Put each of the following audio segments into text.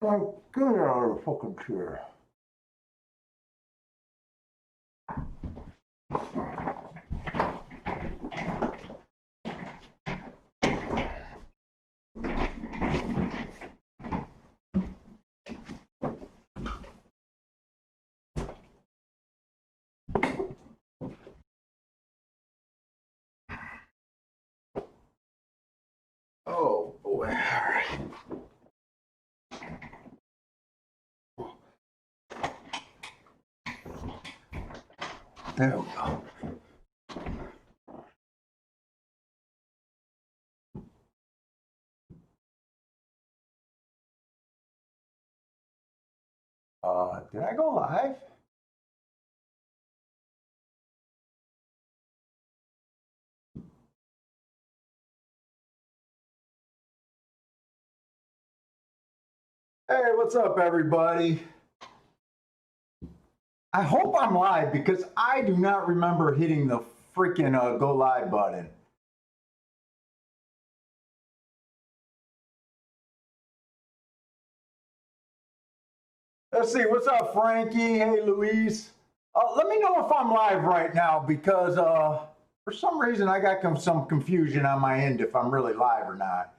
Oh, get out of the fucking chair. Oh boy, all right. There we go. Did I go live? Hey, what's up, everybody? I hope I'm live because I do not remember hitting the freaking go live button. Let's see, what's up, Frankie? Hey, Luis. Let me know if I'm live right now because for some reason I got some confusion on my end if I'm really live or not.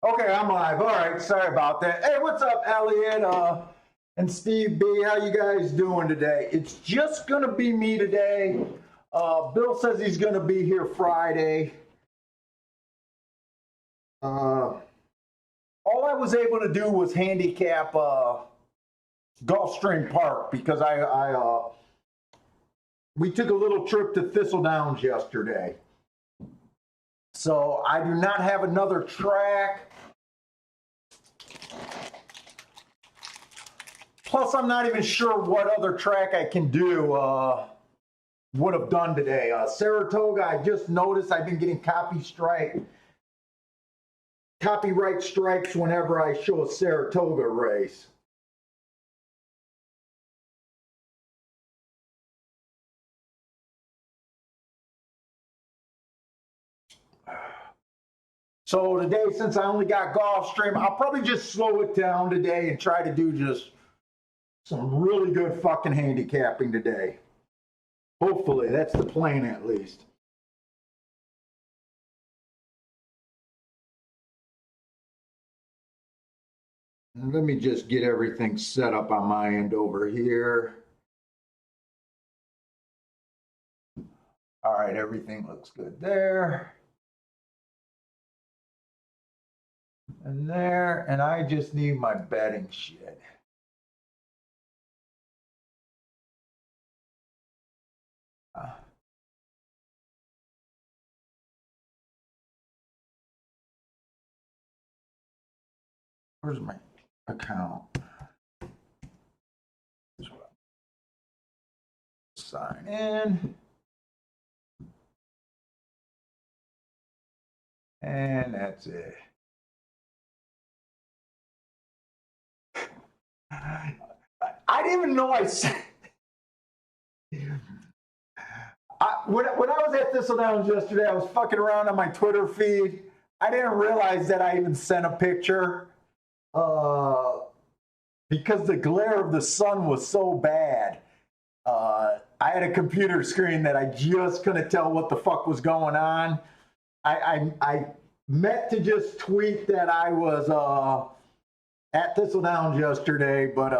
Okay, I'm live. All right, sorry about that. Hey, what's up, Elliot and Steve B? How you guys doing today? It's just gonna be me today. Bill says he's gonna be here Friday. All I was able to do was handicap Gulfstream Park because we took a little trip to Thistle Downs yesterday. So I do not have another track. Plus, I'm not even sure what other track I can do, would have done today. Saratoga, I just noticed I've been getting copyright strikes whenever I show a Saratoga race. So today, since I only got Gulfstream, I'll probably just slow it down today and try to do just some really good fucking handicapping today. Hopefully, that's the plan at least. And let me just get everything set up on my end over here. All right, everything looks good there. And there, and I just need my betting shit. Where's my account? Sign in. And that's it. I didn't even know I said. When I was at Thistle Downs yesterday, I was fucking around on my Twitter feed. I didn't realize that I even sent a picture because the glare of the sun was so bad. I had a computer screen that I just couldn't tell what the fuck was going on. I meant to just tweet that I was at Thistledowns yesterday, but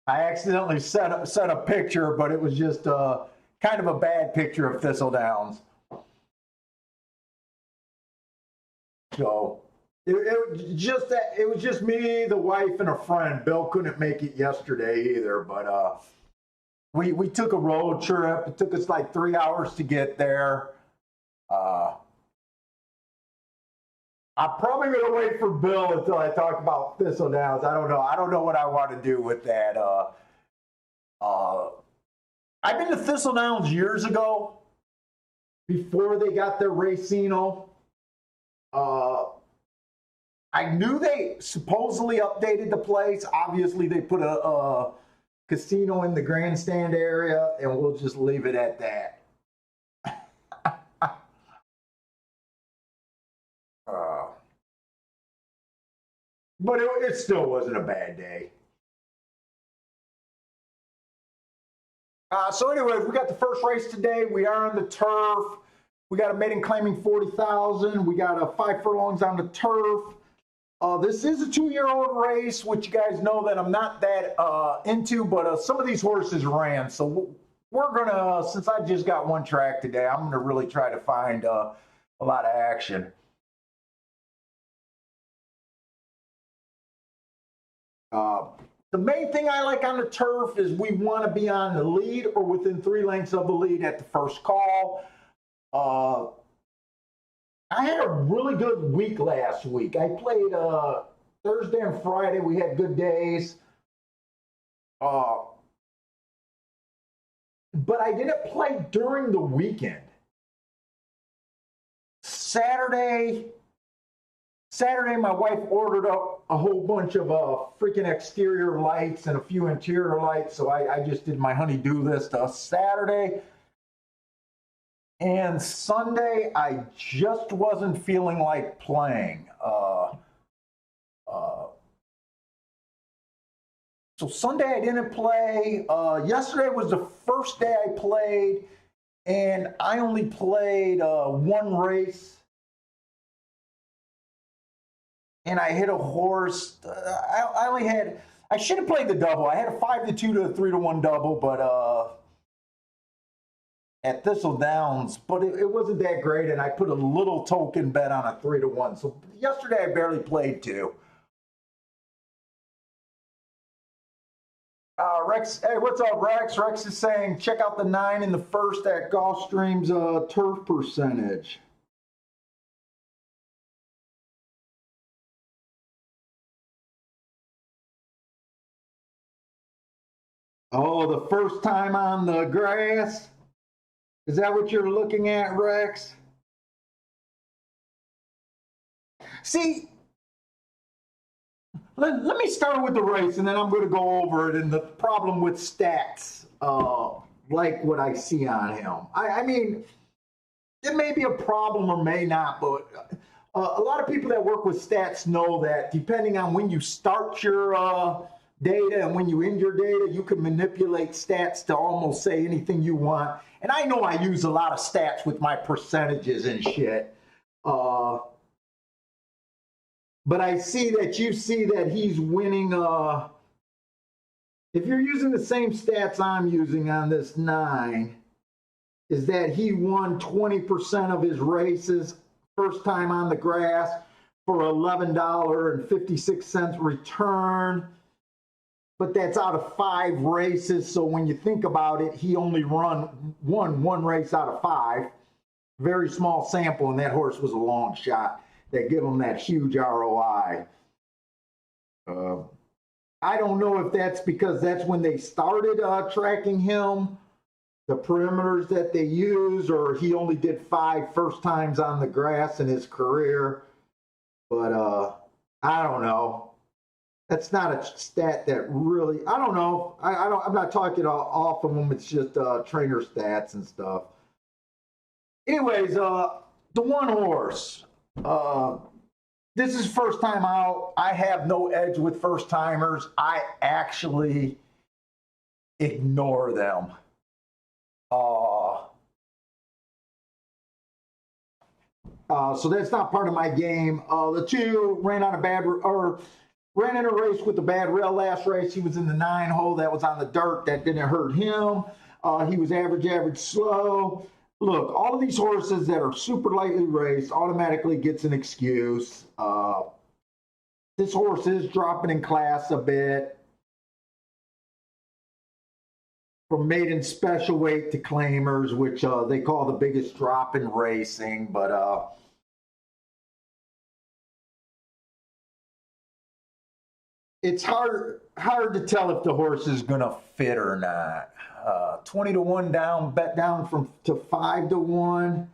I accidentally set a picture, but it was just kind of a bad picture of Thistledowns. So it was just me, the wife, and a friend. Bill couldn't make it yesterday either, but we took a road trip. It took us like 3 hours to get there. I'm probably going to wait for Bill until I talk about Thistledowns. I don't know. I don't know what I want to do with that. I've been to Thistledowns years ago, before they got their Racino. I knew they supposedly updated the place. Obviously, they put a casino in the grandstand area, and we'll just leave it at that. But it still wasn't a bad day. So anyway, we got the first race today. We are on the turf. We got a maiden claiming 40,000. We got a 5 furlongs on the turf. This is a 2-year-old race, which you guys know that I'm not that into, but some of these horses ran. So we're gonna, since I just got one track today, I'm gonna really try to find a lot of action. The main thing I like on the turf is we want to be on the lead or within 3 lengths of the lead at the first call. I had a really good week last week. I played Thursday and Friday. We had good days. But I didn't play during the weekend. Saturday, my wife ordered up a whole bunch of freaking exterior lights and a few interior lights, so I just did my honey-do list Saturday. And Sunday, I just wasn't feeling like playing. So Sunday, I didn't play. Yesterday was the first day I played, and I only played one race. And I hit a horse. I should have played the double. I had a 5-2 to a 3-1 double, but at Thistledowns, but it wasn't that great, and I put a little token bet on a 3-1. So yesterday I barely played 2. Rex, hey, what's up, Rex? Rex is saying check out the 9 in the first at Gulfstream's turf percentage. Oh, the first time on the grass? Is that what you're looking at, Rex? See, let me start with the race, and then I'm going to go over it and the problem with stats, like what I see on him. I mean, it may be a problem or may not, but a lot of people that work with stats know that depending on when you start your data and when you end your data, you can manipulate stats to almost say anything you want. And I know I use a lot of stats with my percentages and shit. But I see that you see that he's winning. If you're using the same stats I'm using on this 9, is that he won 20% of his races first time on the grass for $11.56 return. But that's out of 5 races. So when you think about it, he only won one race out of 5. Very small sample, and that horse was a long shot that give him that huge ROI. I don't know if that's because that's when they started tracking him, the perimeters that they use, or he only did 5 first times on the grass in his career. But I don't know. That's not a stat that really, I don't know. I'm not talking off of them. It's just trainer stats and stuff. Anyways, the one horse, This is first time out. I have no edge with first timers. I actually ignore them. So that's not part of my game. The two ran on a bad or ran in a race with a bad rail last race. He was in the 9 hole. That was on the dirt. That didn't hurt him. He was average, slow. Look, all of these horses that are super lightly raced automatically gets an excuse. This horse is dropping in class a bit from maiden special weight to claimers, which they call the biggest drop in racing. But it's hard to tell if the horse is going to fit or not. 20 to 1 down, bet down to 5 to 1.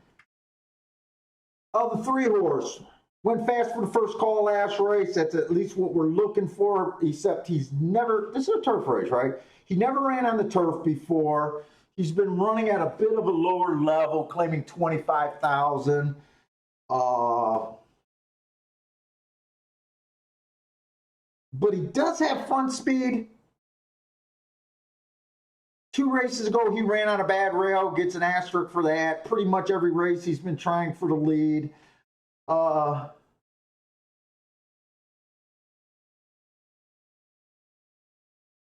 The 3 horse went fast for the first call last race. That's at least what we're looking for, except he's never, this is a turf race, right? He never ran on the turf before. He's been running at a bit of a lower level, claiming 25,000. But he does have front speed. 2 races ago, he ran on a bad rail, gets an asterisk for that. Pretty much every race he's been trying for the lead.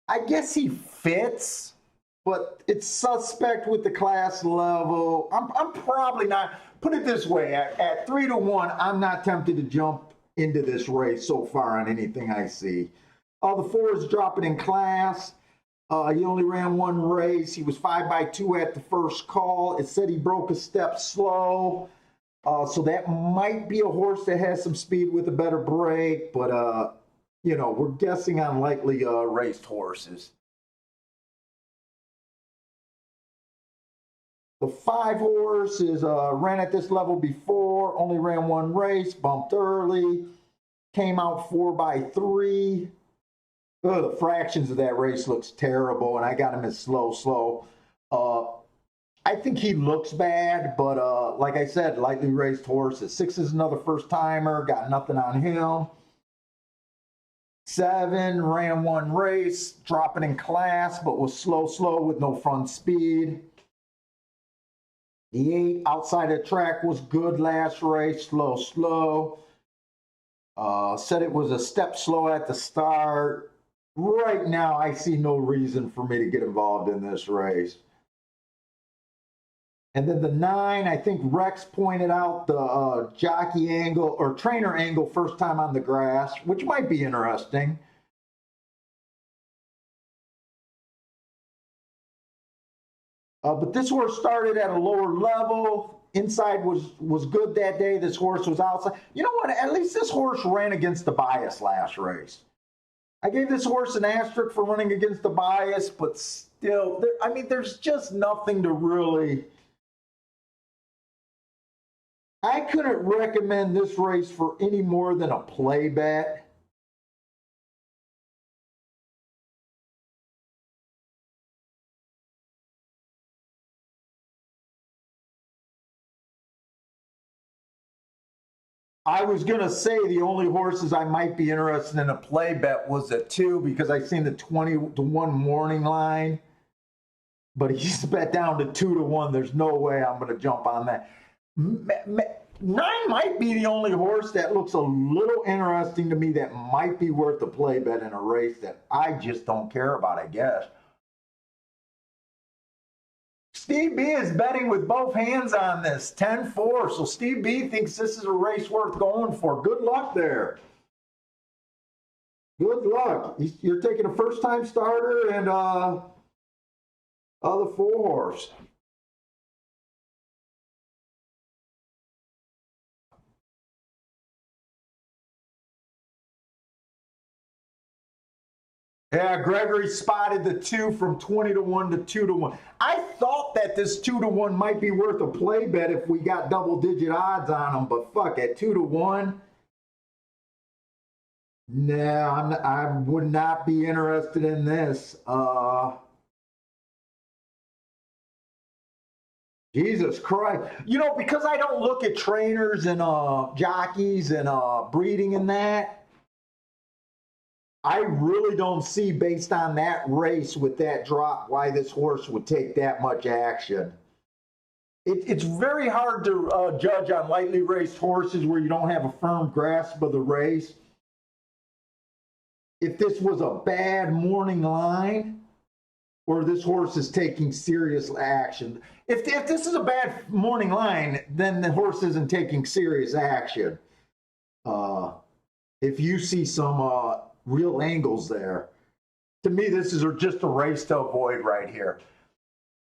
I guess he fits, but it's suspect with the class level. I'm probably not, put it this way, at 3 to 1, I'm not tempted to jump into this race so far on anything I see. The 4 is dropping in class. He only ran 1 race. He was 5 by 2 at the first call. It said he broke a step slow. So that might be a horse that has some speed with a better break, but you know, we're guessing on likely raced horses. The 5 horse is ran at this level before, only ran 1 race, bumped early, came out 4 by 3. The fractions of that race looks terrible, and I got him as slow. I think he looks bad, but like I said, lightly raced horses. 6 is another first timer, got nothing on him. 7 ran 1 race, dropping in class, but was slow with no front speed. The 8 outside the track was good last race, slow. Said it was a step slow at the start. Right now, I see no reason for me to get involved in this race. And then the 9, I think Rex pointed out the jockey angle or trainer angle first time on the grass, which might be interesting. But this horse started at a lower level. Inside was good that day. This horse was outside. You know what? At least this horse ran against the bias last race. I gave this horse an asterisk for running against the bias, but still, I mean, there's just nothing to really... I couldn't recommend this race for any more than a play bet. I was going to say the only horses I might be interested in a play bet was a 2 because I seen the 20 to 1 morning line. But he's bet down to 2 to 1. There's no way I'm going to jump on that. 9 might be the only horse that looks a little interesting to me that might be worth a play bet in a race that I just don't care about, I guess. Steve B is betting with both hands on this, 10-4. So Steve B thinks this is a race worth going for. Good luck there. Good luck. You're taking a first-time starter and the 4 horse. Yeah, Gregory spotted the 2 from 20 to 1 to 2 to 1. I thought that this 2 to 1 might be worth a play bet if we got double-digit odds on them, but fuck, at 2 to 1, no, I would not be interested in this. Jesus Christ. You know, because I don't look at trainers and jockeys and breeding and that, I really don't see, based on that race with that drop, why this horse would take that much action. It's very hard to judge on lightly raced horses where you don't have a firm grasp of the race. If this was a bad morning line, or this horse is taking serious action. If this is a bad morning line, then the horse isn't taking serious action. If you see some real angles there, to me, this is just a race to avoid right here.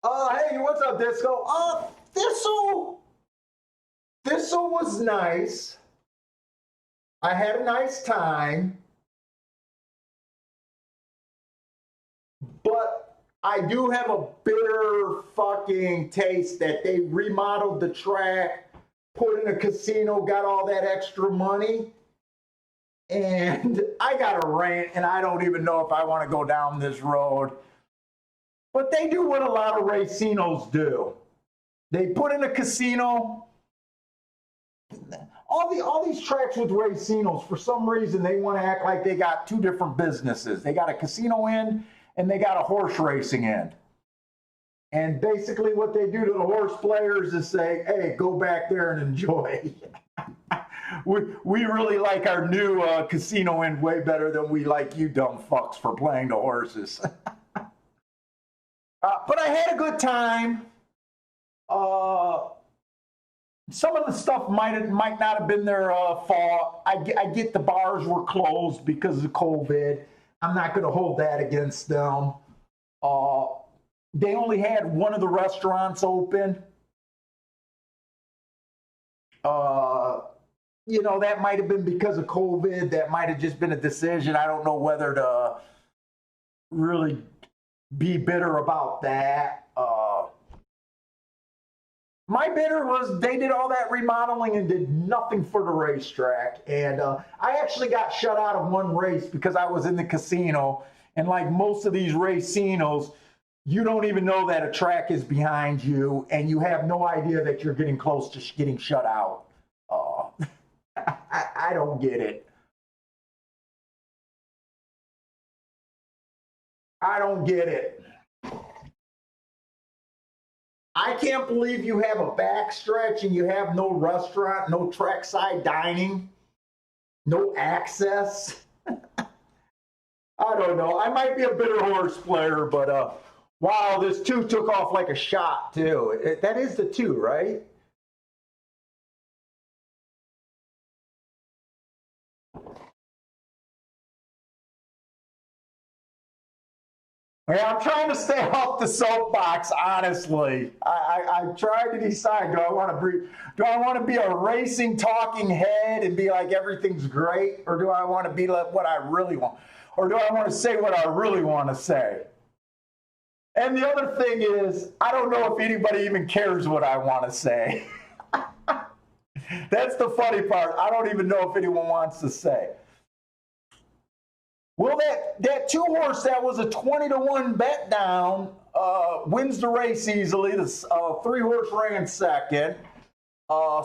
Hey, what's up, Disco? Thistle was nice. I had a nice time. But I do have a bitter fucking taste that they remodeled the track, put in a casino, got all that extra money. And I got a rant, and I don't even know if I want to go down this road. But they do what a lot of racinos do. They put in a casino. All these tracks with racinos, for some reason, they want to act like they got two different businesses. They got a casino end, and they got a horse racing end. And basically what they do to the horse players is say, hey, go back there and enjoy. we really like our new casino end way better than we like you dumb fucks for playing the horses. But I had a good time. Some of the stuff might not have been their fault. I get the bars were closed because of COVID. I'm not going to hold that against them. They only had one of the restaurants open. You know, that might have been because of COVID. That might have just been a decision. I don't know whether to really be bitter about that. My bitter was they did all that remodeling and did nothing for the racetrack. And I actually got shut out of one race because I was in the casino. And like most of these racinos, you don't even know that a track is behind you, and you have no idea that you're getting close to getting shut out. I don't get it. I don't get it. I can't believe you have a backstretch and you have no restaurant, no trackside dining, no access. I don't know. I might be a bitter horse player, but wow, this 2 took off like a shot too. That is the 2, right? Yeah, I'm trying to stay off the soapbox, honestly. I tried to decide, do I want to be a racing talking head and be like everything's great, or do I want to be like what I really want? Or do I want to say what I really want to say? And the other thing is, I don't know if anybody even cares what I want to say. That's the funny part. I don't even know if anyone wants to say. Well, that 2 horse that was a 20-1 bet down wins the race easily. The 3 horse ran second.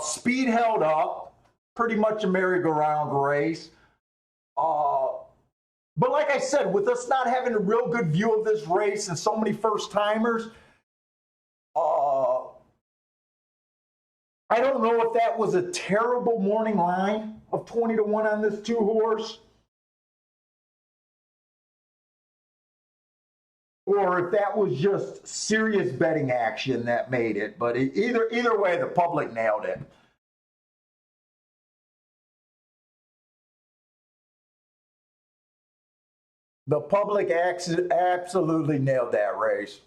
Speed held up. Pretty much a merry-go-round race. But like I said, with us not having a real good view of this race and so many first-timers, I don't know if that was a terrible morning line of 20-1 on this 2 horse. Or if that was just serious betting action that made it. But either way, the public nailed it. The public absolutely nailed that race.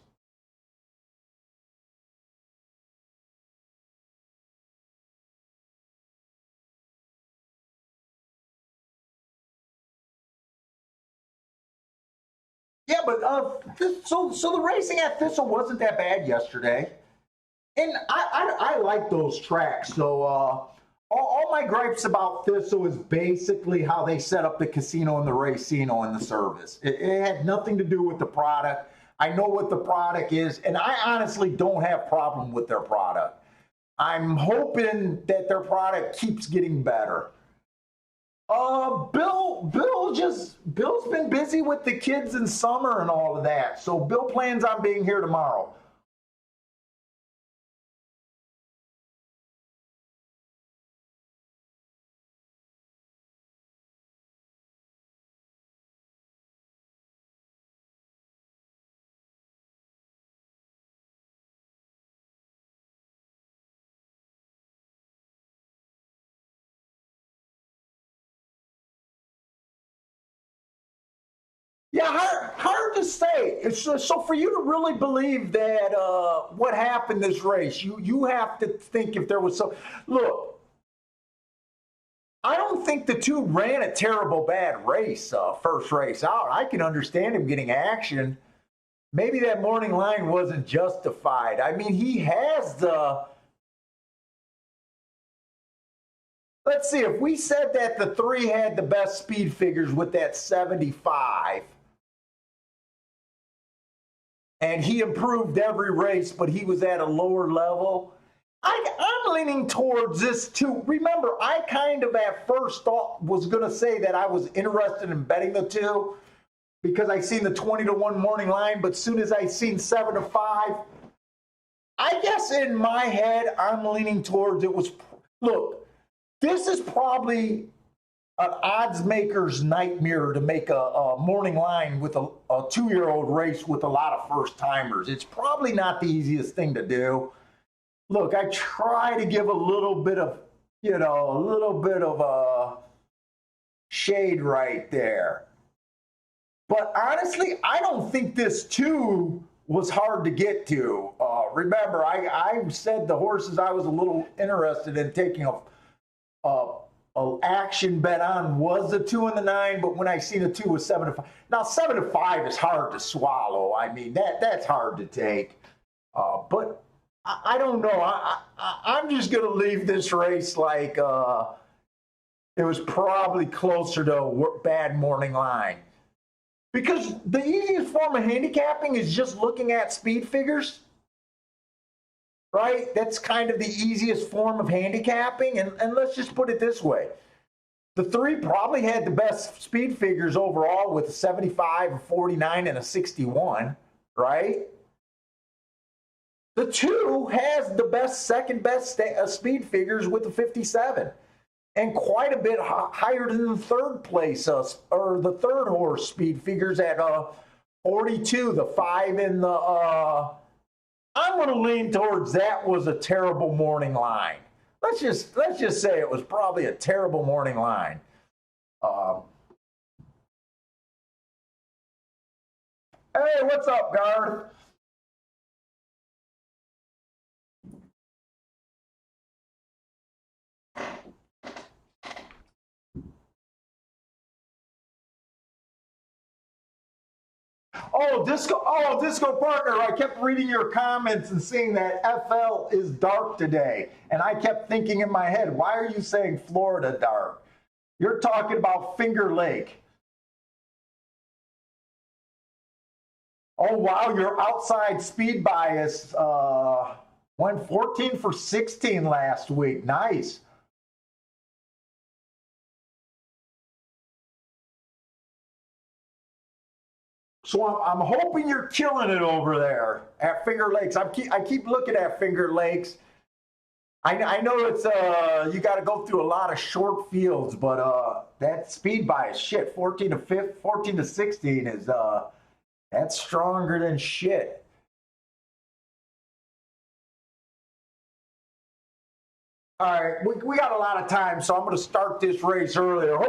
Yeah, but so the racing at Thistle wasn't that bad yesterday, and I like those tracks. So all my gripes about Thistle is basically how they set up the casino and the racino and the service. It had nothing to do with the product. I know what the product is, and I honestly don't have problem with their product. I'm hoping that their product keeps getting better. Bill's been busy with the kids in summer and all of that. So Bill plans on being here tomorrow. Yeah, hard to say. So for you to really believe that what happened this race, you have to think if there was some. Look, I don't think the two ran a terrible bad race first race out. I can understand him getting action. Maybe that morning line wasn't justified. I mean, he has the. Let's see, if we said that the three had the best speed figures with that 75, and he improved every race, but he was at a lower level. I'm leaning towards this too. Remember, I kind of at first thought was going to say that I was interested in betting the two because I seen the 20-1 morning line, but soon as I seen 7-5, I guess in my head, I'm leaning towards it was, look, this is probably an odds maker's nightmare to make a morning line with a 2-year-old race with a lot of first timers. It's probably not the easiest thing to do. Look, I try to give a little bit of, shade right there. But honestly, I don't think this 2 was hard to get to. Remember, I said the horses I was a little interested in taking a action bet on was the 2 and the 9, but when I seen the 2 was 7-5. Now 7-5 is hard to swallow. I mean that's hard to take. But I don't know. I'm just gonna leave this race like it was probably closer to a bad morning line. Because the easiest form of handicapping is just looking at speed figures. Right? That's kind of the easiest form of handicapping. And let's just put it this way. The 3 probably had the best speed figures overall with a 75, a 49, and a 61, right? The 2 has the second best speed figures with a 57. And quite a bit higher than the third place, or the third horse speed figures at 42, the 5 and the... I'm going to lean towards that was a terrible morning line. Let's just say it was probably a terrible morning line. Hey, what's up, Garth? Disco partner. I kept reading your comments and seeing that FL is dark today. And I kept thinking in my head, why are you saying Florida dark? You're talking about Finger Lake. Oh, wow, your outside speed bias went 14 for 16 last week. Nice. So I'm hoping you're killing it over there at Finger Lakes. I keep looking at Finger Lakes. I know it's you got to go through a lot of short fields, but that speed bias, shit, 14 to 16 is that's stronger than shit. All right, we got a lot of time, so I'm going to start this race earlier.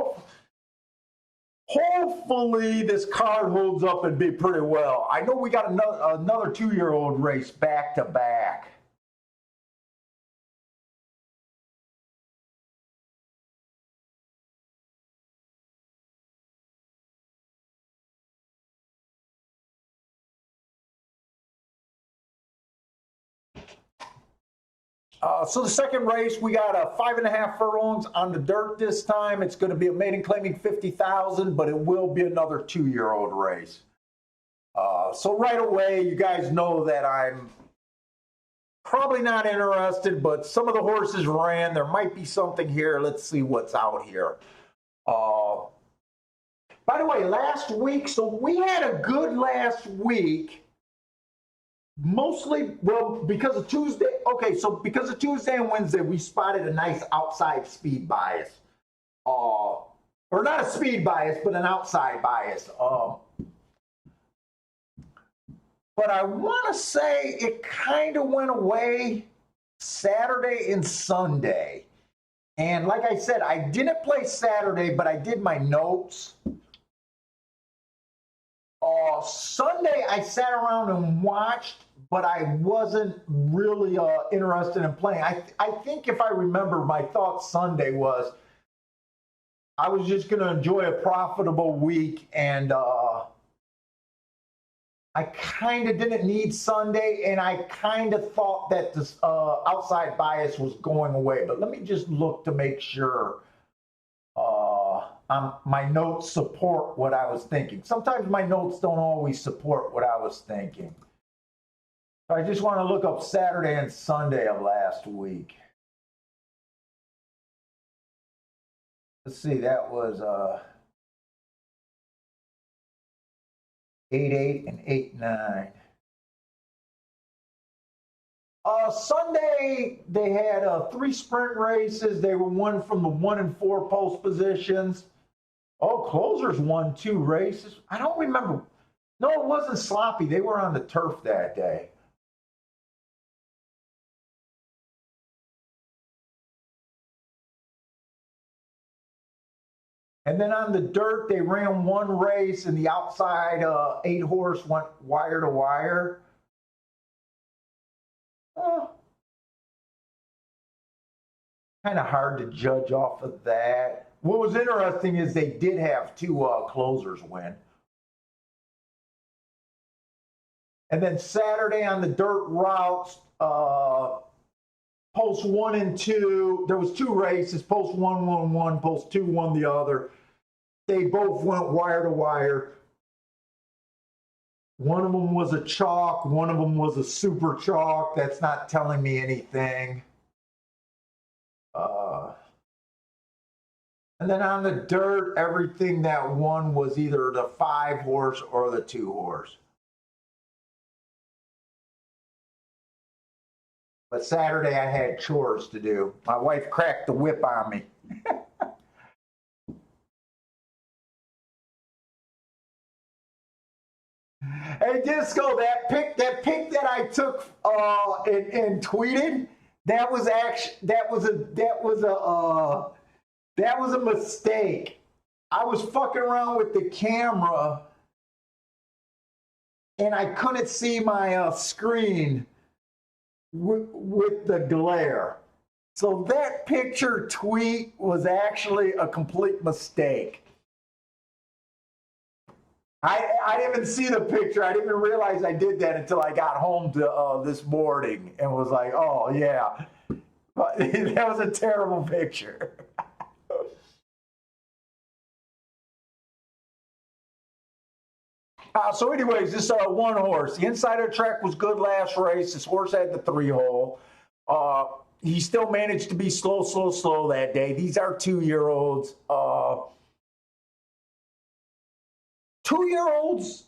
Hopefully this card holds up and be pretty well. I know we got another 2-year-old race back to back. So the second race, we got a 5.5 furlongs on the dirt this time. It's going to be a maiden claiming 50,000, but it will be another 2-year-old race. So right away, you guys know that I'm probably not interested, but some of the horses ran. There might be something here. Let's see what's out here. Uh, by the way, last week, so we had a good last week. Mostly, well, because of Tuesday. Okay, so because of Tuesday and Wednesday, we spotted a nice outside speed bias. Or not a speed bias, but an outside bias. But I want to say it kind of went away Saturday and Sunday. And like I said, I didn't play Saturday, but I did my notes. Sunday, I sat around and watched, but I wasn't really interested in playing. I think if I remember, my thought Sunday was I was just going to enjoy a profitable week, and I kind of didn't need Sunday, and I kind of thought that this outside bias was going away. But let me just look to make sure my notes support what I was thinking. Sometimes my notes don't always support what I was thinking. So I just want to look up Saturday and Sunday of last week. Let's see, that was 8-8 and 8-9. Sunday, they had 3 sprint races. They were won from the 1 and 4 post positions. Oh, closers won 2 races. I don't remember. No, it wasn't sloppy. They were on the turf that day. And then on the dirt, they ran 1 race, and the outside 8 horse went wire to wire. Kind of hard to judge off of that. What was interesting is they did have 2 closers win. And then Saturday on the dirt routes, post 1 and 2, there was 2 races. Post 1 won one, post 2 won the other. They both went wire to wire. One of them was a chalk. One of them was a super chalk. That's not telling me anything. And then on the dirt, everything that won was either the 5 horse or the 2 horse. But Saturday I had chores to do. My wife cracked the whip on me. Hey Disco, that pic that I took and tweeted, that was a mistake. I was fucking around with the camera and I couldn't see my screen with the glare. So that picture tweet was actually a complete mistake. I didn't even see the picture. I didn't even realize I did that until I got home to this morning and was like, oh yeah, that was a terrible picture. So anyways, this 1 horse. The inside of the track was good last race. This horse had the 3-hole. He still managed to be slow that day. These are 2-year-olds. 2-year-olds,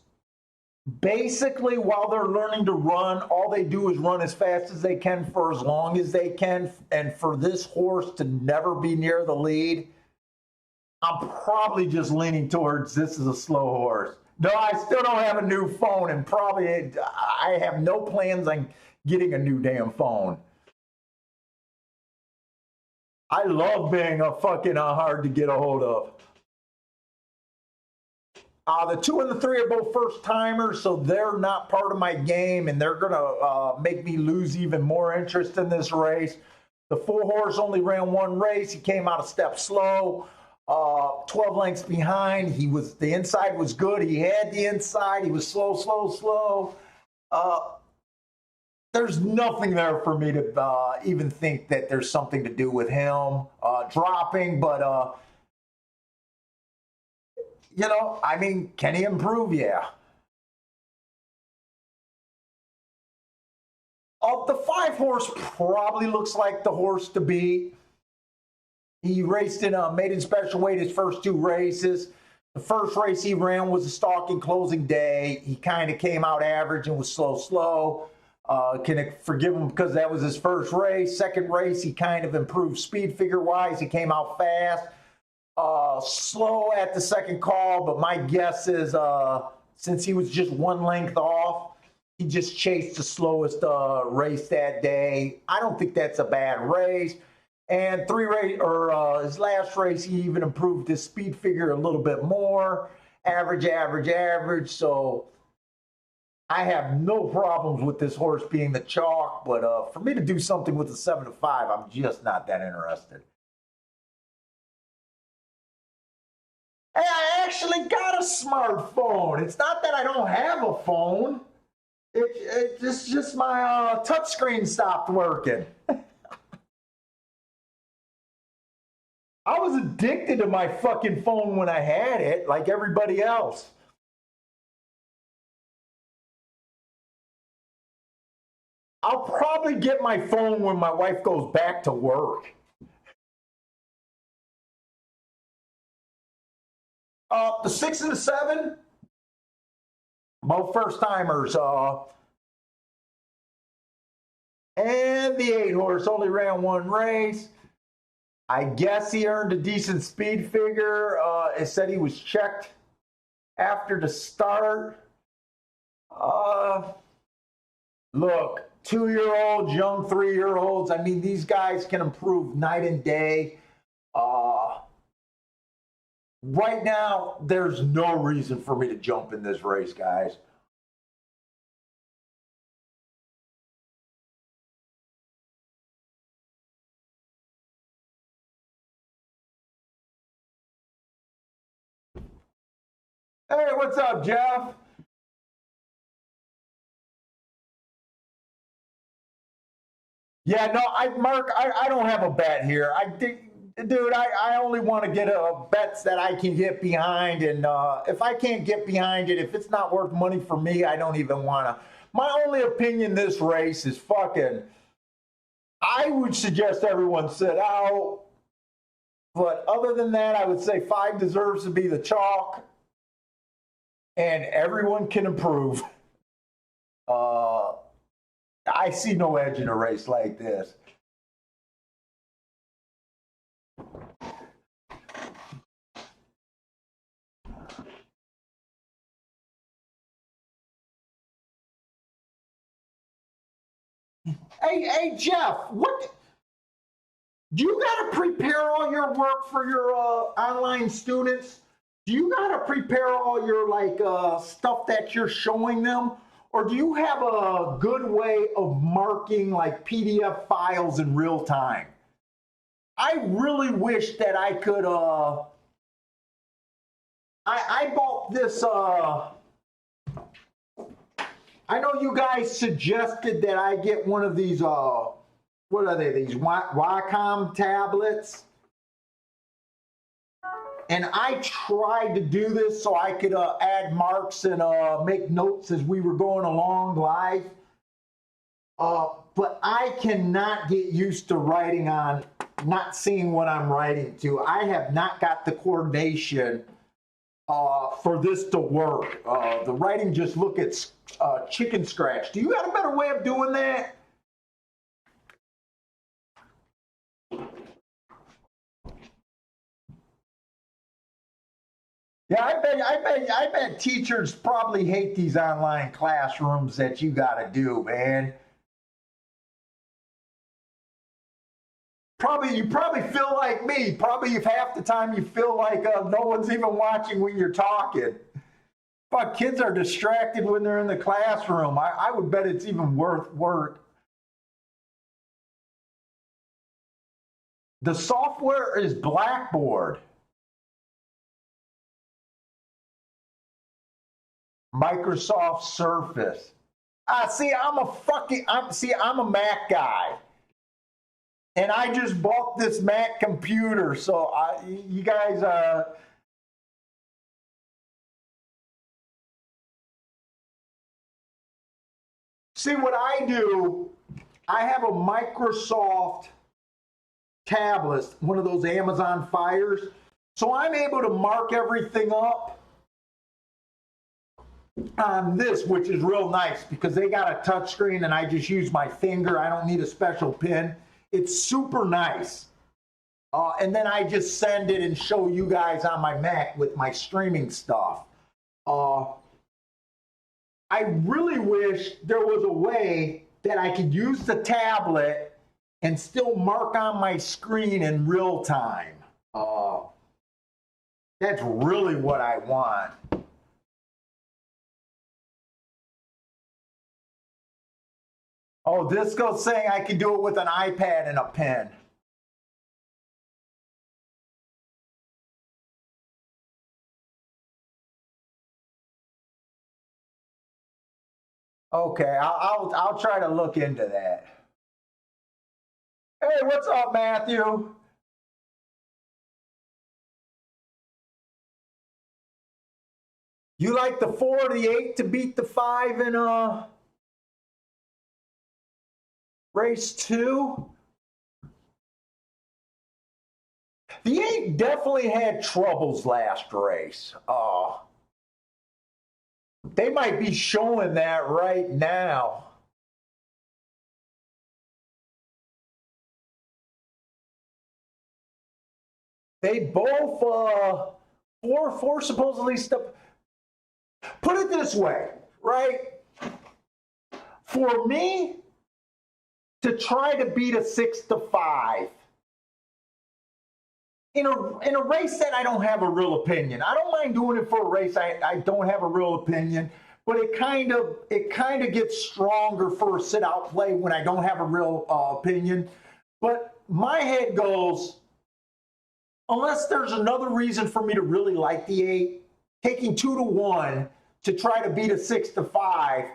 basically, while they're learning to run, all they do is run as fast as they can for as long as they can. And for this horse to never be near the lead, I'm probably just leaning towards this is a slow horse. No, I still don't have a new phone, and probably I have no plans on getting a new damn phone. I love being a fucking hard to get a hold of. The 2 and the 3 are both first timers, so they're not part of my game, and they're gonna make me lose even more interest in this race. The 4 horse only ran 1 race. He came out a step slow. 12 lengths behind. The inside was good. He had the inside. He was slow. There's nothing there for me to even think that there's something to do with him dropping, but I mean, can he improve? Yeah. The 5-horse probably looks like the horse to beat. He raced in a maiden special weight his first 2 races. The first race he ran was a stalking closing day. He kind of came out average and was slow. Can forgive him because that was his first race. Second race, he kind of improved speed figure-wise. He came out fast. Slow at the second call, but my guess is since he was just 1 length off, he just chased the slowest race that day. I don't think that's a bad race. And his last race, he even improved his speed figure a little bit more. Average. So I have no problems with this horse being the chalk, but for me to do something with the 7-5, I'm just not that interested. Hey, I actually got a smartphone. It's not that I don't have a phone. It's just my touchscreen stopped working. I was addicted to my fucking phone when I had it, like everybody else. I'll probably get my phone when my wife goes back to work. The 6 and the 7, both first timers. And the 8-horse only ran 1 race. I guess he earned a decent speed figure. It said he was checked after the start. Look, 2-year-olds, young 3-year-olds. I mean, these guys can improve night and day. Right now, there's no reason for me to jump in this race, guys. Hey, what's up, Jeff? Yeah, no, Mark, I don't have a bet here. Dude, I only want to get bets that I can get behind, and if I can't get behind it, if it's not worth money for me, I don't even want to. My only opinion this race is fucking. I would suggest everyone sit out, but other than that, I would say 5 deserves to be the chalk, and everyone can improve. I see no edge in a race like this. Hey, Jeff, what? Do you got to prepare all your work for your online students? Do you got to prepare all your stuff that you're showing them? Or do you have a good way of marking like PDF files in real time? I really wish that I could, I bought this, I know you guys suggested that I get one of these, what are they, these Wacom tablets? And I tried to do this so I could add marks and make notes as we were going along live. But I cannot get used to writing on, not seeing what I'm writing to. I have not got the coordination for this to work. The writing just look at chicken scratch. Do you have a better way of doing that? Yeah, I bet teachers probably hate these online classrooms that you got to do, man. You probably feel like me. Probably if half the time you feel like no one's even watching when you're talking. But kids are distracted when they're in the classroom. I would bet it's even worth work. The software is Blackboard. Microsoft Surface. See, I'm a Mac guy. And I just bought this Mac computer, so you guys see what I do I have a Microsoft tablet, one of those Amazon Fires. So I'm able to mark everything up on this, which is real nice because they got a touch screen and I just use my finger. I don't need a special pen. It's super nice. And then I just send it and show you guys on my Mac with my streaming stuff. I really wish there was a way that I could use the tablet and still mark on my screen in real time. That's really what I want. Oh, Disco's saying I can do it with an iPad and a pen. Okay, I'll try to look into that. Hey, what's up, Matthew? You like the 4 or the 8 to beat the 5 in race 2? The 8 definitely had troubles last race. They might be showing that right now. They both four supposedly stuff. Put it this way, right? For me to try to beat a 6-5 in a race that I don't have a real opinion. I don't mind doing it for a race I don't have a real opinion, but it kind of gets stronger for a sit out play when I don't have a real opinion. But my head goes, unless there's another reason for me to really like the 8, taking 2-1 to try to beat a 6-5,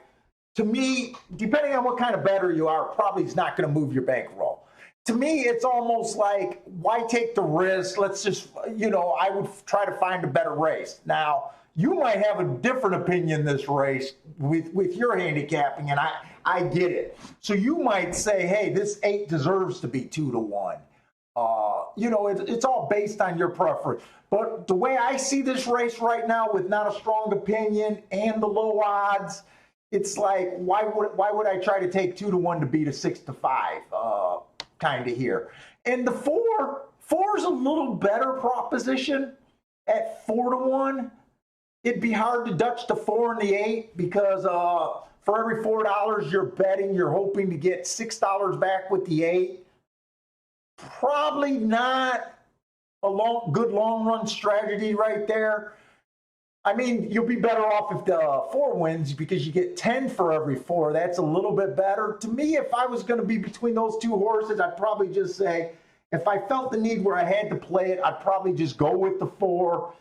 to me, depending on what kind of bettor you are, probably is not going to move your bankroll. To me, it's almost like, why take the risk? Let's just, I would try to find a better race. Now, you might have a different opinion this race with your handicapping, and I get it. So you might say, hey, this 8 deserves to be 2-1. It's all based on your preference. But the way I see this race right now, with not a strong opinion and the low odds, it's like, why would I try to take 2-1 to beat a 6-5 kind of here? And the 4 is a little better proposition at 4-1. It'd be hard to Dutch the 4 and the 8 because for every $4 you're betting, you're hoping to get $6 back with the 8. Probably not a good long run strategy right there. I mean, you'll be better off if the 4 wins because you get 10 for every 4. That's a little bit better. To me, if I was going to be between those 2 horses, I'd probably just say, if I felt the need where I had to play it, I'd probably just go with the 4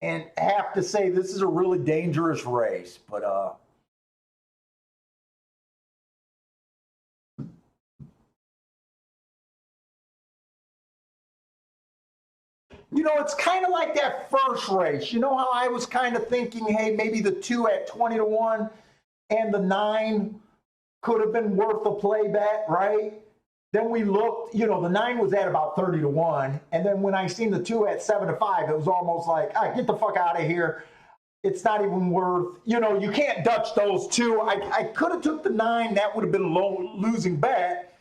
and have to say this is a really dangerous race. But it's kind of like that first race. You know how I was kind of thinking, hey, maybe the 2 at 20-1 and the 9 could have been worth a play bet, right? Then we looked, the 9 was at about 30-1. And then when I seen the 2 at 7-5, it was almost like, all right, get the fuck out of here. It's not even worth, you can't Dutch those 2. I could have took the 9. That would have been a low losing bet.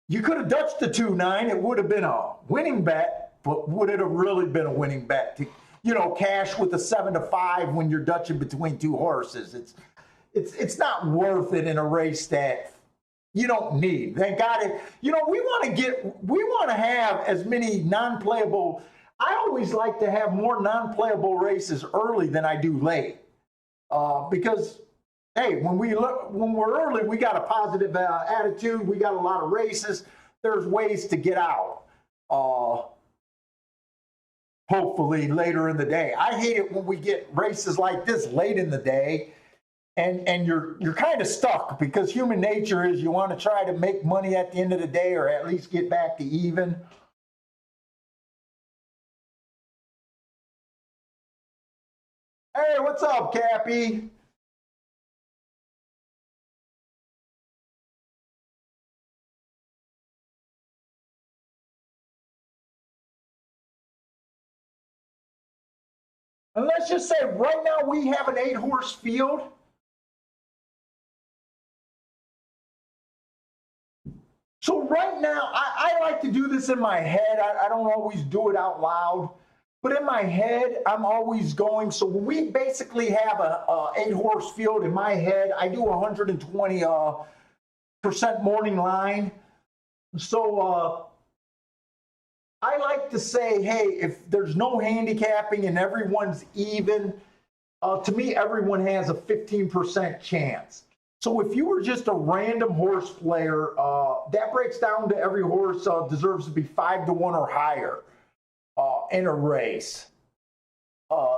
You could have Dutched the 2-9. It would have been a winning bet. But would it have really been a winning bet to, cash with a 7-5 when you're Dutching between 2 horses? It's not worth it in a race that you don't need. Thank God we want to have as many non-playable. I always like to have more non-playable races early than I do late, because hey, when we're early, we got a positive attitude. We got a lot of races. There's ways to get out. Hopefully later in the day. I hate it when we get races like this late in the day and you're kind of stuck, because human nature is you want to try to make money at the end of the day, or at least get back to even. Hey, what's up, Cappy? And let's just say right now we have an 8-horse field. So right now, I like to do this in my head. I don't always do it out loud, but in my head, I'm always going. So we basically have a 8-horse field in my head. I do 120% morning line. So I like to say, hey, if there's no handicapping and everyone's even, to me, everyone has a 15% chance. So if you were just a random horse player, that breaks down to every horse deserves to be 5-1 or higher in a race.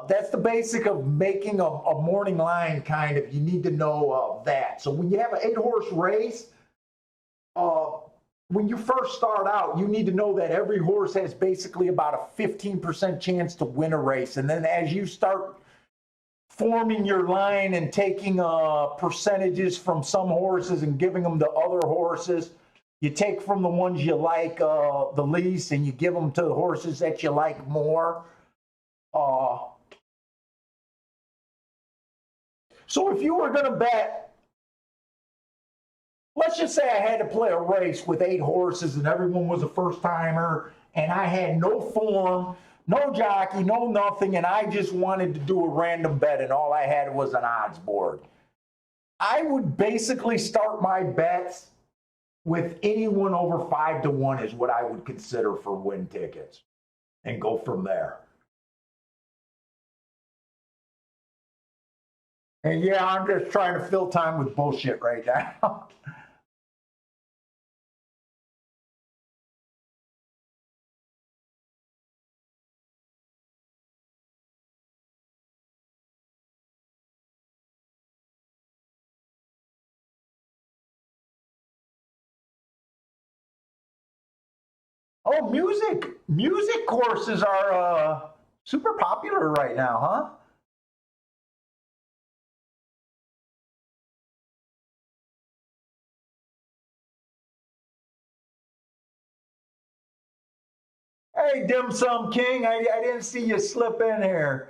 That's the basic of making a morning line, kind of. You need to know that. So when you have an 8-horse race, when you first start out, you need to know that every horse has basically about a 15% chance to win a race. And then as you start forming your line and taking percentages from some horses and giving them to other horses, you take from the ones you like the least and you give them to the horses that you like more. So if you were going to bet, let's just say I had to play a race with 8 horses and everyone was a first timer and I had no form, no jockey, no nothing, and I just wanted to do a random bet and all I had was an odds board. I would basically start my bets with anyone over 5-1 is what I would consider for win tickets and go from there. And yeah, I'm just trying to fill time with bullshit right now. Oh, music courses are super popular right now, huh? Hey, Dim Sum King, I didn't see you slip in here.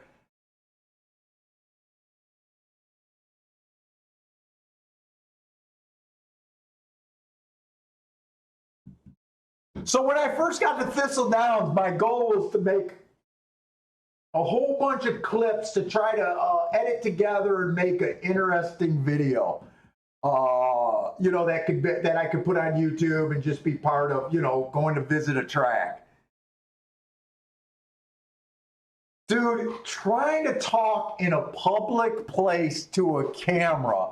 So when I first got to Thistle Downs, my goal was to make a whole bunch of clips to try to edit together and make an interesting video. That I could put on YouTube and just be part of, going to visit a track. Dude, trying to talk in a public place to a camera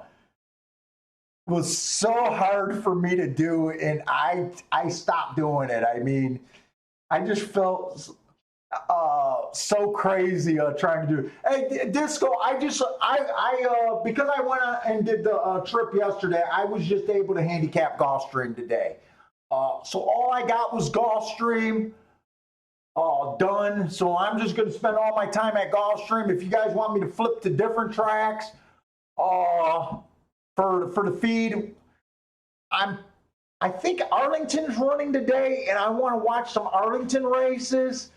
was so hard for me to do, and I stopped doing it. I mean, I just felt so crazy trying to do it. Hey, Disco, because I went out and did the trip yesterday, I was just able to handicap Gulfstream today. So all I got was Gulfstream done. So I'm just going to spend all my time at Gulfstream. If you guys want me to flip to different tracks for the feed, I think Arlington's running today, and I want to watch some Arlington races.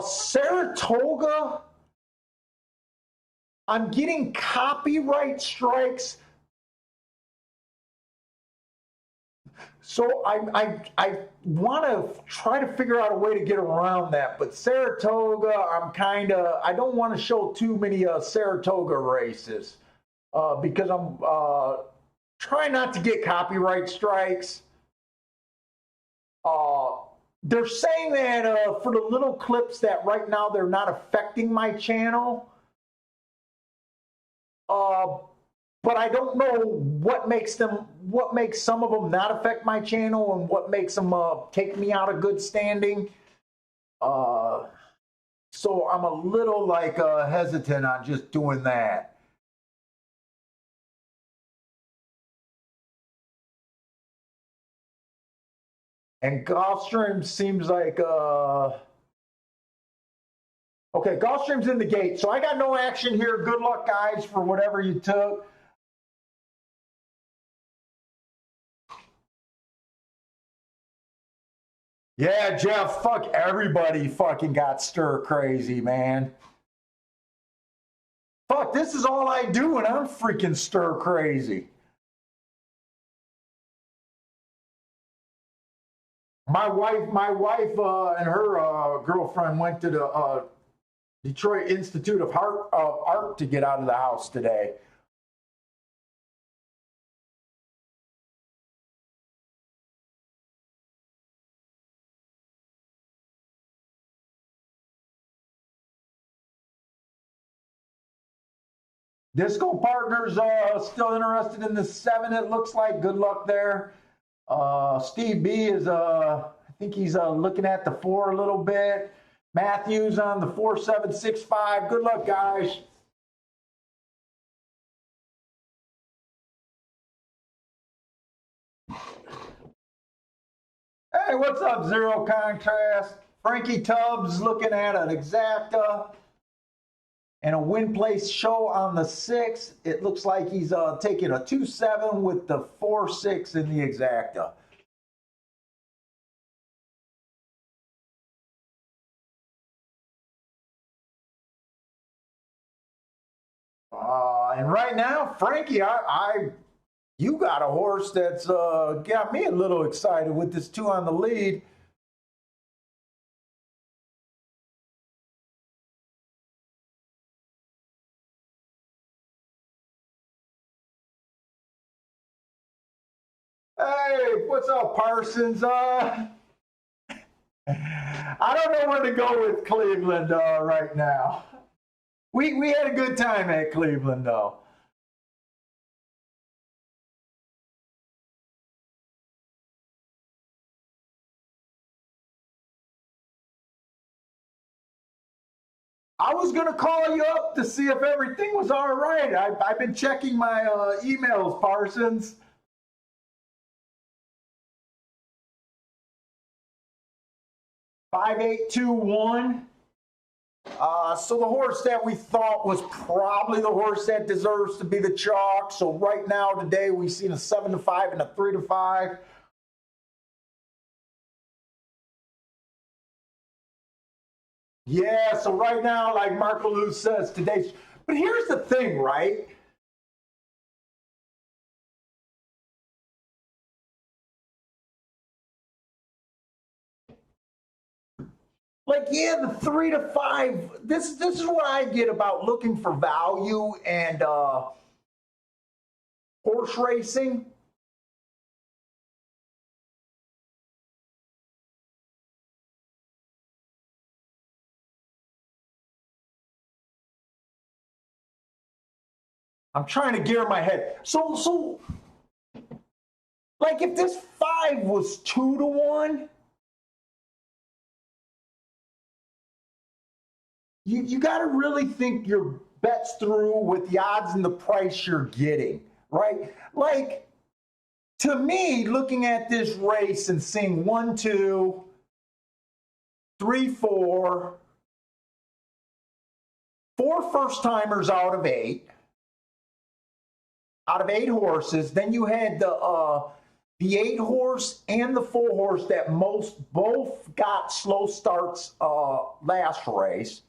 Saratoga, I'm getting copyright strikes. So I want to try to figure out a way to get around that. But Saratoga, I don't want to show too many Saratoga races because I'm trying not to get copyright strikes. They're saying that for the little clips that right now they're not affecting my channel. But I don't know what makes some of them not affect my channel and what makes them take me out of good standing. So I'm a little hesitant on just doing that. And Gulfstream seems like okay, Gulfstream's in the gate. So I got no action here. Good luck, guys, for whatever you took. Yeah, Jeff, fuck everybody fucking got stir crazy, man. Fuck, this is all I do and I'm freaking stir crazy. My wife and her girlfriend went to the Detroit Institute of Art to get out of the house today. Disco Partners still interested in the 7, it looks like. Good luck there. Steve B is, I think he's looking at the 4 a little bit. Matthews on the 4765. Good luck, guys. Hey, what's up, Zero Contrast? Frankie Tubbs looking at an Exacta and a win place show on the 6. It looks like he's taking a 2-7 with the 4-6 in the Exacta. And right now, Frankie, you got a horse that's got me a little excited with this 2 on the lead. Hey, what's up, Parsons? I don't know where to go with Cleveland right now. We had a good time at Cleveland, though. I was going to call you up to see if everything was all right. I've been checking my emails, Parsons. $5,821. So the horse that we thought was probably the horse that deserves to be the chalk. So right now, today, we've seen a 7-5 and a 3-5. Yeah, so right now, like Marco Luz says, today. But here's the thing, right? Like, yeah, the 3-5. This is what I get about looking for value and horse racing. I'm trying to gear my head. So, like, if this 5 was 2-1. You got to really think your bets through with the odds and the price you're getting, right? Like, to me, looking at this race and seeing 1, 2, 3, 4, 4 first timers out of 8 horses. Then you had the 8 horse and the 4 horse that both got slow starts last race.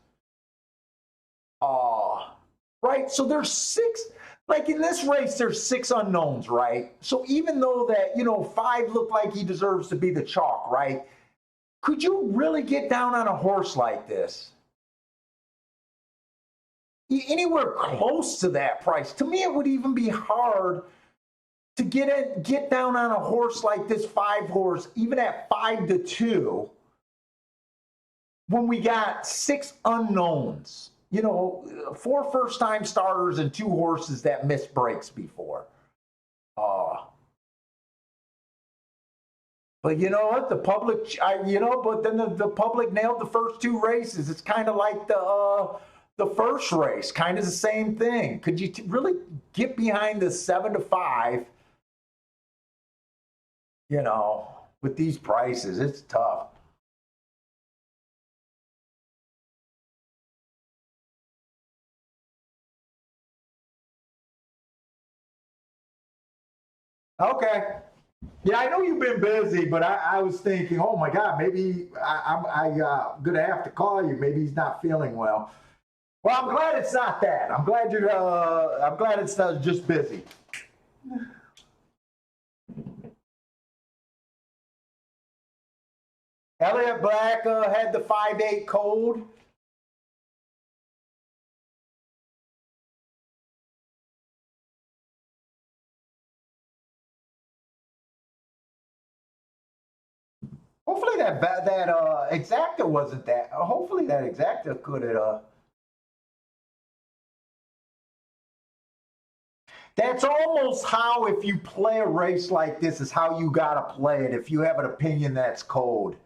Right, so there's 6, like in this race, there's 6 unknowns, right? So even though that, 5 looked like he deserves to be the chalk, right? Could you really get down on a horse like this? Anywhere close to that price? To me, it would even be hard to get down on a horse like this 5 horse, even at 5-2, when we got 6 unknowns. 4 first-time starters and 2 horses that missed breaks before. But you know what? The public, but then the public nailed the first 2 races. It's kind of like the first race, kind of the same thing. Could you really get behind the 7-5? With these prices, it's tough. Okay. Yeah, I know you've been busy, but I was thinking, oh my God, maybe I'm going to have to call you. Maybe he's not feeling well. Well, I'm glad it's not that. I'm glad it's just busy. Elliot Black had the 5.8 cold. Hopefully that exacta wasn't that. Hopefully that exacta could have. That's almost how, if you play a race like this, is how you gotta play it. If you have an opinion that's cold.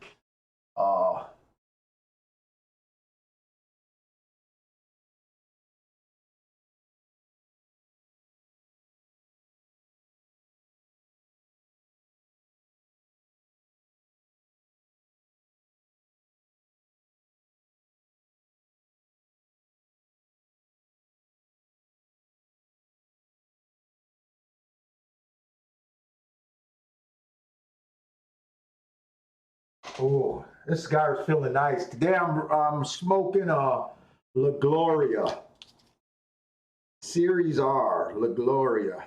Oh, this cigar's feeling nice. Today I'm smoking a La Gloria. Series R, La Gloria.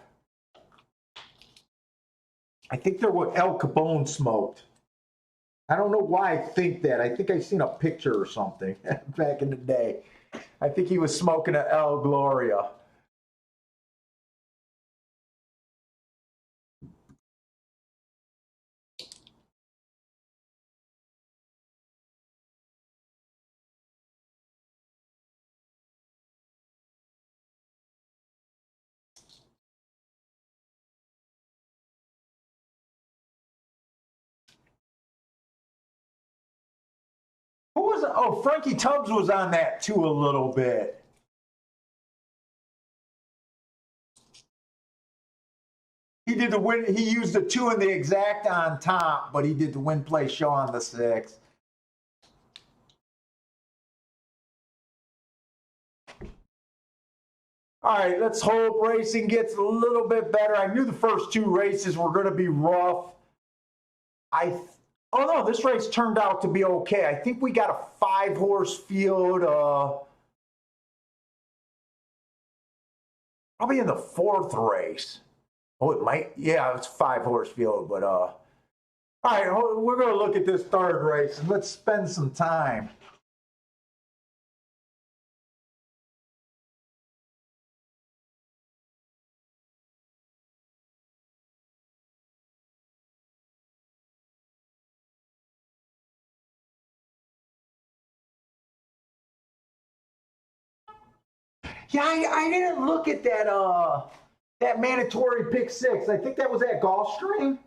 I think they're what El Capone smoked. I don't know why I think that. I think I seen a picture or something back in the day. I think he was smoking a El Gloria. Who was? Oh, Frankie Tubbs was on that too a little bit. He did the win. He used the 2 and the exact on top, but he did the win play show on the 6. All right, let's hope racing gets a little bit better. I knew the first 2 races were going to be rough. Oh no, this race turned out to be okay. I think we got a 5-horse field. Probably in the 4th race. Oh, it might. Yeah, it's 5-horse field, but all right, we're going to look at this 3rd race and let's spend some time. Yeah, I didn't look at that mandatory pick 6. I think that was at Gulfstream.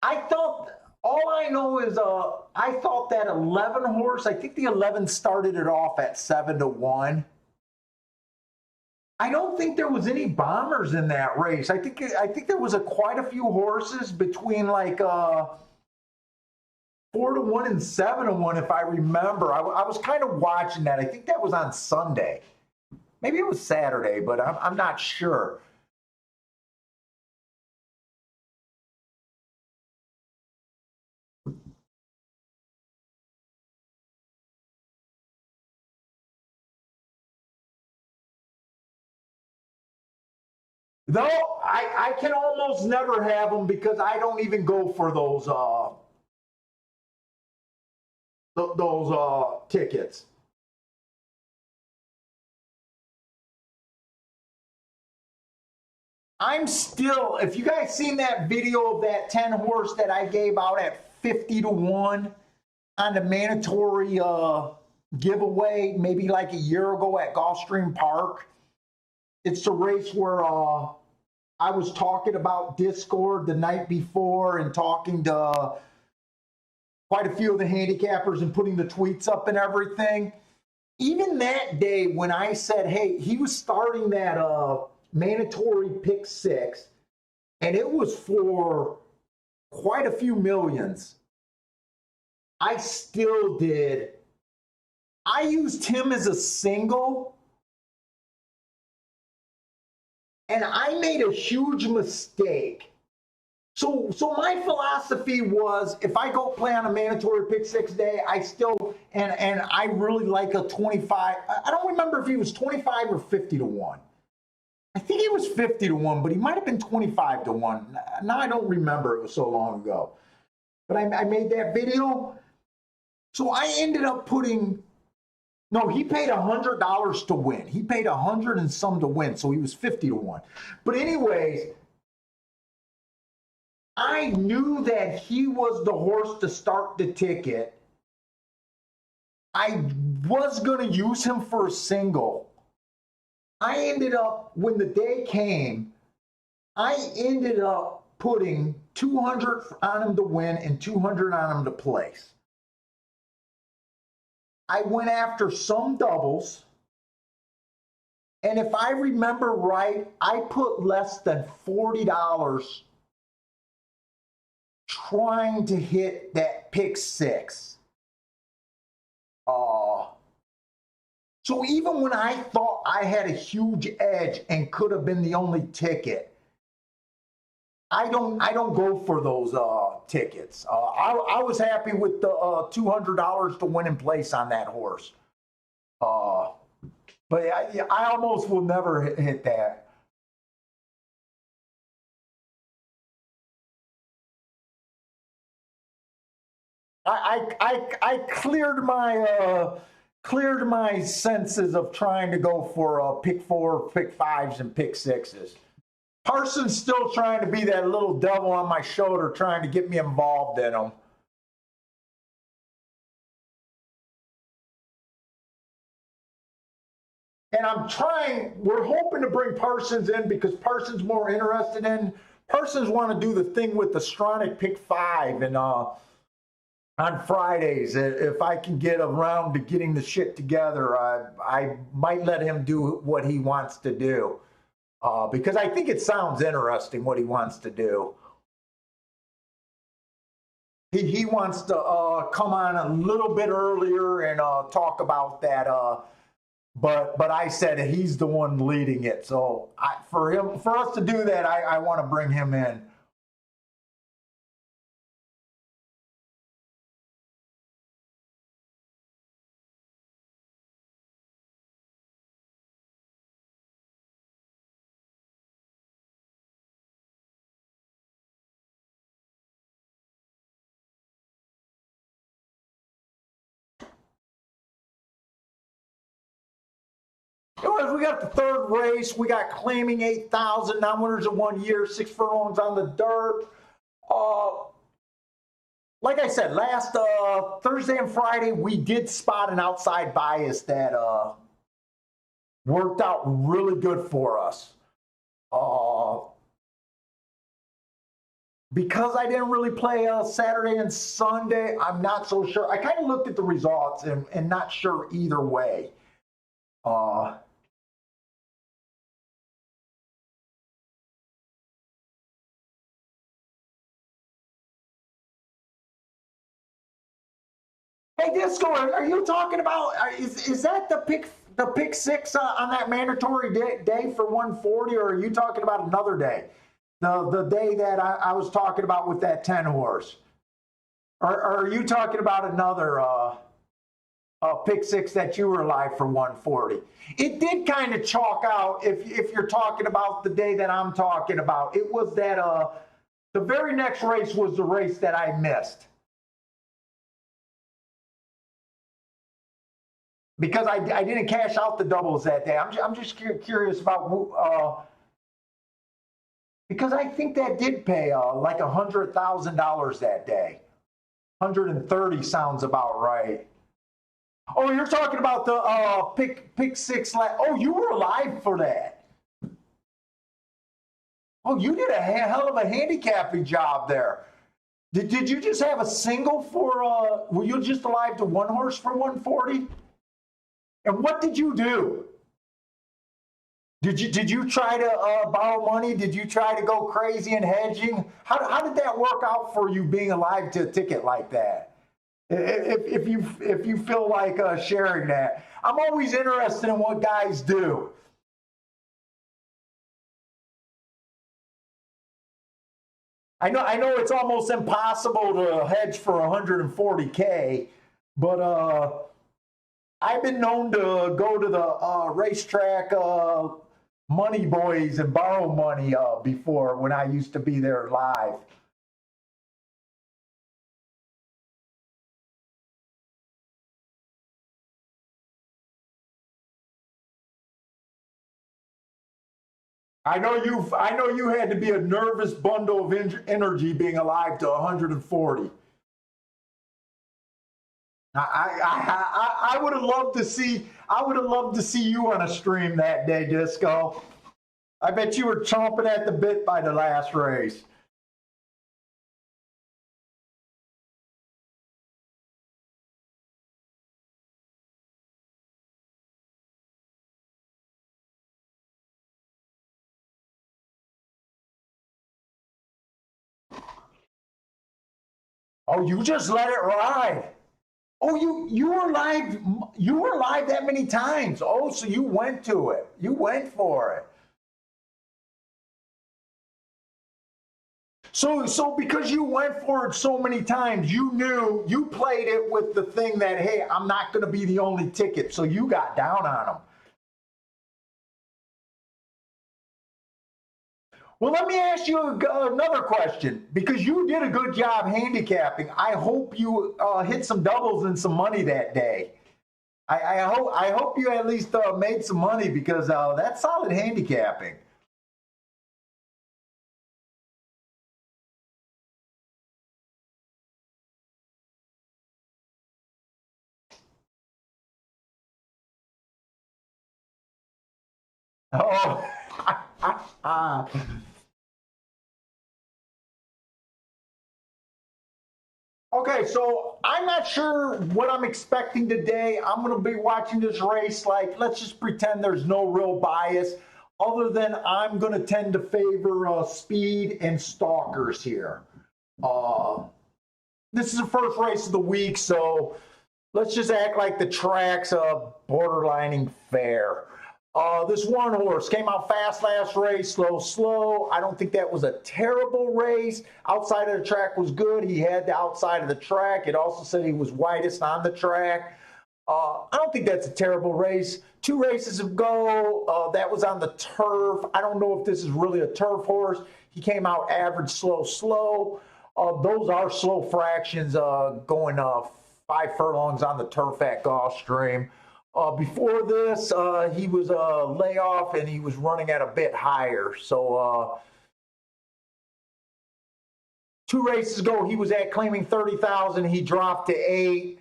I thought, all I know is I thought that 11 horse, I think the 11 started it off at 7-1. I don't think there was any bombers in that race. I think there was quite a few horses between like 4-1 and 7-1, if I remember. I was kind of watching that. I think that was on Sunday. Maybe it was Saturday, but I'm not sure. No, I can almost never have them because I don't even go for those tickets. I'm still, if you guys seen that video of that 10 horse that I gave out at 50-1 on the mandatory giveaway, maybe like a year ago at Gulfstream Park. It's a race where I was talking about Discord the night before and talking to quite a few of the handicappers and putting the tweets up and everything. Even that day when I said, hey, he was starting that mandatory pick 6, and it was for quite a few millions. I still did. I used him as a single, and I made a huge mistake So my philosophy was, if I go play on a mandatory pick six day, I still and I really like a 25. I don't remember if he was 25 or 50 to 1. I think he was 50 to 1, but he might have been 25 to 1. Now I don't remember, it was so long ago. But I made that video. So I ended up putting, no, he paid $100 to win. He paid 100 and some to win. So he was 50 to 1. But anyways, I knew that he was the horse to start the ticket. I was going to use him for a single. I ended up, when the day came, I ended up putting 200 on him to win and 200 on him to place. I went after some doubles. And if I remember right, I put less than $40 trying to hit that pick six. So even when I thought I had a huge edge and could have been the only ticket, I don't go for those tickets. I was happy with the $200 to win and place on that horse. But I almost will never hit that. I cleared my senses of trying to go for pick four, pick fives, and pick sixes. Parsons still trying to be that little devil on my shoulder, trying to get me involved in them. And we're hoping to bring Parsons in because Parsons more interested in. Parsons want to do the thing with the Stronach pick five and on Fridays. If I can get around to getting the shit together, I might let him do what he wants to do. Because I think it sounds interesting what he wants to do. He wants to come on a little bit earlier and talk about that. But I said he's the one leading it. So for us to do that, I want to bring him in. Anyways, we got the third race. We got claiming 8,000, non-winners in 1 year, 6 furlongs on the dirt. Like I said, last Thursday and Friday, we did spot an outside bias that worked out really good for us. Because I didn't really play Saturday and Sunday, I'm not so sure. I kind of looked at the results and not sure either way. Hey, Disco, are you talking about, is that the pick six on that mandatory day for 140, or are you talking about another day? The day that I was talking about with that 10 horse? Or are you talking about another pick six that you were live for 140? It did kind of chalk out, if you're talking about the day that I'm talking about. It was that the very next race was the race that I missed. Because I didn't cash out the doubles that day. I'm just curious about because I think that did pay like $100,000 that day. 130 sounds about right. Oh, you're talking about the pick six. Oh, you were alive for that. Oh, you did a hell of a handicapping job there. Did you just have a single for? Were you just alive to one horse for 140? And what did you do? Did you try to borrow money? Did you try to go crazy in hedging? How did that work out for you being alive to a ticket like that? If you feel like sharing that, I'm always interested in what guys do. I know it's almost impossible to hedge for 140K, but I've been known to go to the racetrack money boys and borrow money before when I used to be there live. I know you had to be a nervous bundle of energy being alive to 140. I would have loved to see. I would have loved to see you on a stream that day, Disco. I bet you were chomping at the bit by the last race. Oh, you just let it ride. Oh, you were live. You were live that many times. Oh, so you went to it. You went for it. So because you went for it so many times, you knew you played it with the thing that, hey, I'm not going to be the only ticket. So you got down on them. Well, let me ask you another question because you did a good job handicapping. I hope you hit some doubles and some money that day. I hope you at least made some money because that's solid handicapping. Oh, okay, so I'm not sure what I'm expecting today. I'm going to be watching this race like, let's just pretend there's no real bias, other than I'm going to tend to favor speed and stalkers here. Uh, this is the first race of the week, so let's just act like the track's borderlining fair. This one horse came out fast last race, slow. I don't think that was a terrible race. Outside of the track was good. He had the outside of the track. It also said he was widest on the track. I don't think that's a terrible race. 2 races ago, that was on the turf. I don't know if this is really a turf horse. He came out average, slow. Those are slow fractions going 5 furlongs on the turf at Gulfstream. Before this, he was a layoff and he was running at a bit higher. So 2 races ago, he was at claiming 30,000. He dropped to 8.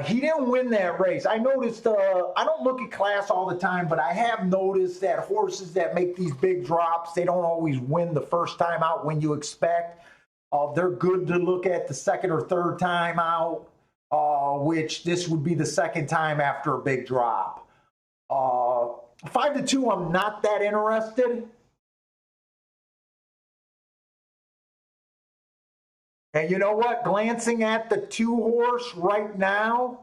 He didn't win that race. I noticed, I don't look at class all the time, but I have noticed that horses that make these big drops, they don't always win the first time out when you expect. They're good to look at the second or third time out. Which this would be the second time after a big drop. 5-2, I'm not that interested. And you know what? Glancing at the 2 horse right now,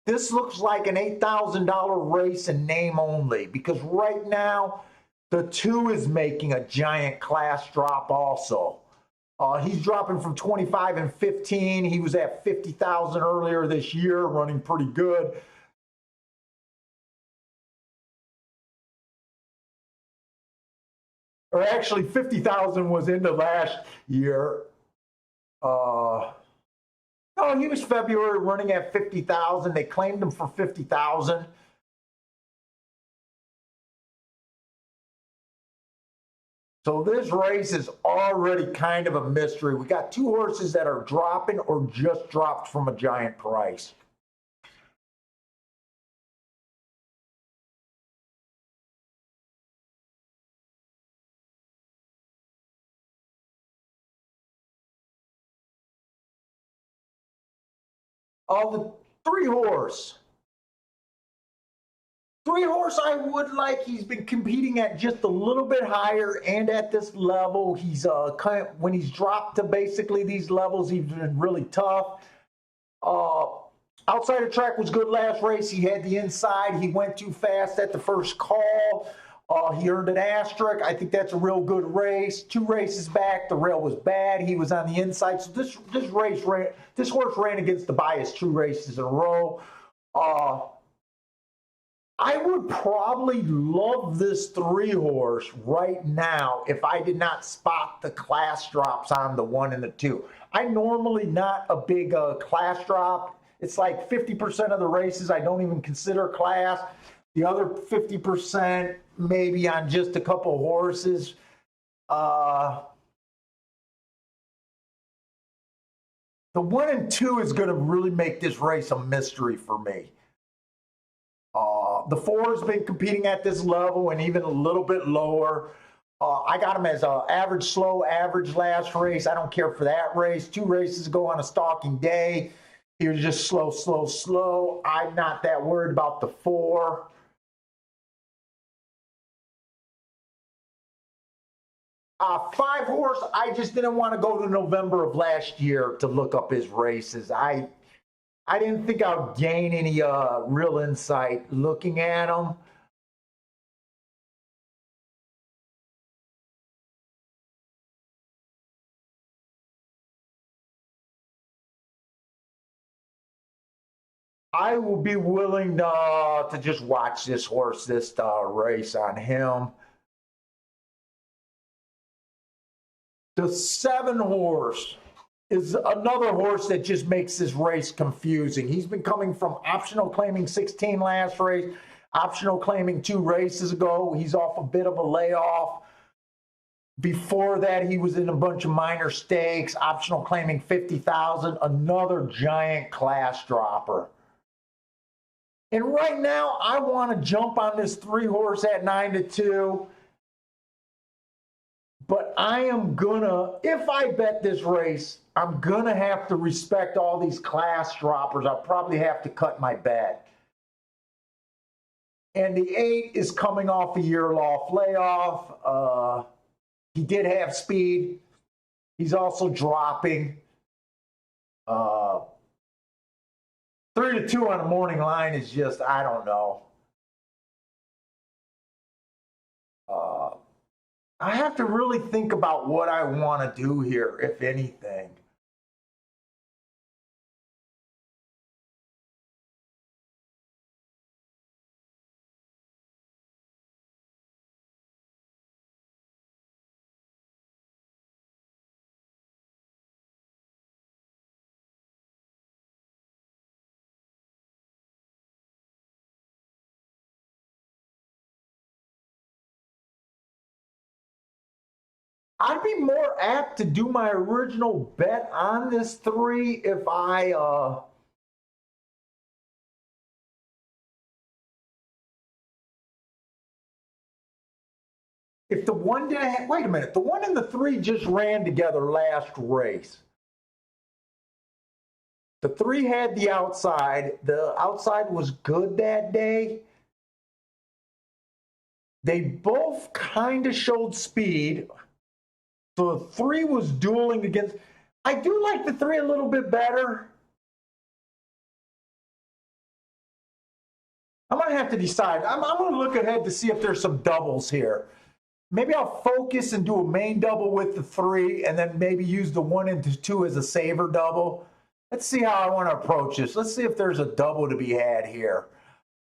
this looks like an $8,000 race in name only because right now the 2 is making a giant class drop also. He's dropping from 25 and 15. He was at 50,000 earlier this year, running pretty good. Or actually, 50,000 was into last year. Oh, he was February running at 50,000. They claimed him for 50,000. So this race is already kind of a mystery. We got 2 horses that are dropping or just dropped from a giant price. The 3 horse. 3 horse, I would like. He's been competing at just a little bit higher and at this level. He's when he's dropped to basically these levels, he's been really tough. Outside the track was good last race. He had the inside. He went too fast at the first call. He earned an asterisk. I think that's a real good race. 2 races back, the rail was bad. He was on the inside. So this horse ran against the bias 2 races in a row. I would probably love this 3 horse right now if I did not spot the class drops on the 1 and the 2. I'm normally not a big class drop. It's like 50% of the races I don't even consider class. The other 50% maybe on just a couple horses. The 1 and 2 is going to really make this race a mystery for me. The 4 has been competing at this level and even a little bit lower. I got him as an average, slow, average last race. I don't care for that race. 2 races ago on a stalking day, he was just slow, slow, slow. I'm not that worried about the 4. Five horse, I just didn't want to go to November of last year to look up his races. I didn't think I would gain any real insight looking at him. I will be willing to just watch this horse, this race on him. The 7 horse is another horse that just makes this race confusing. He's been coming from optional claiming 16 last race, optional claiming 2 races ago. He's off a bit of a layoff. Before that, he was in a bunch of minor stakes, optional claiming 50,000, another giant class dropper. And right now, I want to jump on this 3 horse at 9-2. But I am gonna, if I bet this race, I'm gonna have to respect all these class droppers. I'll probably have to cut my bet. And the 8 is coming off a year-long layoff. He did have speed. He's also dropping. 3-2 on the morning line is just, I don't know. I have to really think about what I want to do here, if anything. I'd be more apt to do my original bet on this 3 if I if the 1 didn't wait a minute, the 1 and the 3 just ran together last race. The 3 had the outside. The outside was good that day. They both kind of showed speed. So the 3 was dueling against. I do like the 3 a little bit better. I'm going to have to decide. I'm going to look ahead to see if there's some doubles here. Maybe I'll focus and do a main double with the 3 and then maybe use the 1 and the 2 as a saver double. Let's see how I want to approach this. Let's see if there's a double to be had here.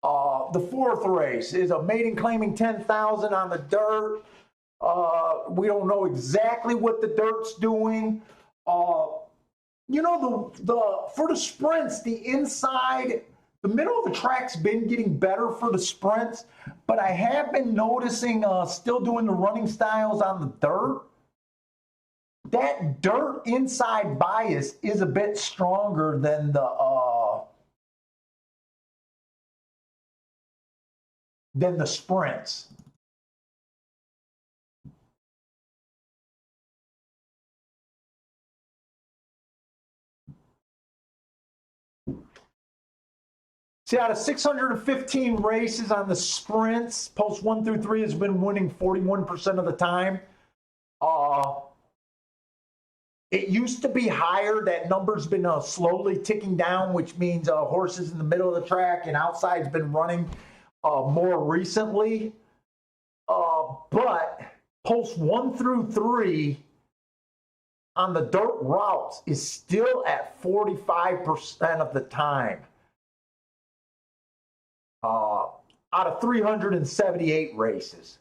The 4th race is a maiden claiming 10,000 on the dirt. We don't know exactly what the dirt's doing. You know, for the sprints, the inside, the middle of the track's been getting better for the sprints, but I have been noticing still doing the running styles on the dirt. That dirt inside bias is a bit stronger than the sprints. See, out of 615 races on the sprints, post 1 through 3 has been winning 41% of the time. It used to be higher. That number's been slowly ticking down, which means horses in the middle of the track and outside's been running more recently. But post 1 through 3 on the dirt routes is still at 45% of the time. Out of 378 races.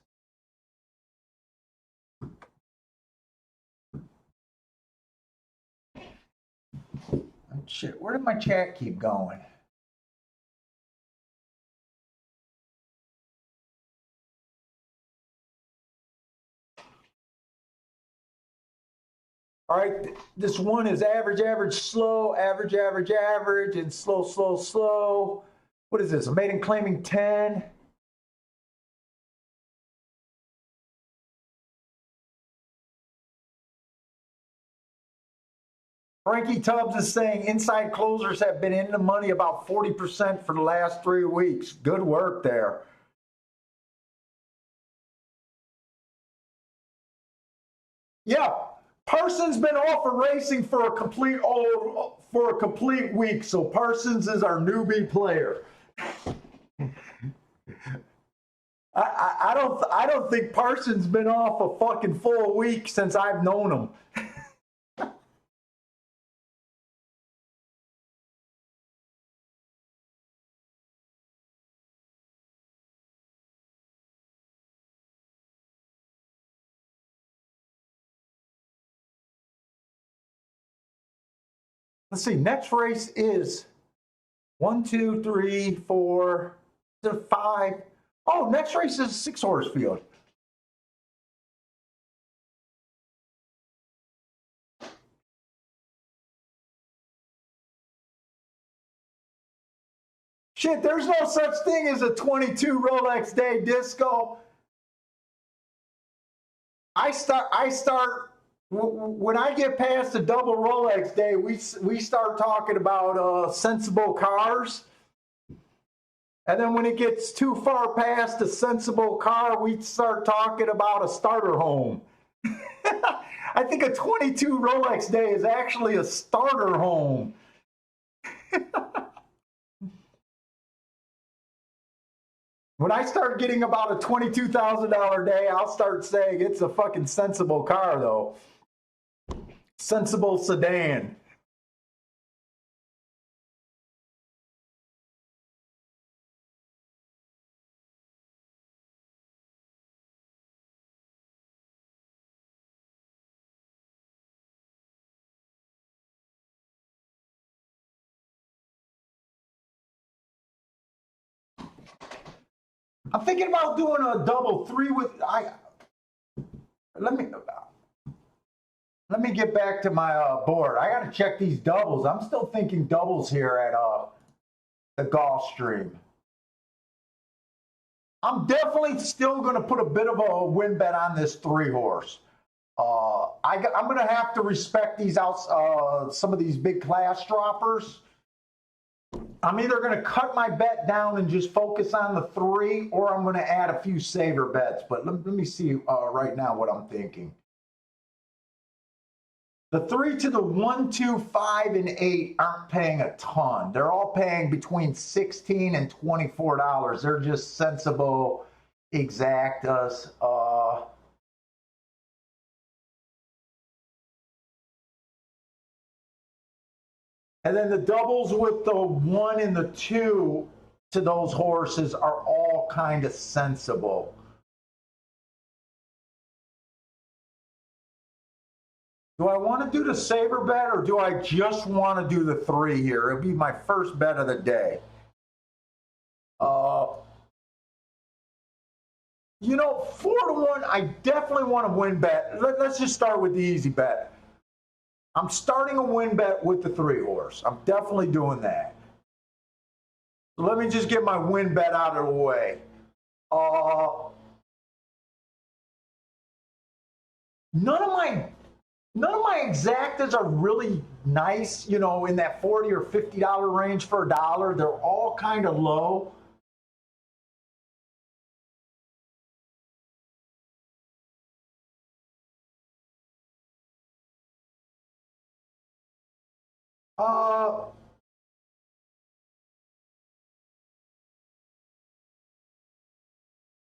Shit, where did my chat keep going? All right, this one is average, average, slow, average, average, average, and slow, slow, slow. What is this? A maiden claiming 10. Frankie Tubbs is saying inside closers have been in the money about 40% for the last 3 weeks. Good work there. Yeah, Parsons been off of racing for a complete week, so Parsons is our newbie player. I don't think Parsons been off a fucking full week since I've known him. Let's see, next race is 1, 2, 3, 4, 5. Oh, next race is a 6-horse field. Shit, there's no such thing as a 22 Rolex Day Disco. I start when I get past the double Rolex Day, we start talking about sensible cars. And then when it gets too far past a sensible car, we start talking about a starter home. I think a 22 Rolex Day is actually a starter home. When I start getting about a $22,000 day, I'll start saying it's a fucking sensible car, though. Sensible sedan. I'm thinking about doing a double 3 with let me get back to my board. I got to check these doubles. I'm still thinking doubles here at the Gulfstream. I'm definitely still going to put a bit of a win bet on this 3-horse. I'm going to have to respect these some of these big class droppers. I'm either going to cut my bet down and just focus on the 3, or I'm going to add a few saver bets. But let me see right now what I'm thinking. The 3 to the 1, 2, 5, and 8 aren't paying a ton. They're all paying between $16 and $24. They're just sensible exactas. And then the doubles with the 1 and the 2 to those horses are all kind of sensible. Do I want to do the saver bet, or do I just want to do the 3 here? It'll be my first bet of the day. You know, 4 to 1, I definitely want to win bet. Let's just start with the easy bet. I'm starting a win bet with the 3-horse. I'm definitely doing that. So let me just get my win bet out of the way. None of my exactas are really nice, you know, in that $40 or $50 range for $1. They're all kind of low.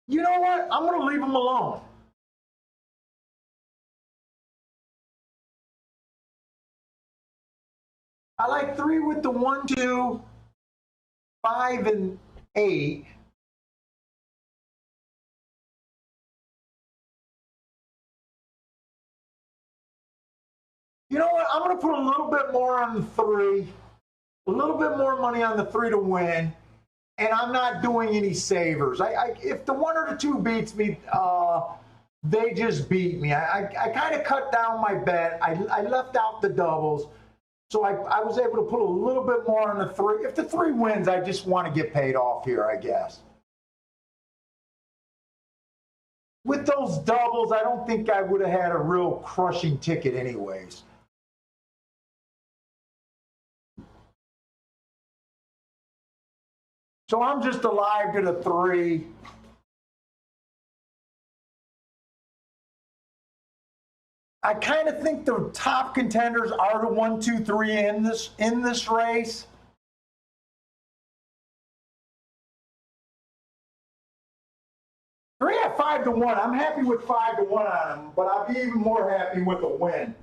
You know what? I'm going to leave him alone. I like 3 with the 1, 2, 5, and 8. You know what? I'm going to put a little bit more on the 3, a little bit more money on the 3 to win, and I'm not doing any savers. If the 1 or the 2 beats me, they just beat me. I kind of cut down my bet. I left out the doubles. So I was able to put a little bit more on the 3. If the 3 wins, I just want to get paid off here, I guess. With those doubles, I don't think I would have had a real crushing ticket anyways. So I'm just alive to the 3. I kind of think the top contenders are the 1, 2, 3 in this race. Three at 5 to 1. I'm happy with 5 to 1 on them, but I'd be even more happy with a win.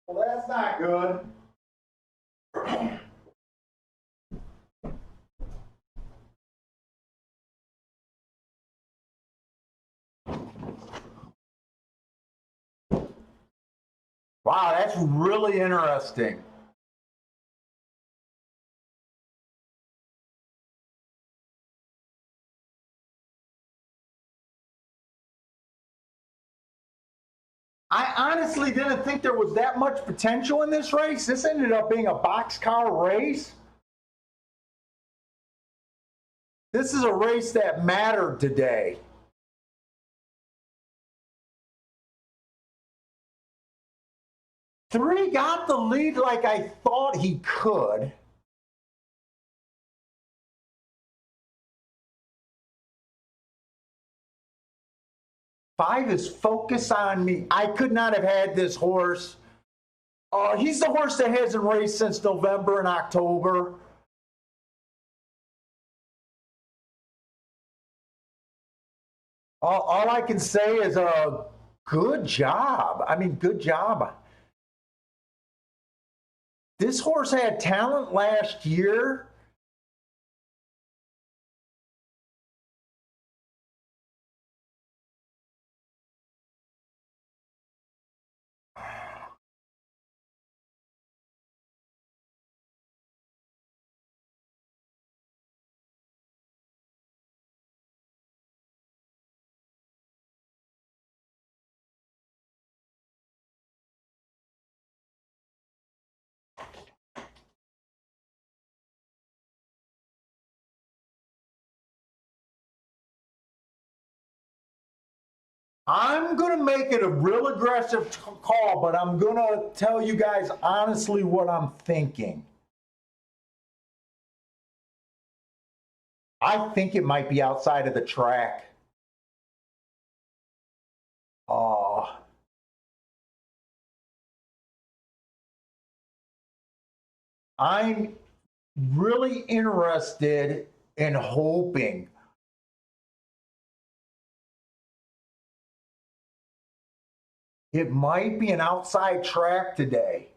Well, that's not good. Wow, that's really interesting. I honestly didn't think there was that much potential in this race. This ended up being a boxcar race. This is a race that mattered today. Three got the lead like I thought he could. Five is Focus on Me. I could not have had this horse. He's the horse that hasn't raced since November and October. All I can say is good job. I mean, good job. This horse had talent last year. I'm going to make it a real aggressive call, but I'm going to tell you guys honestly what I'm thinking. I think it might be outside of the track. I'm really interested in hoping it might be an outside track today.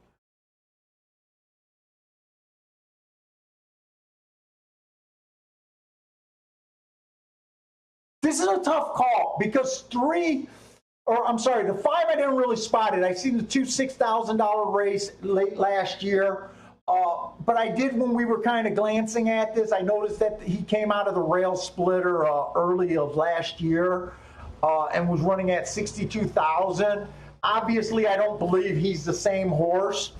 This is a tough call because the 5 I didn't really spot it. I seen the two $6,000 race late last year. But I did, when we were kind of glancing at this, I noticed that he came out of the rail splitter early of last year. and was running at 62,000. Obviously, I don't believe he's the same horse.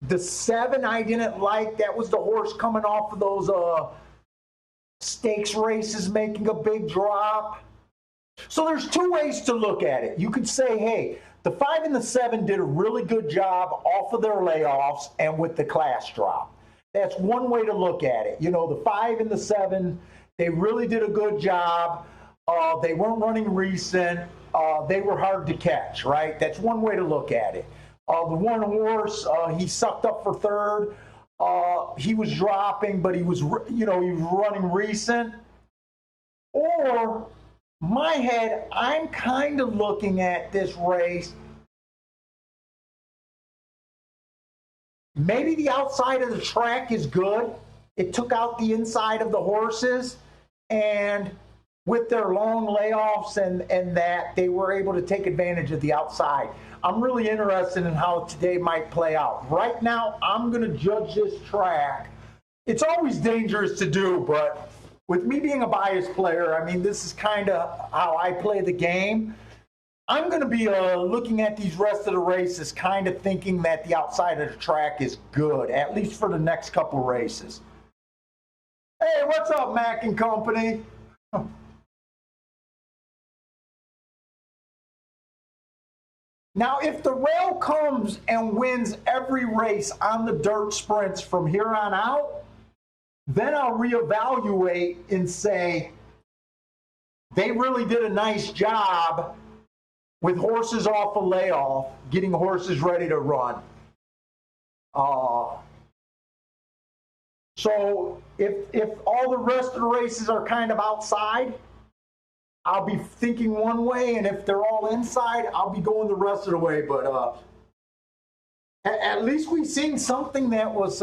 The 7 I didn't like. That was the horse coming off of those stakes races, making a big drop. So there's 2 ways to look at it. You could say, hey, the 5 and the 7 did a really good job off of their layoffs and with the class drop. That's one way to look at it. You know, the 5 and the 7, they really did a good job. They weren't running recent. They were hard to catch, right? That's one way to look at it. The one horse, he sucked up for 3rd. He was dropping, but he was, he was running recent. Or, my head, I'm kind of looking at this race. Maybe the outside of the track is good. It took out the inside of the horses, and with their long layoffs and that, they were able to take advantage of the outside. I'm really interested in how today might play out. Right now, I'm going to judge this track. It's always dangerous to do, but with me being a biased player, I mean, this is kind of how I play the game. I'm going to be looking at these rest of the races, kind of thinking that the outside of the track is good, at least for the next couple races. Hey, what's up, Mac and Company? Now, if the rail comes and wins every race on the dirt sprints from here on out, then I'll reevaluate and say, they really did a nice job with horses off a layoff, getting horses ready to run. So if all the rest of the races are kind of outside, I'll be thinking one way, and if they're all inside, I'll be going the rest of the way. But at least we've seen something that was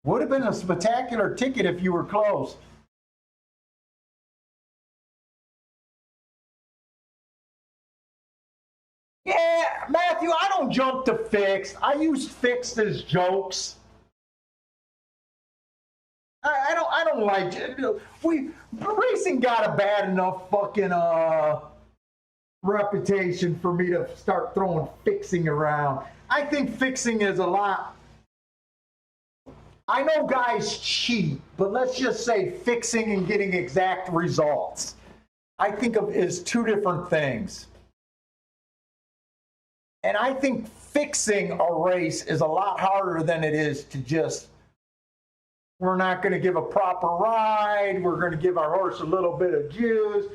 would have been a spectacular ticket if you were close. Yeah, Matthew, I don't jump to fixed. I use fixed as jokes. I don't like it. Racing got a bad enough fucking reputation for me to start throwing fixing around. I think fixing is a lot. I know guys cheat, but let's just say fixing and getting exact results, I think of as 2 different things. And I think fixing a race is a lot harder than it is to just, we're not going to give a proper ride, we're going to give our horse a little bit of juice.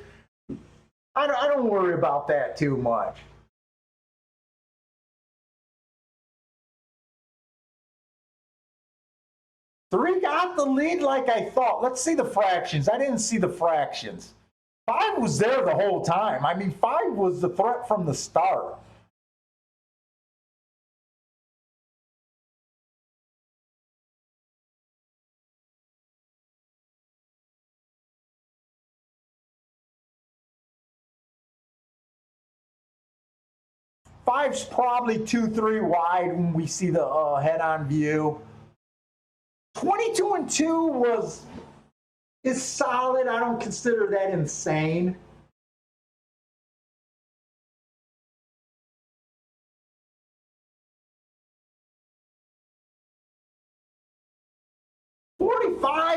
I don't worry about that too much. Three got the lead like I thought. Let's see the fractions. I didn't see the fractions. 5 was there the whole time. I mean, 5 was the threat from the start. Five's probably 2-3 wide when we see the head-on view. 22 and 2 is solid. I don't consider that insane.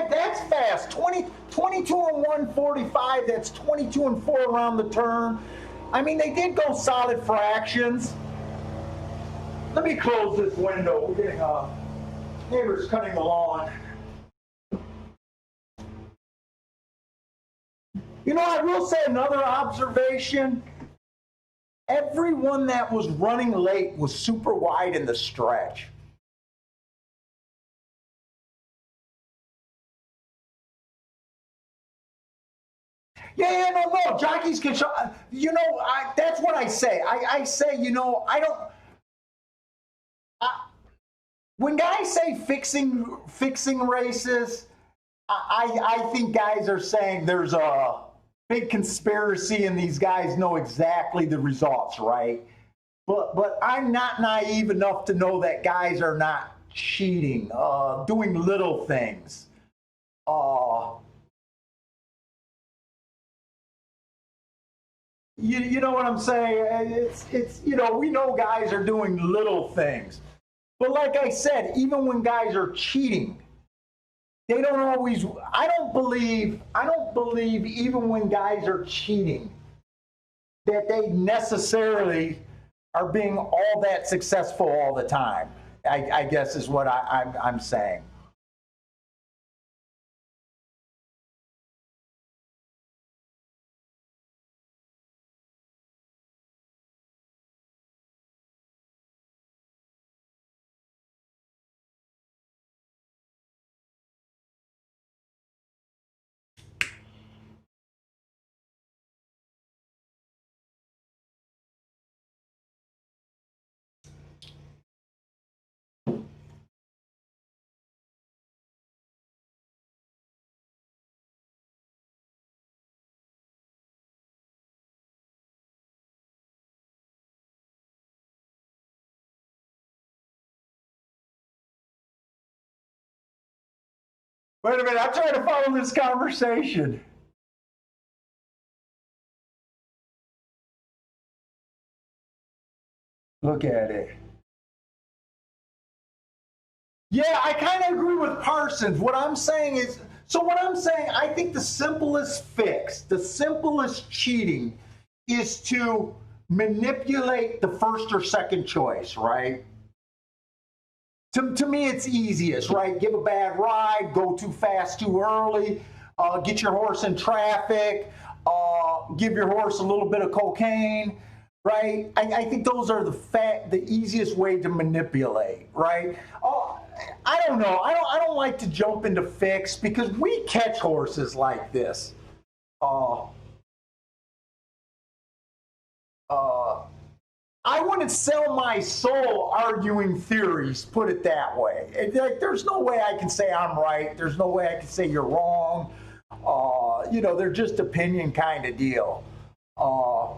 That's fast. 22 and 1, 45. That's 22 and 4 around the turn. I mean, they did go solid fractions. Let me close this window. We're getting neighbors cutting the lawn. You know, I will say another observation. Everyone that was running late was super wide in the stretch. Yeah, no. Jockeys can show. You know, that's what I say. I say, you know, I don't. When guys say fixing races, I think guys are saying there's a big conspiracy and these guys know exactly the results, right? but I'm not naive enough to know that guys are not cheating, doing little things. Uh, you know what I'm saying? It's we know guys are doing little things, but like I said, even when guys are cheating, they don't always. I don't believe even when guys are cheating that they necessarily are being all that successful all the time. I guess is what I'm saying. Wait a minute, I'm trying to follow this conversation. Look at it. Yeah, I kind of agree with Parsons. What I'm saying is, so what I'm saying, I think the simplest fix, the simplest cheating is to manipulate the first or second choice, right? To me, it's easiest, right? Give a bad ride, go too fast too early, get your horse in traffic, give your horse a little bit of cocaine, right? I think those are the easiest way to manipulate, right? Oh, I don't know. I don't like to jump into fix because we catch horses like this. Uh, uh, I wouldn't sell my soul arguing theories, put it that way. There's no way I can say I'm right. There's no way I can say you're wrong. They're just opinion kind of deal. Uh,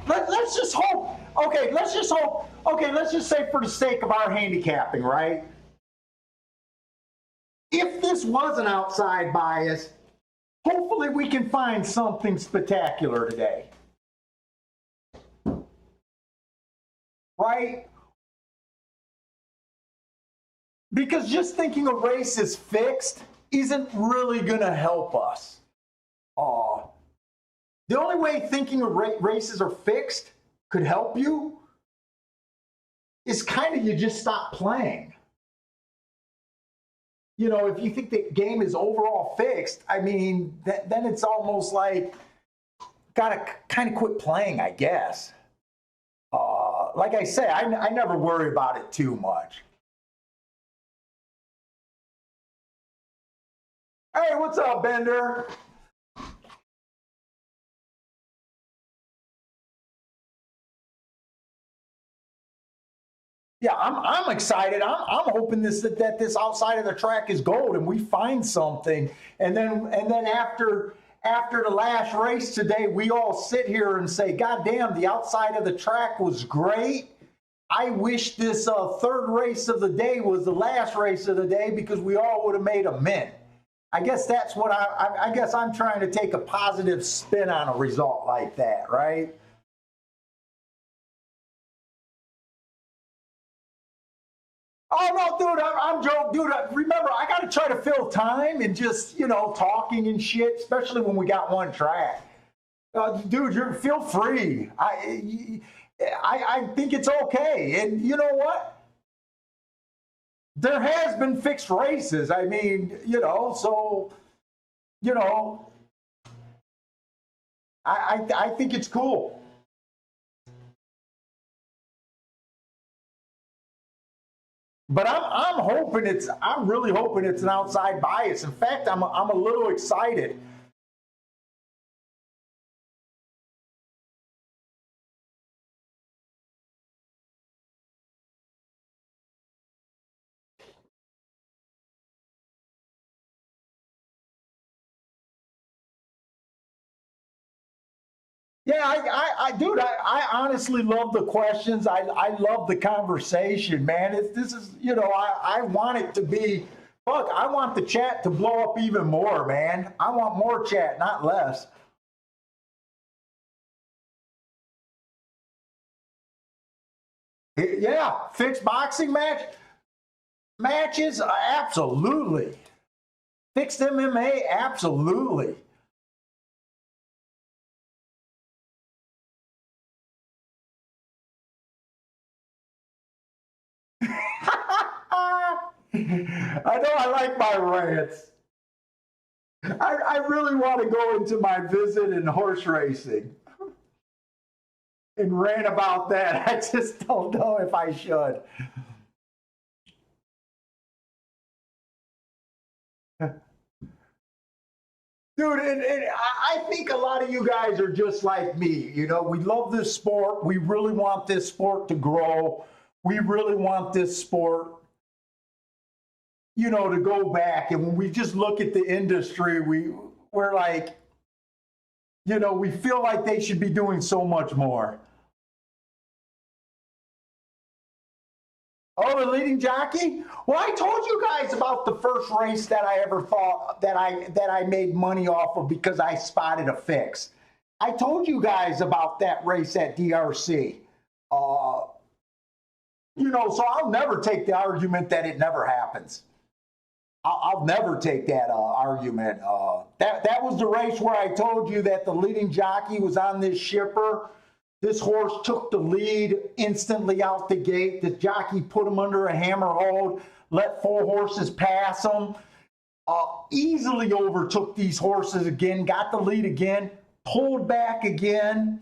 but let's just hope. Okay, let's just hope. Okay, let's just say for the sake of our handicapping, right? If this was an outside bias, hopefully we can find something spectacular today. Right? Because just thinking a race is fixed isn't really going to help us. Uh, the only way thinking of races are fixed could help you is kind of you just stop playing. If you think the game is overall fixed, I mean, then it's almost like gotta kind of quit playing, I guess. Like I say, I never worry about it too much. Hey, what's up, Bender? Yeah, I'm excited. I'm hoping that this outside of the track is gold and we find something. And then after the last race today, we all sit here and say, God damn, the outside of the track was great. I wish this third race of the day was the last race of the day because we all would have made a mint. I guess that's what I guess I'm trying to take a positive spin on a result like that, right? Oh no, dude, I'm joking, dude. Remember, I got to try to fill time and just talking and shit, especially when we got one track. Dude, feel free. I think it's okay, and you know what? There has been fixed races. I mean, so you know, I think it's cool. But I'm really hoping it's an outside bias. In fact, I'm a little excited Yeah, dude, I honestly love the questions. I love the conversation, man. This is, I want it to be, fuck, I want the chat to blow up even more, man. I want more chat, not less. Yeah, fixed boxing matches, absolutely. Fixed MMA, absolutely. I know I like my rants. I really want to go into my visit in horse racing and rant about that. I just don't know if I should. Dude, and I think a lot of you guys are just like me. We love this sport. We really want this sport to grow. We really want this sport, to go back. And when we just look at the industry, we're like, we feel like they should be doing so much more. Oh, the leading jockey? Well, I told you guys about the first race that I ever thought that I made money off of because I spotted a fix. I told you guys about that race at DRC. Uh, so I'll never take the argument that it never happens. I'll never take that argument. That was the race where I told you that the leading jockey was on this shipper. This horse took the lead instantly out the gate. The jockey put him under a hammer hold, let 4 horses pass him, easily overtook these horses again, got the lead again, pulled back again.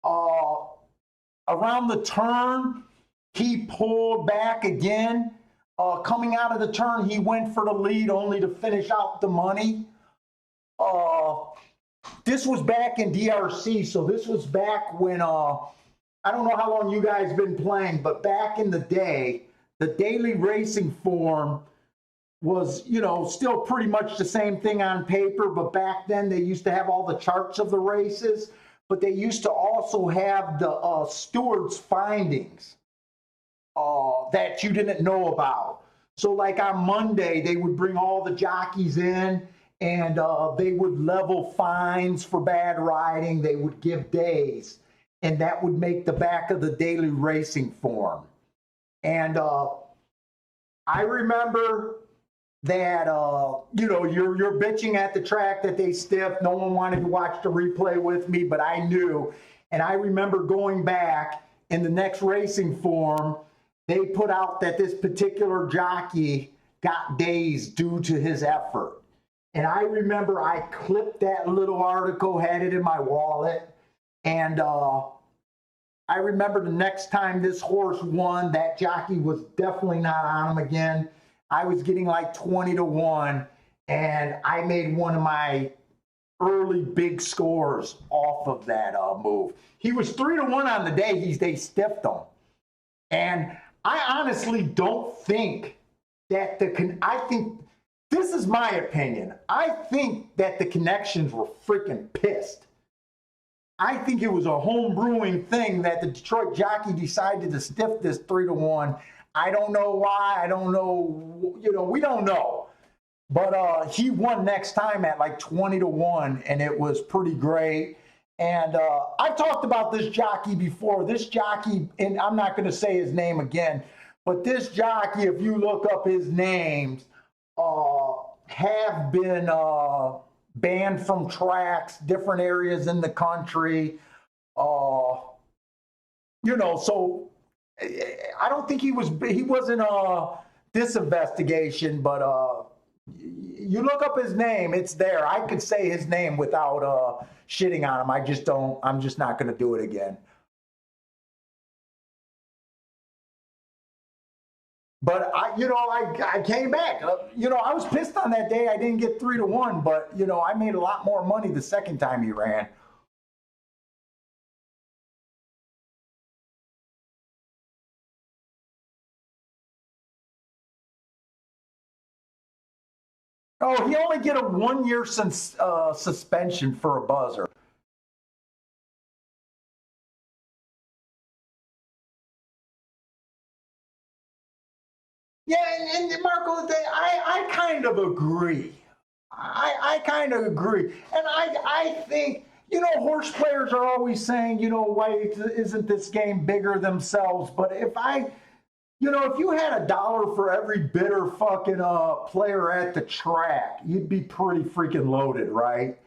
Around the turn, he pulled back again. Coming out of the turn, he went for the lead only to finish out the money. This was back in DRC, so this was back when, I don't know how long you guys been playing, but back in the day, the daily racing form was, still pretty much the same thing on paper, but back then they used to have all the charts of the races, but they used to also have the steward's findings that you didn't know about. So like on Monday, they would bring all the jockeys in and they would level fines for bad riding. They would give days, and that would make the back of the daily racing form. And I remember that, you're bitching at the track that they stiffed. No one wanted to watch the replay with me, but I knew. And I remember going back in the next racing form, they put out that this particular jockey got days due to his effort. And I remember I clipped that little article, had it in my wallet, and I remember the next time this horse won, that jockey was definitely not on him again. I was getting like 20-1, and I made one of my early big scores off of that move. He was 3-1 on the day they stiffed him. And I honestly don't think that I think, this is my opinion, I think that the connections were freaking pissed. I think it was a home brewing thing that the Detroit jockey decided to stiff this 3-1. I don't know why. I don't know. We don't know. But he won next time at like 20-1, and it was pretty great. And I've talked about this jockey before. This jockey, and I'm not going to say his name again, but this jockey, if you look up his names, have been banned from tracks, different areas in the country. So I don't think he wasn't this investigation, but you look up his name, it's there. I could say his name without shitting on him. I'm just not going to do it again. But I came back. I was pissed on that day. I didn't get 3-1, but I made a lot more money the second time he ran. Oh, he only get a 1-year suspension for a buzzer. Yeah, and Marco, I kind of agree. I kind of agree. And I think, horse players are always saying, why isn't this game bigger themselves? But if you had $1 for every bitter fucking player at the track, you'd be pretty freaking loaded, right?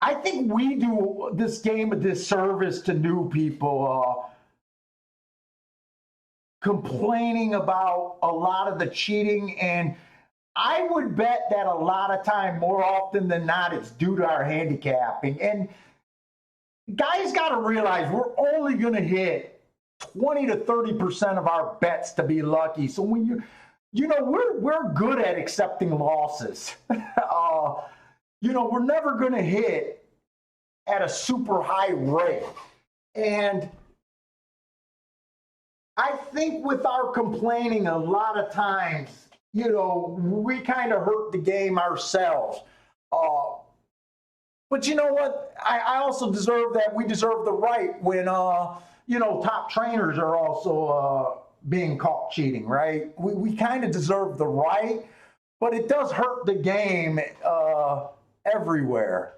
I think we do this game a disservice to new people. Complaining about a lot of the cheating, and I would bet that a lot of time, more often than not, it's due to our handicapping. And guys got to realize we're only going to hit 20 to 30% of our bets to be lucky. So when we're good at accepting losses. We're never going to hit at a super high rate. And I think with our complaining, a lot of times, we kind of hurt the game ourselves. But you know what? I also deserve that. We deserve the right when, top trainers are also being caught cheating, right? We kind of deserve the right, but it does hurt the game everywhere.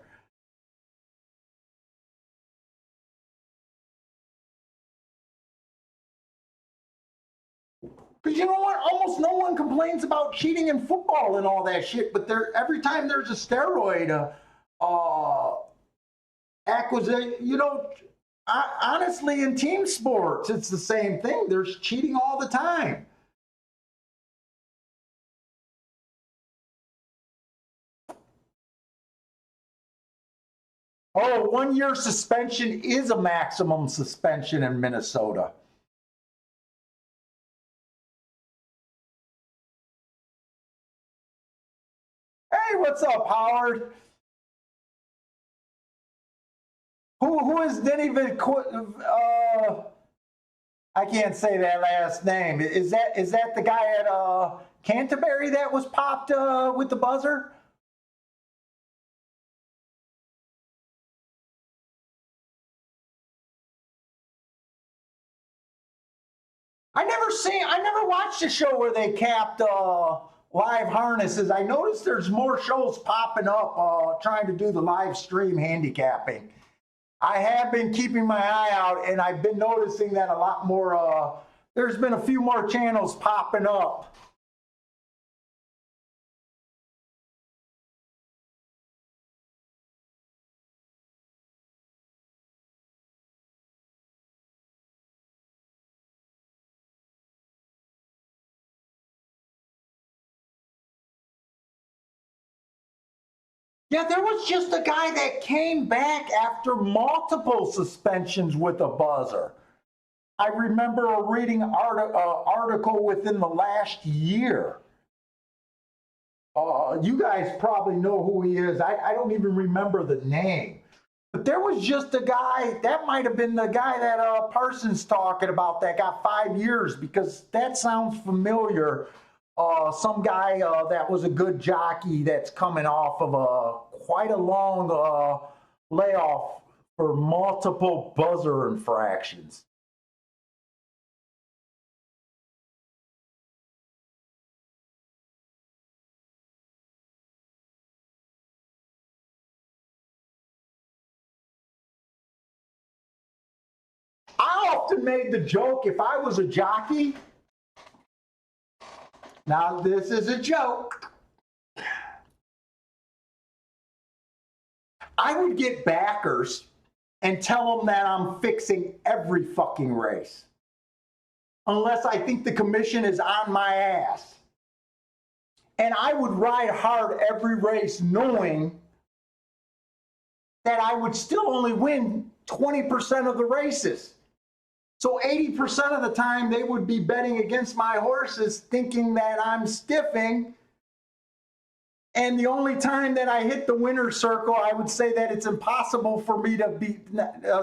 Because you know what? Almost no one complains about cheating in football and all that shit. But every time there's a steroid acquisition, honestly, in team sports, it's the same thing. There's cheating all the time. Oh, 1 year suspension is a maximum suspension in Minnesota. Hey, what's up, Howard? Who is Denny I can't say that last name. Is that the guy at Canterbury that was popped with the buzzer? I never watched a show where they capped live harnesses. I noticed there's more shows popping up trying to do the live stream handicapping. I have been keeping my eye out, and I've been noticing that a lot more. There's been a few more channels popping up. Yeah, there was just a guy that came back after multiple suspensions with a buzzer. I remember reading an article within the last year. You guys probably know who he is. I don't even remember the name. But there was just a guy, that might have been the guy that Parsons talking about that got 5 years, because that sounds familiar. Some guy that was a good jockey that's coming off of quite a long layoff for multiple buzzer infractions. I often made the joke, if I was a jockey, now this is a joke, I would get backers and tell them that I'm fixing every fucking race, unless I think the commission is on my ass. And I would ride hard every race knowing that I would still only win 20% of the races. So 80% of the time they would be betting against my horses thinking that I'm stiffing. And the only time that I hit the winner's circle, I would say that it's impossible for me to be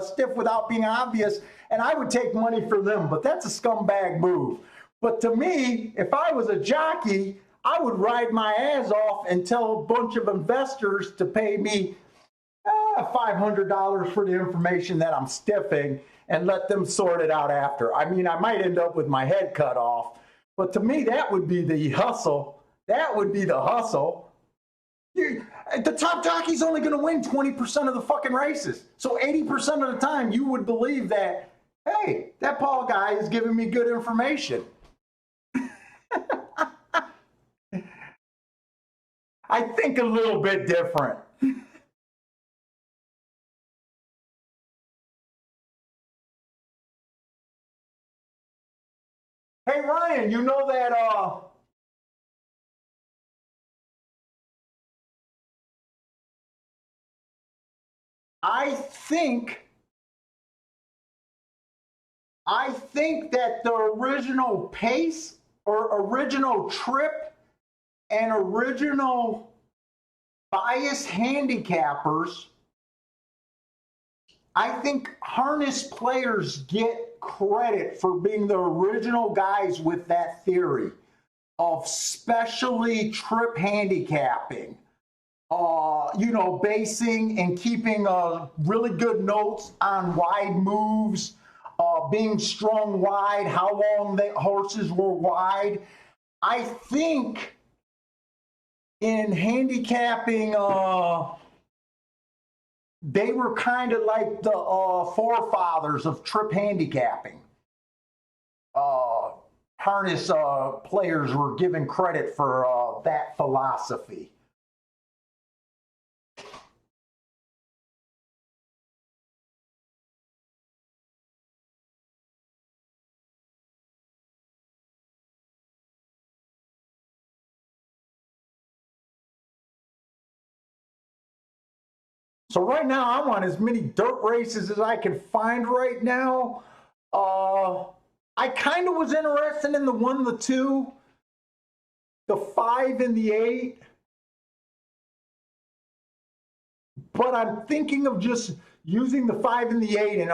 stiff without being obvious. And I would take money for them, but that's a scumbag move. But to me, if I was a jockey, I would ride my ass off and tell a bunch of investors to pay me $500 for the information that I'm stiffing. and let them sort it out after. I mean, I might end up with my head cut off, but to me, that would be the hustle. That would be the hustle. The top jockey's only going to win 20% of the fucking races. So 80% of the time, you would believe that, hey, that Paul guy is giving me good information. I think a little bit different. Hey, Ryan, you know that I think that the original pace or original trip and original bias handicappers, I think harness players get credit for being the original guys with that theory of specially trip handicapping. Basing and keeping really good notes on wide moves, being strong wide, how long the horses were wide. I think in handicapping, they were kind of like the forefathers of trip handicapping. Harness players were given credit for that philosophy. So right now I'm on as many dirt races as I can find right now. I kind of was interested in the 1, the 2, the 5, and the 8. But I'm thinking of just using the 5 and the 8 and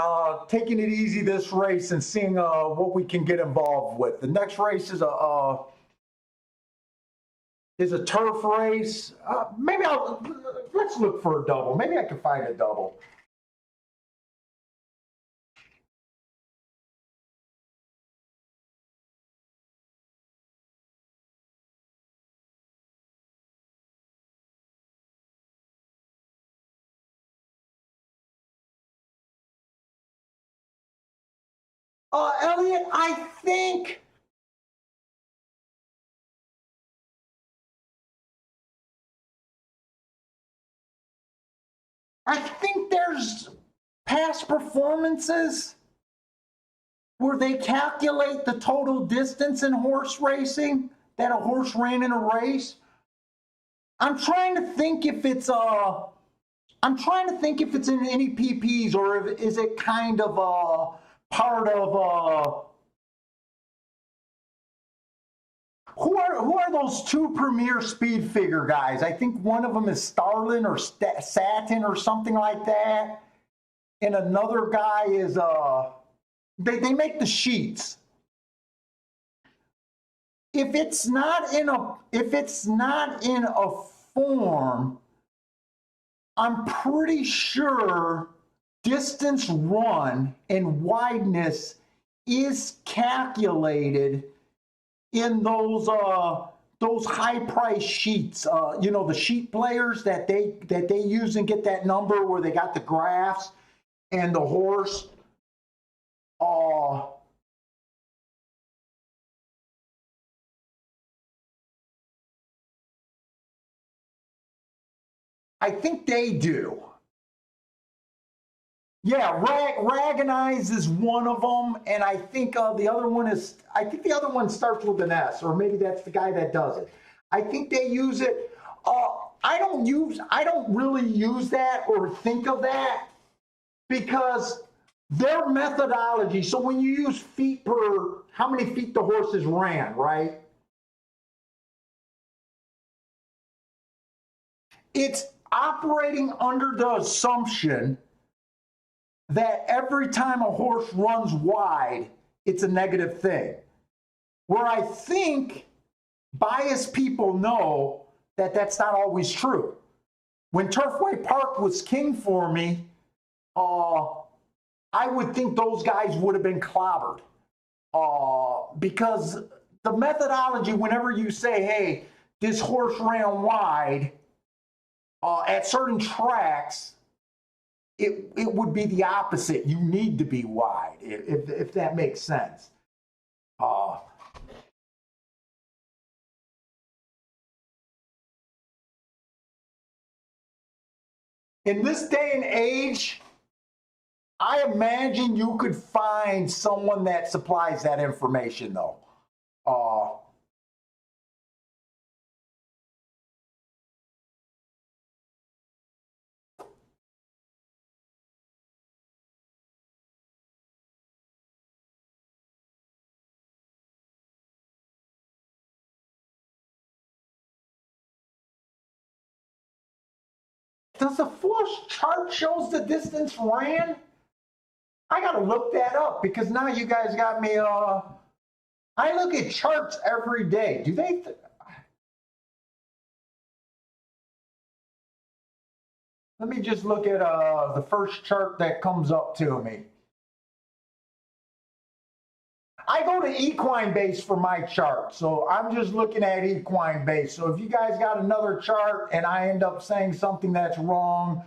taking it easy this race and seeing what we can get involved with. The next race is a turf race. Maybe let's look for a double. Maybe I can find a double. Elliot, I think there's past performances where they calculate the total distance in horse racing that a horse ran in a race. I'm trying to think if it's in any PPs, or is it kind of part of who are those two premier speed figure guys? I think one of them is Starlin or Satin or something like that, and another guy is they make the sheets. If it's not in a form, I'm pretty sure distance run and wideness is calculated in those high price sheets. The sheet players that they use and get that number where they got the graphs and the horse. I think they do. Yeah, Ragonize is one of them, and I think the other one starts with an S, or maybe that's the guy that does it. I think they use it. I don't really use that or think of that because their methodology. So when you use feet per how many feet the horses ran, right? It's operating under the assumption that every time a horse runs wide, it's a negative thing. Where I think biased people know that that's not always true. When Turfway Park was king for me, I would think those guys would have been clobbered. Because the methodology, whenever you say, hey, this horse ran wide at certain tracks, it would be the opposite. You need to be wide, if that makes sense. In this day and age, I imagine you could find someone that supplies that information, though. Does the flush chart shows the distance ran? I gotta look that up because now you guys got me. I look at charts every day. Do they? Let me just look at the first chart that comes up to me. I go to Equine Base for my chart, so I'm just looking at Equine Base. So if you guys got another chart and I end up saying something that's wrong,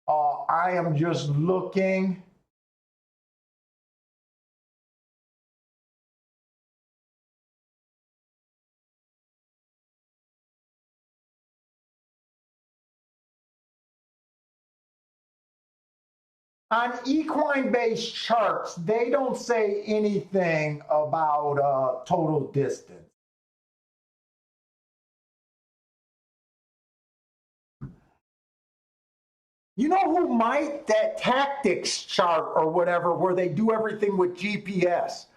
I am just looking. On Equine Base charts, they don't say anything about total distance. You know who might? That tactics chart or whatever, where they do everything with GPS.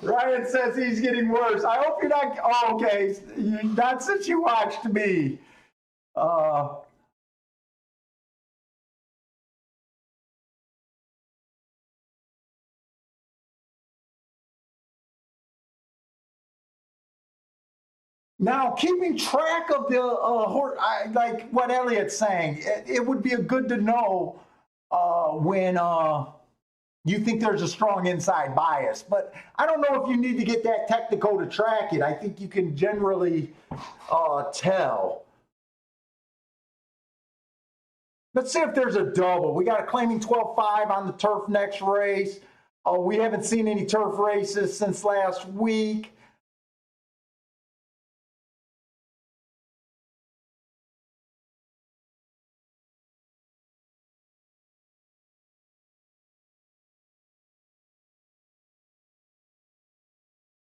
Ryan says he's getting worse. I hope you're not. Oh, okay, not since you watched me. Now, keeping track of the horse, like what Elliot's saying, it would be good to know when you think there's a strong inside bias. But I don't know if you need to get that technical to track it. I think you can generally tell. Let's see if there's a double. We got a claiming 12-5 on the turf next race. We haven't seen any turf races since last week.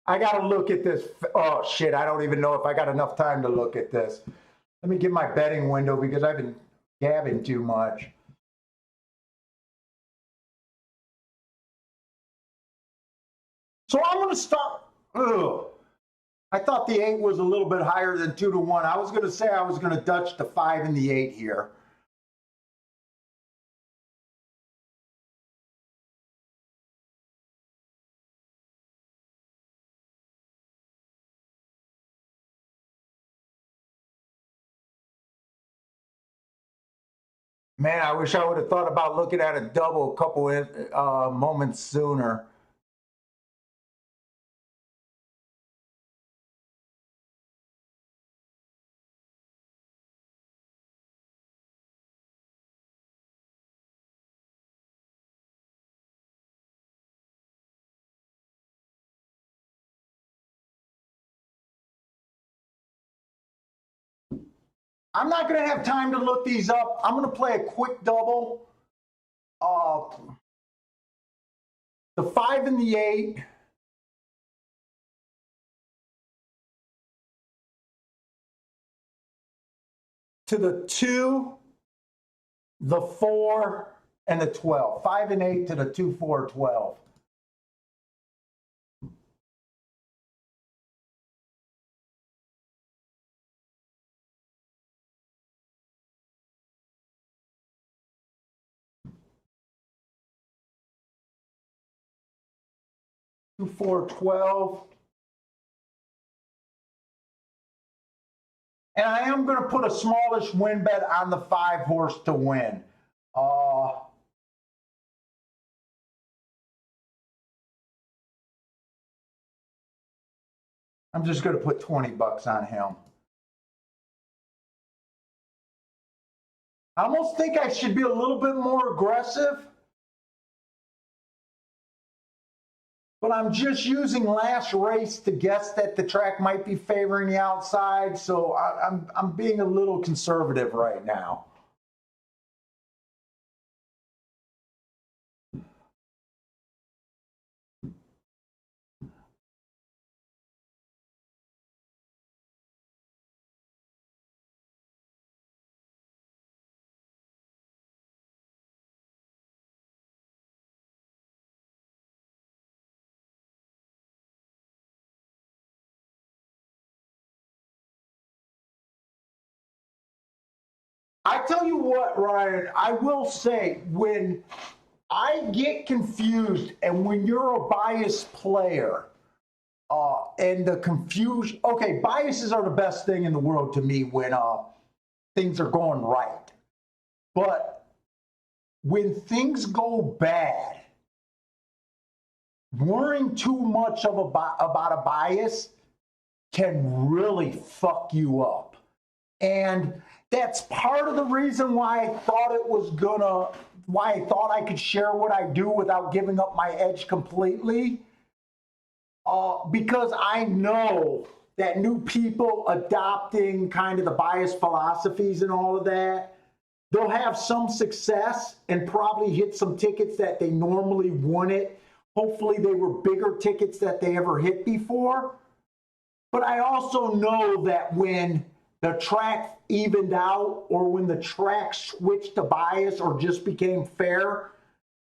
I got to look at this. Oh, shit. I don't even know if I got enough time to look at this. Let me get my betting window because I've been gabbing too much. So I'm going to start. Ugh. I thought the 8 was a little bit higher than 2-1. I was going to say I was going to Dutch the 5 and the 8 here. Man, I wish I would have thought about looking at a double a couple moments sooner. I'm not going to have time to look these up. I'm going to play a quick double. The 5 and the 8. To the 2, the 4, and the 12. 5 and 8 to the 2, 4, 12. Two, 4, 12. And I am going to put a smallish win bet on the 5-horse to win. I'm just going to put 20 bucks on him. I almost think I should be a little bit more aggressive. But I'm just using last race to guess that the track might be favoring the outside. So I'm being a little conservative right now. I tell you what, Ryan, I will say when I get confused and when you're a biased player, and the confusion, okay, biases are the best thing in the world to me when things are going right. But when things go bad, worrying too much about a bias can really fuck you up. And that's part of the reason why I thought why I thought I could share what I do without giving up my edge completely. Because I know that new people adopting kind of the biased philosophies and all of that, they'll have some success and probably hit some tickets that they normally wouldn't. Hopefully they were bigger tickets that they ever hit before. But I also know that when the track evened out or when the track switched to bias or just became fair,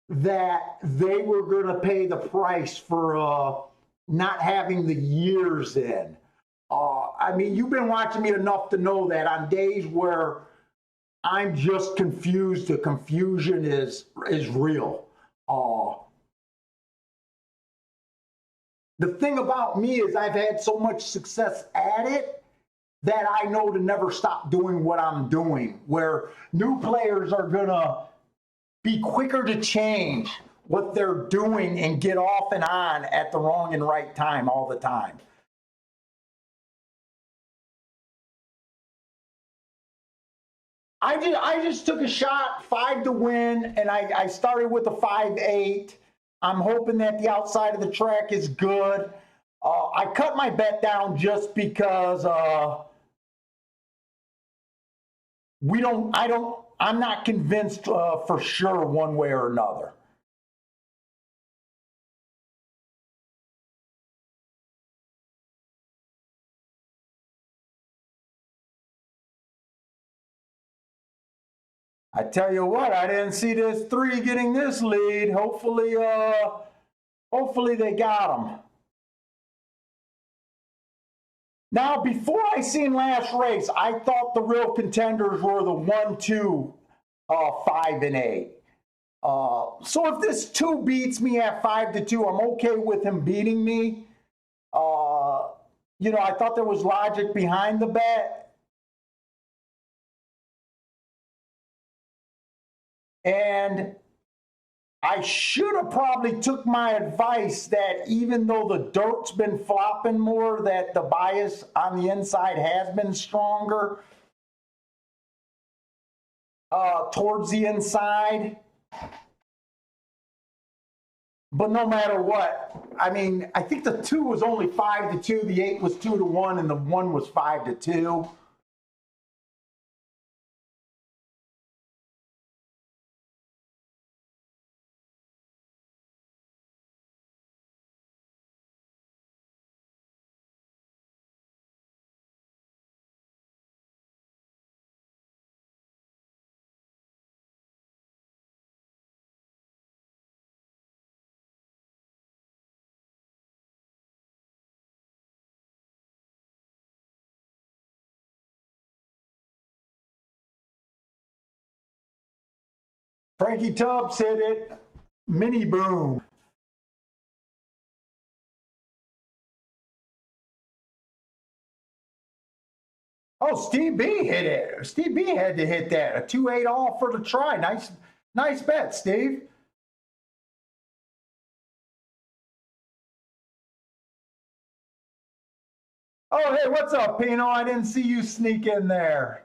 that they were going to pay the price for not having the years in. I mean, you've been watching me enough to know that on days where I'm just confused, the confusion is real. The thing about me is I've had so much success at it that I know to never stop doing what I'm doing, where new players are going to be quicker to change what they're doing and get off and on at the wrong and right time all the time. I just took a shot, 5 to win, and I started with a 5-8. I'm hoping that the outside of the track is good. I cut my bet down just because I'm not convinced for sure one way or another. I tell you what, I didn't see this 3 getting this lead. Hopefully they got him. Now, before I seen last race, I thought the real contenders were the 1, 2, 5, and 8. So if this 2 beats me at 5 to 2, I'm okay with him beating me. I thought there was logic behind the bet. And I should have probably took my advice that even though the dirt's been flopping more, that the bias on the inside has been stronger towards the inside. But no matter what, I mean, I think the 2 was only 5 to 2, the 8 was 2 to 1, and the 1 was 5 to 2. Frankie Tubbs hit it. Mini boom. Oh, Steve B hit it. Steve B had to hit that. A 2-8 all for the try. Nice bet, Steve. Oh, hey, what's up, Pino? I didn't see you sneak in there.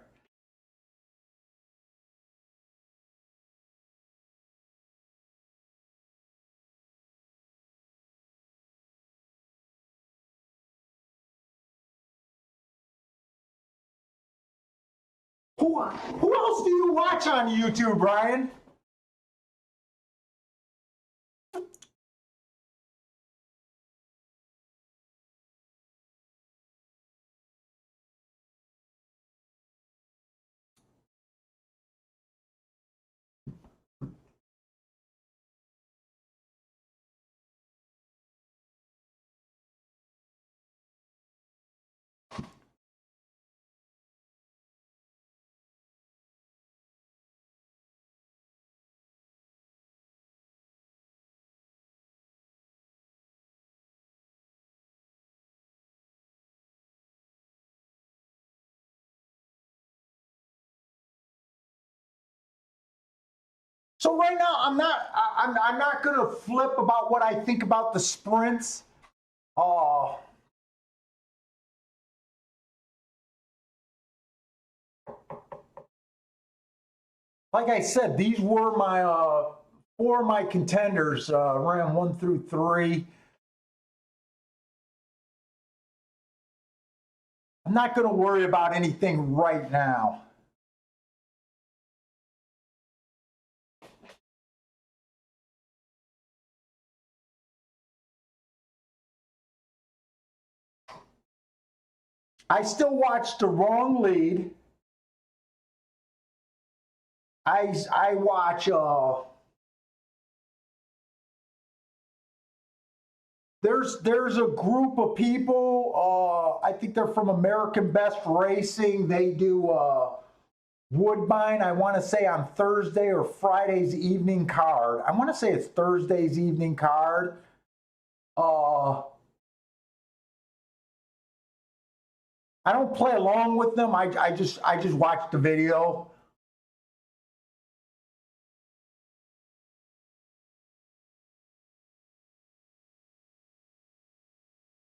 Who else do you watch on YouTube, Brian? So right now, I'm not gonna flip about what I think about the sprints. Uh, like I said, these were my four of my contenders, round 1 through 3. I'm not going to worry about anything right now. I still watch the wrong lead. I watch there's a group of people, I think they're from American Best Racing. They do Woodbine, I want to say on Thursday or Friday's evening card. I want to say it's Thursday's evening card. I don't play along with them. I just watch the video.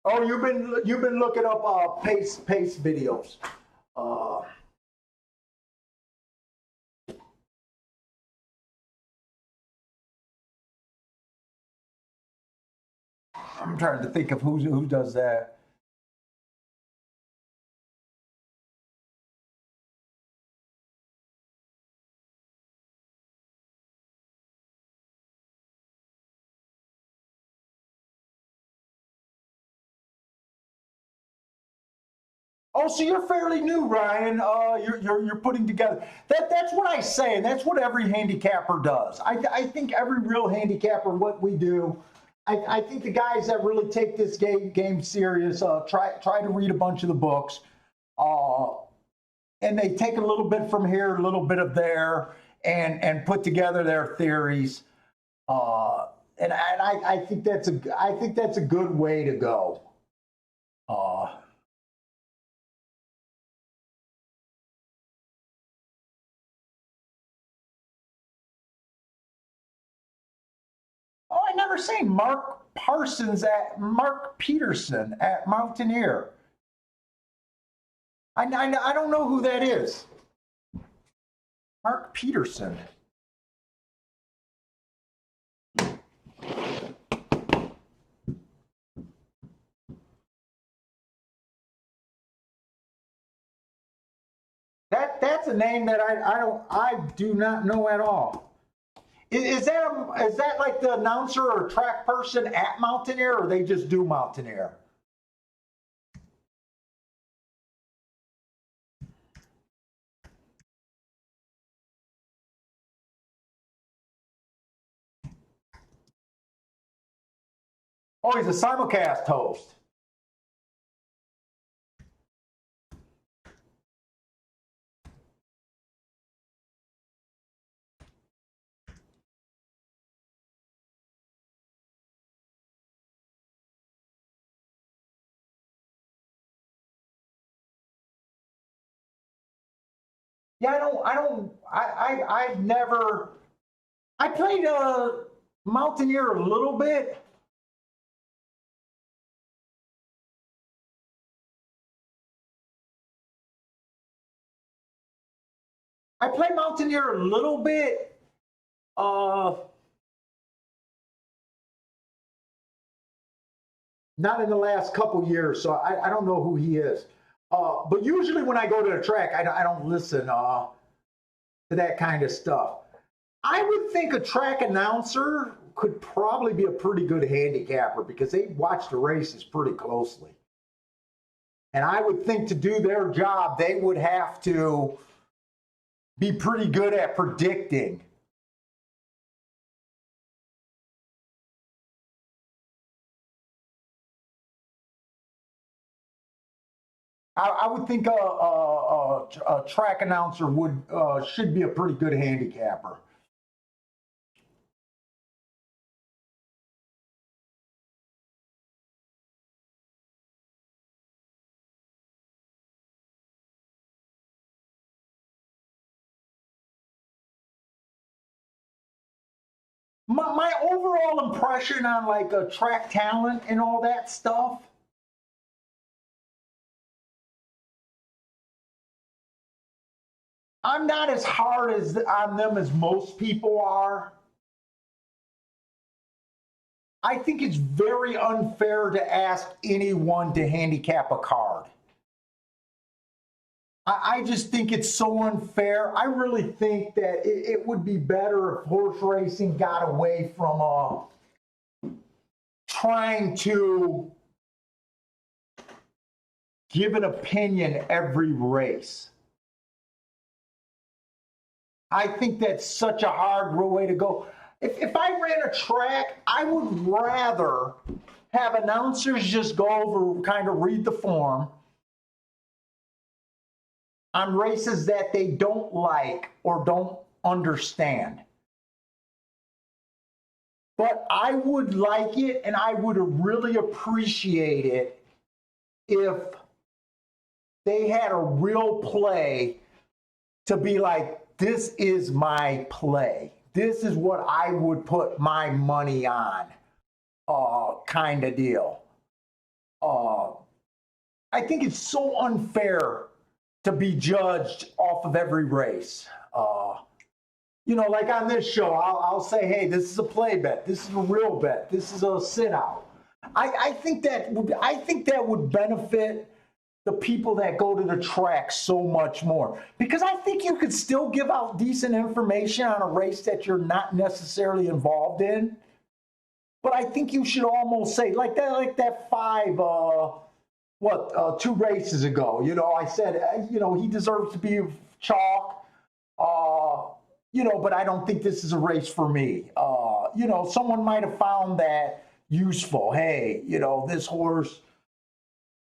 Oh, you've been looking up pace videos. Uh, I'm trying to think of who does that. Oh, so you're fairly new, Ryan. You're putting together that's what I say, and that's what every handicapper does. I think every real handicapper, what we do. I think the guys that really take this game serious try to read a bunch of the books, uh, and they take a little bit from here, a little bit of there, and put together their theories. Uh, and I think that's a good way to go. Uh, Oh, I never seen Mark Peterson at Mountaineer. I don't know who that is. Mark Peterson. That's a name that I do not know at all. Is that like the announcer or track person at Mountaineer, or they just do Mountaineer? Oh, he's a simulcast host. Yeah, I've never, I played Mountaineer a little bit. I played Mountaineer a little bit. Uh, Not in the last couple years, so I don't know who he is. But usually when I go to the track, I don't listen to that kind of stuff. I would think a track announcer could probably be a pretty good handicapper because they watch the races pretty closely. And I would think to do their job, they would have to be pretty good at predicting. I would think a track announcer would should be a pretty good handicapper. My overall impression on like a track talent and all that stuff, I'm not as hard as on them as most people are. I think it's very unfair to ask anyone to handicap a card. I just think it's so unfair. I really think that it would be better if horse racing got away from trying to give an opinion every race. I think that's such a hard way to go. If I ran a track, I would rather have announcers just go over, kind of read the form on races that they don't like or don't understand. But I would like it and I would really appreciate it if they had a real play to be like, this is my play. This is what I would put my money on, kind of deal. I think it's so unfair to be judged off of every race. Like on this show, I'll say, hey, this is a play bet. This is a real bet. This is a sit out. I think that would benefit the people that go to the track so much more, because I think you could still give out decent information on a race that you're not necessarily involved in. But I think you should almost say like that 2 races ago, I said, he deserves to be chalk, but I don't think this is a race for me. Someone might have found that useful. Hey, this horse,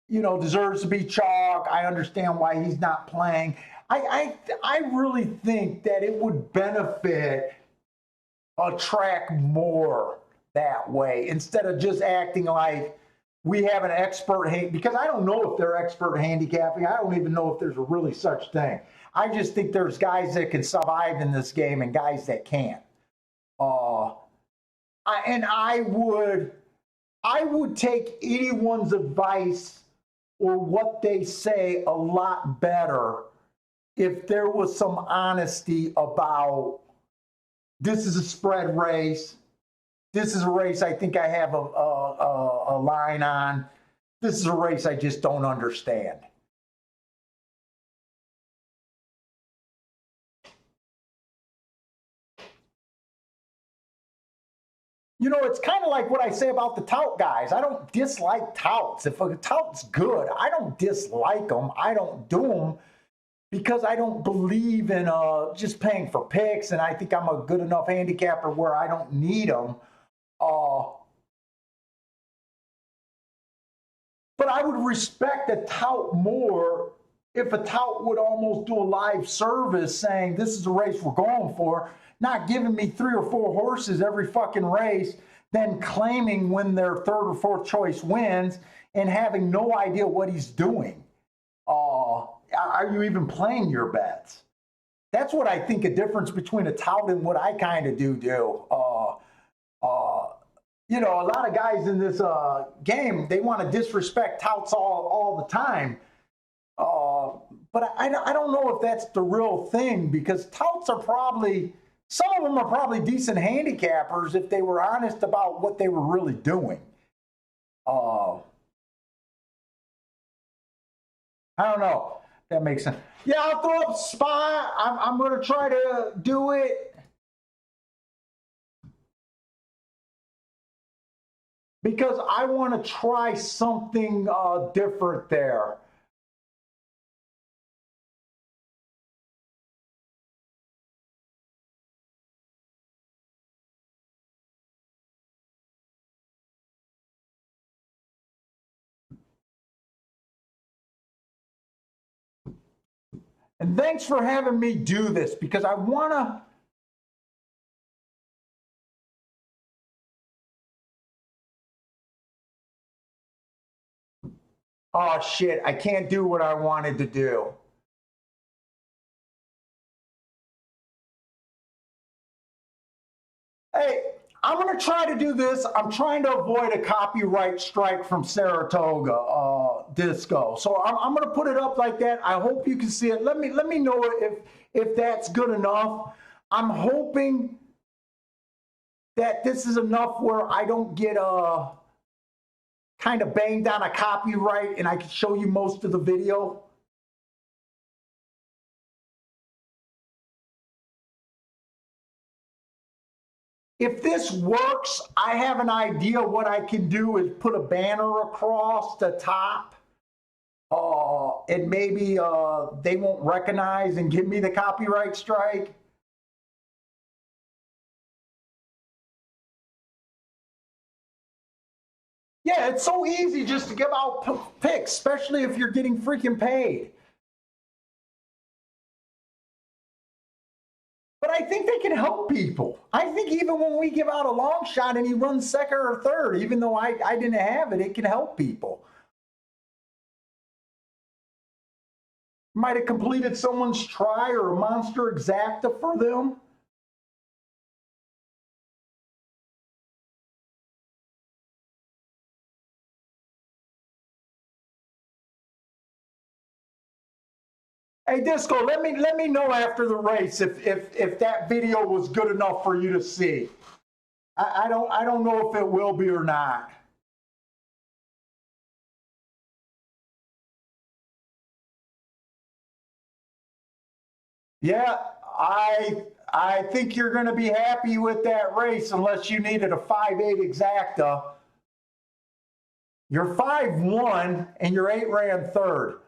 deserves to be chalk. I understand why he's not playing. I really think that it would benefit a track more that way instead of just acting like we have an expert because I don't know if they're expert handicapping. I don't even know if there's a really such thing. I just think there's guys that can survive in this game and guys that can't. I would take anyone's advice or what they say a lot better if there was some honesty about, this is a spread race. This is a race I think I have a line on. This is a race I just don't understand. It's kind of like what I say about the tout guys. I don't dislike touts. If a tout's good, I don't dislike them. I don't do them because I don't believe in just paying for picks, and I think I'm a good enough handicapper where I don't need them. But I would respect a tout more if a tout would almost do a live service saying, this is the race we're going for, not giving me 3 or 4 horses every fucking race, then claiming when their 3rd or 4th choice wins and having no idea what he's doing. Are you even playing your bets? That's what I think a difference between a tout and what I kind of do. You know, a lot of guys in this game, they want to disrespect touts all the time. But I don't know if that's the real thing, because touts are probably, some of them are probably decent handicappers if they were honest about what they were really doing. I don't know. That makes sense. Yeah, I'll throw up spy. I'm going to try to do it. Because I want to try something different there. And thanks for having me do this, because I want to. Oh, shit, I can't do what I wanted to do. Hey, I'm going to try to do this. I'm trying to avoid a copyright strike from Saratoga Disco. So I'm going to put it up like that. I hope you can see it. Let me know if that's good enough. I'm hoping that this is enough where I don't get kind of banged on a copyright and I can show you most of the video. If this works, I have an idea. What I can do is put a banner across the top, and maybe they won't recognize and give me the copyright strike. Yeah, it's so easy just to give out picks, especially if you're getting freaking paid. But I think they can help people. I think even when we give out a long shot and he runs second or third, even though I didn't have it, it can help people. Might have completed someone's try or a monster exacta for them. Hey Disco, let me know after the race if that video was good enough for you to see. I don't know if it will be or not. Yeah, I think you're going to be happy with that race unless you needed a 5.8 exacta. You're 5.1 and your 8 ran third.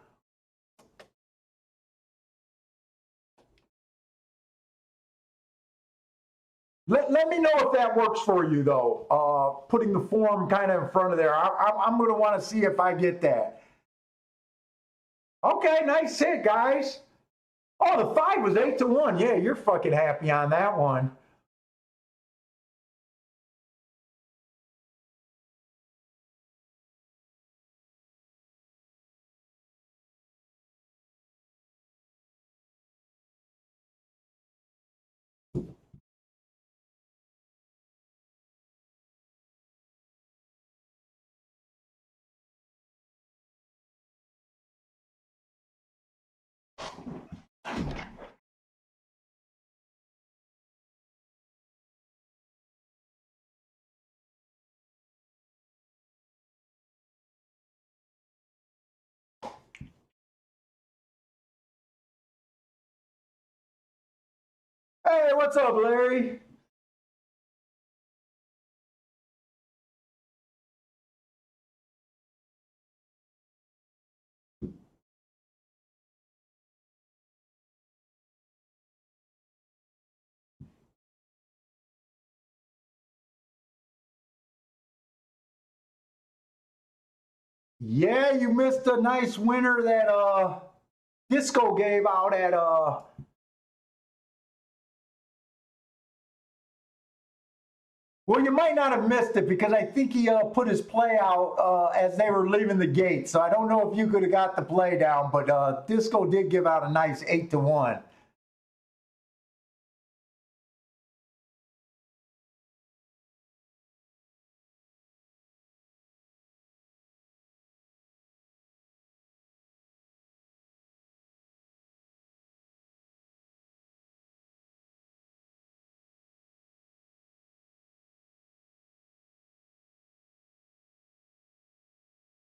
Let me know if that works for you, though. Putting the form kind of in front of there. I'm going to want to see if I get that. Okay, nice hit, guys. Oh, the 5 was 8-1. Yeah, you're fucking happy on that one. Hey, what's up, Larry? Yeah, you missed a nice winner that Disco gave out at well, you might not have missed it because I think he put his play out as they were leaving the gate. So I don't know if you could have got the play down, but Disco did give out a nice 8-1.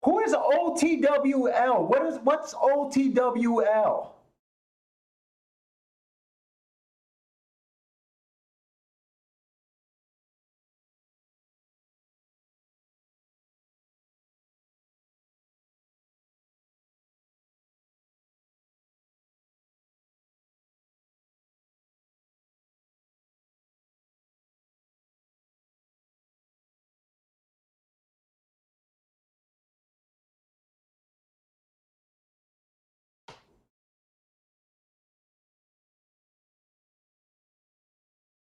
Who is OTWL? What's OTWL?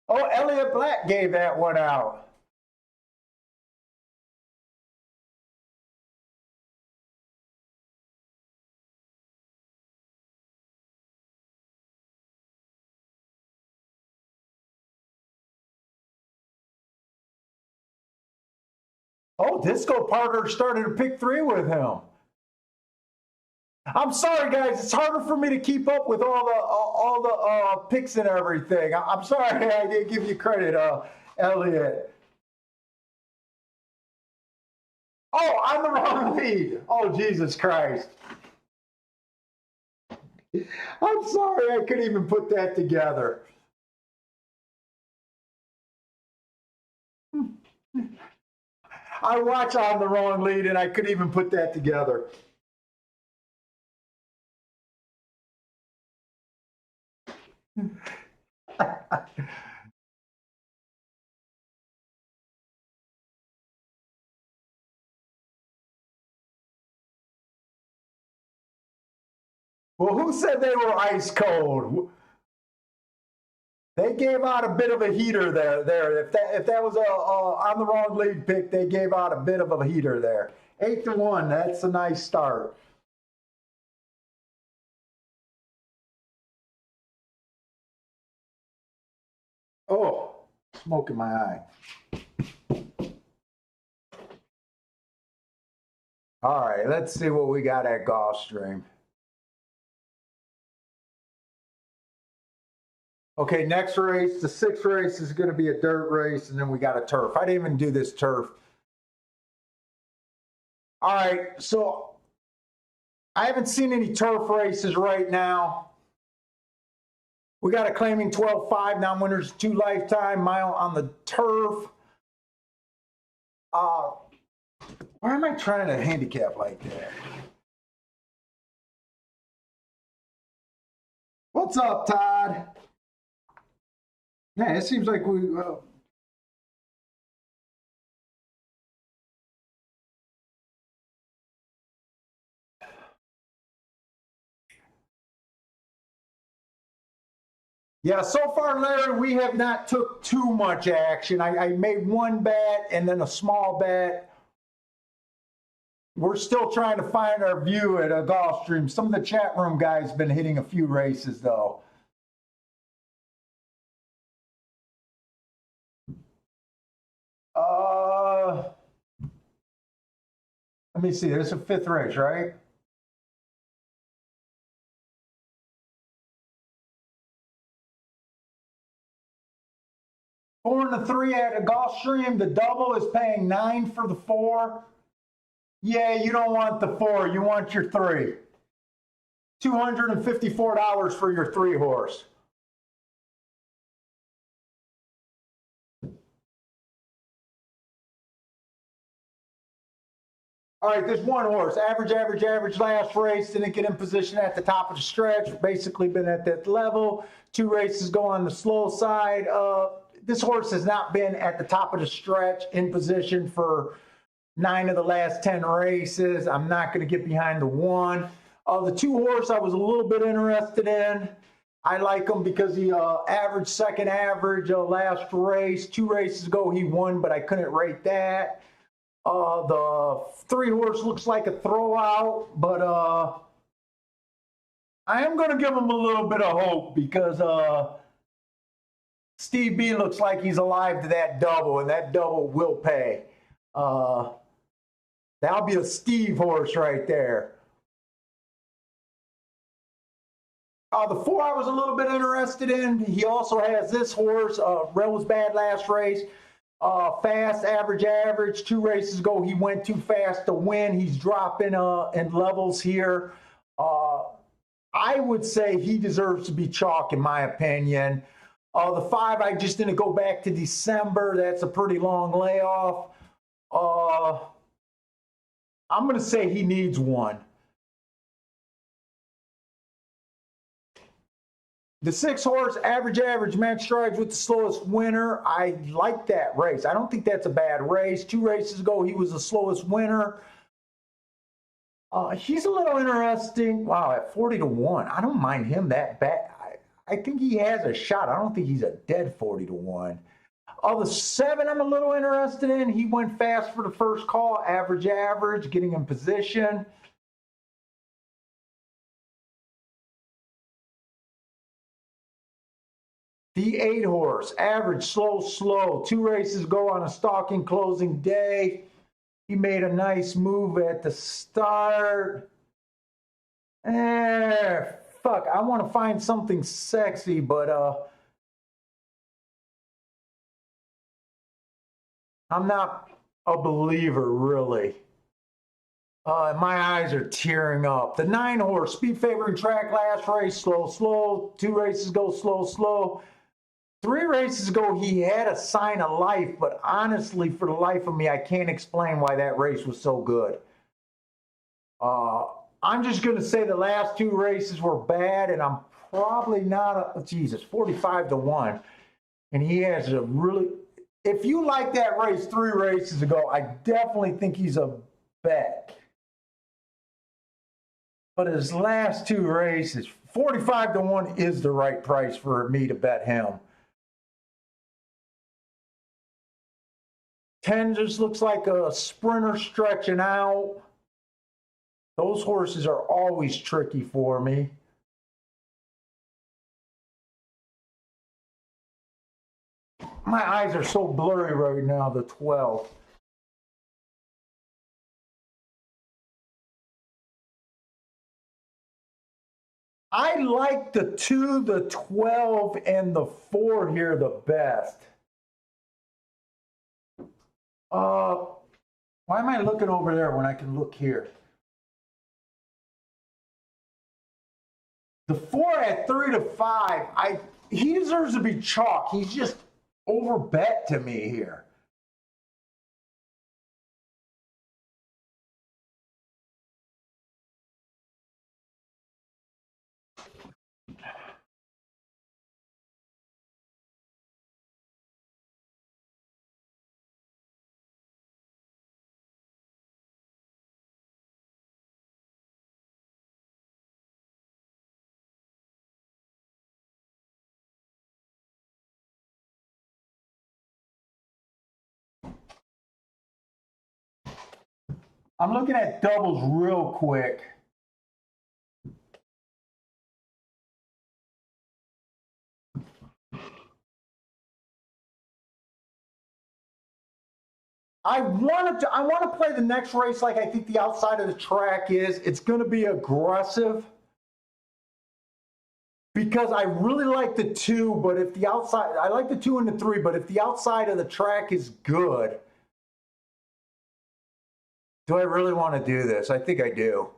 Oh, Elliot Black gave that one out. Oh, Disco Parker started a pick 3 with him. I'm sorry, guys. It's harder for me to keep up with all the picks and everything. I'm sorry I didn't give you credit, Elliot. Oh, I'm the wrong lead. Oh, Jesus Christ. I'm sorry I couldn't even put that together. I watch On the Wrong Lead and I couldn't even put that together. Well, who said they were ice cold? They gave out a bit of a heater there. If that was a On the Wrong Lead pick, they gave out a bit of a heater there. 8-1. That's a nice start. Oh, smoke in my eye. All right, let's see what we got at Gulfstream. Okay, next race, the 6th race is going to be a dirt race, and then we got a turf. I didn't even do this turf. All right, so I haven't seen any turf races right now. We got a claiming 12.5 non-winners 2 lifetime mile on the turf. Why am I trying to handicap like that? What's up, Todd? Yeah, it seems like we. Yeah, so far, Larry, we have not took too much action. I made one bet and then a small bet. We're still trying to find our view at a Gulfstream. Some of the chat room guys been hitting a few races, though. Let me see. There's a 5th race, right? Four and a 3 at a Gulfstream. The double is paying 9 for the 4. Yeah, you don't want the 4. You want your 3. $254 for your 3 horse. All right, there's one horse. Average last race. Didn't get in position at the top of the stretch. Basically been at that level. 2 races go on the slow side. This horse has not been at the top of the stretch in position for 9 of the last 10 races. I'm not going to get behind the 1. The 2 horse I was a little bit interested in. I like him because he averaged second average last race. 2 races ago he won, but I couldn't rate that. The 3 horse looks like a throwout, but I am going to give him a little bit of hope because Steve B looks like he's alive to that double, and that double will pay. That'll be a Steve horse right there. The 4 I was a little bit interested in. He also has this horse, Rosebad last race. Fast, average. 2 races ago, he went too fast to win. He's dropping in levels here. I would say he deserves to be chalk, in my opinion. The 5, I just didn't go back to December. That's a pretty long layoff. I'm going to say he needs 1. The 6 horse, average, Max Strides with the slowest winner. I like that race. I don't think that's a bad race. 2 races ago, he was the slowest winner. He's a little interesting. Wow, at 40 to 1. I don't mind him that bad. I think he has a shot. I don't think he's a dead 40 to 1. The 7 I'm a little interested in. He went fast for the first call, average, getting in position. The 8 horse, average, slow. 2 races ago on a stalking closing day. He made a nice move at the start. Fuck, I want to find something sexy, but I'm not a believer, really. My eyes are tearing up. The 9 horse, speed favoring track, last race, slow. 2 races ago, slow. 3 races ago, he had a sign of life, but honestly, for the life of me, I can't explain why that race was so good. I'm just going to say the last 2 races were bad, and I'm probably not Jesus, 45 to 1. And he has a really, if you like that race 3 races ago, I definitely think he's a bet. But his last 2 races, 45 to 1 is the right price for me to bet him. 10 just looks like a sprinter stretching out. Those horses are always tricky for me. My eyes are so blurry right now, the 12. I like the 2, the 12, and the 4 here the best. Why am I looking over there when I can look here? The 4 at 3 to 5, he deserves to be chalk. He's just overbet to me here. I'm looking at doubles real quick. I want to play the next race like I think the outside of the track is. It's going to be aggressive because I really like the 2, but if the outside, I like the 2 and the 3, but if the outside of the track is good, do I really want to do this? I think I do.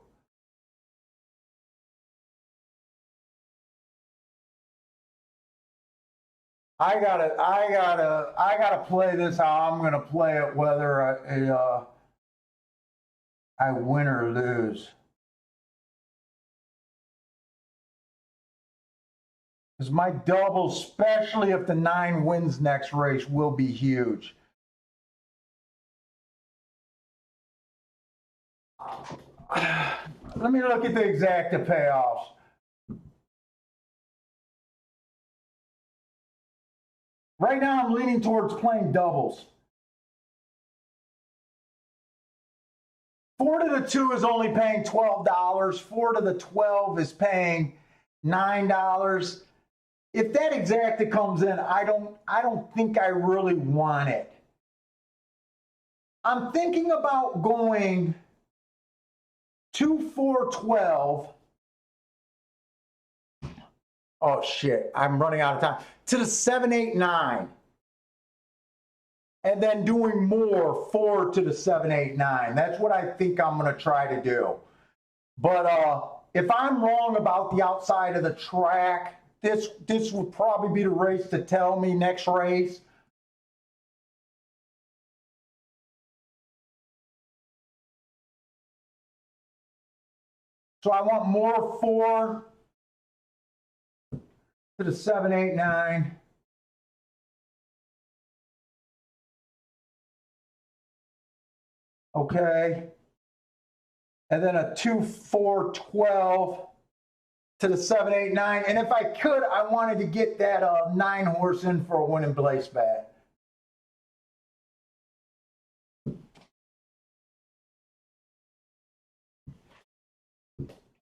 I gotta play this how I'm gonna play it, whether I win or lose. Because my double, especially if the 9 wins next race, will be huge. Let me look at the exacta payoffs. Right now, I'm leaning towards playing doubles. 4 to the 2 is only paying $12. 4 to the 12 is paying $9. If that exacta comes in, I don't think I really want it. I'm thinking about going 2, 4, 12. Oh shit, I'm running out of time. To the 7, 8, 9. and then doing more 4 to the 7, 8, 9. That's what I think I'm going to try to do. But if I'm wrong about the outside of the track, this would probably be the race to tell me next race. So I want more 4 to the 7, 8, 9. Okay. And then a 2, 4, 12 to the 7, 8, 9. And if I could, I wanted to get that 9 horse in for a winning place bet.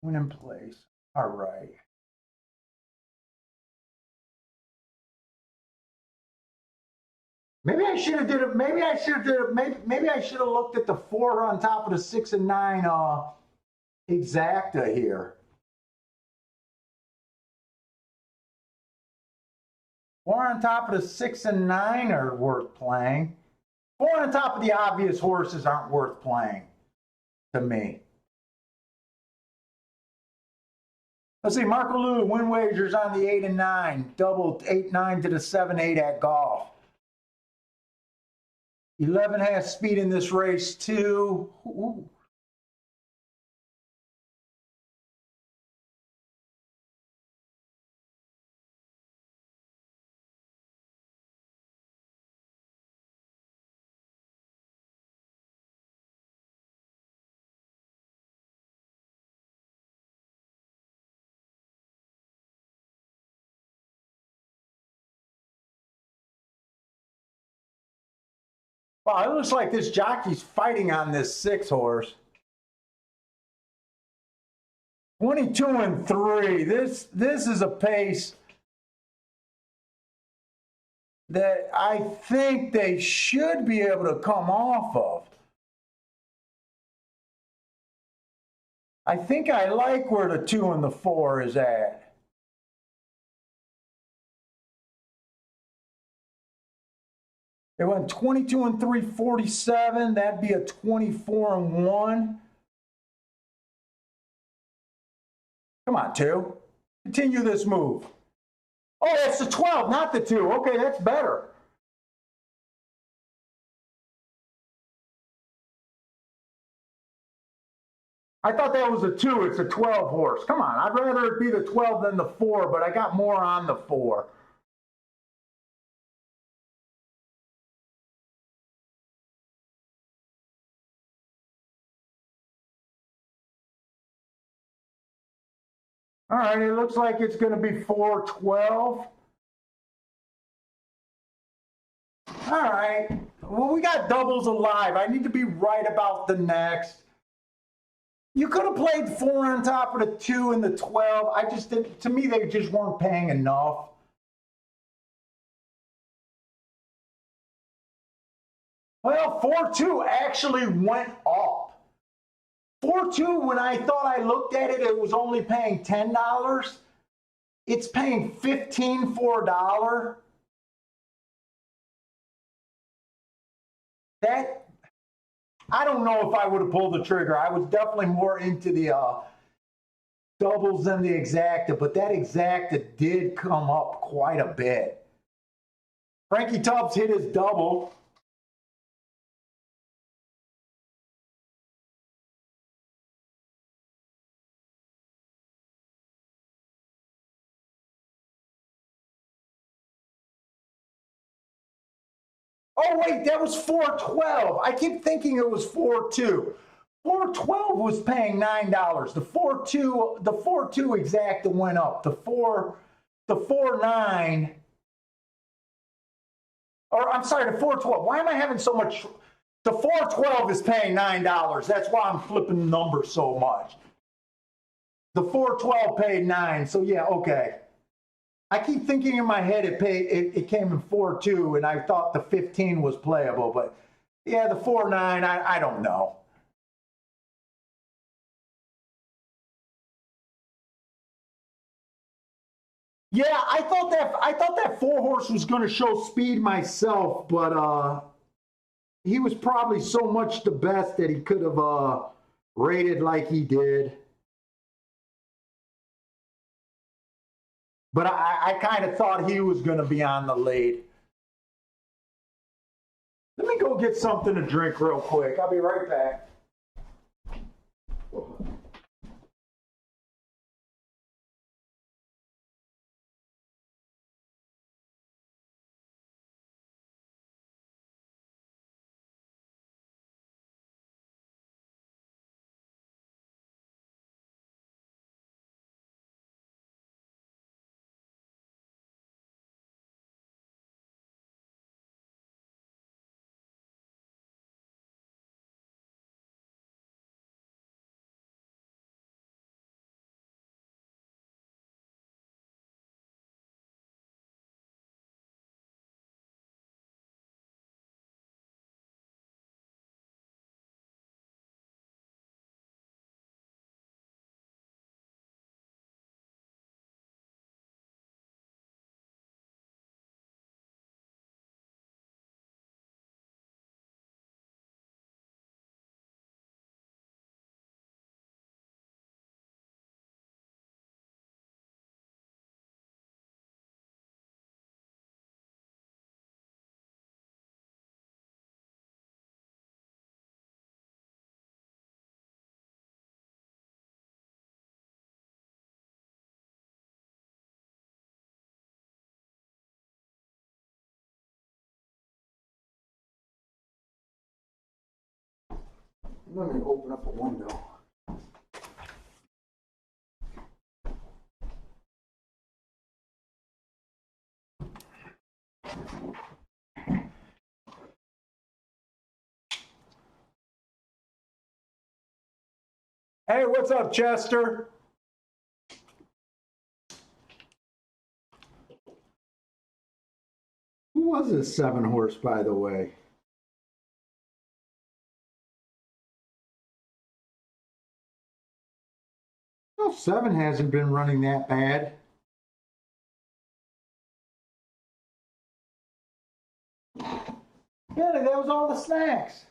Winning place. All right. Maybe I should have did it. Maybe I should have did it. Maybe I should have looked at the 4 on top of the 6 and 9 exacta here. 4 on top of the 6 and 9 are worth playing. 4 on top of the obvious horses aren't worth playing to me. Let's see, Marco Lou, win wagers on the 8 and 9, double 8, 9 to the 7, 8 at golf. 11 has speed in this race too. Ooh. Wow, it looks like this jockey's fighting on this 6 horse. 22 and 3. This is a pace that I think they should be able to come off of. I think I like where the 2 and the 4 is at. It went 22 and 3, 47. That'd be a 24 and 1. Come on, 2. Continue this move. Oh, that's the 12, not the 2. Okay, that's better. I thought that was a 2. It's a 12 horse. Come on, I'd rather it be the 12 than the 4, but I got more on the 4. All right, it looks like it's going to be 4-12. All right. Well, we got doubles alive. I need to be right about the next. You could have played 4 on top of the 2 and the 12. I just did. To me, they just weren't paying enough. Well, 4-2 actually went up. 4-2, when I thought I looked at it, it was only paying $10. It's paying $15 for $1. That, I don't know if I would have pulled the trigger. I was definitely more into the doubles than the exacta, but that exacta did come up quite a bit. Frankie Tubbs hit his double. Oh, wait, that was 412. I keep thinking it was 4-2. 412 was paying $9. The 4-2 exacta went up. The 4-9, or I'm sorry, the 412. Why am I having so much? The 412 is paying $9. That's why I'm flipping the numbers so much. The 412 paid 9. So yeah, okay. I keep thinking in my head it came in 4-2, and I thought the 15 was playable, but yeah, the 4-9, I don't know. Yeah, I thought that 4 horse was going to show speed myself, but he was probably so much the best that he could have rated like he did. But I kind of thought he was going to be on the lead. Let me go get something to drink real quick. I'll be right back. Let me open up a window. Hey, what's up, Chester? Who was this 7-horse, by the way? Well, 7 hasn't been running that bad. Yeah, that was all the snacks.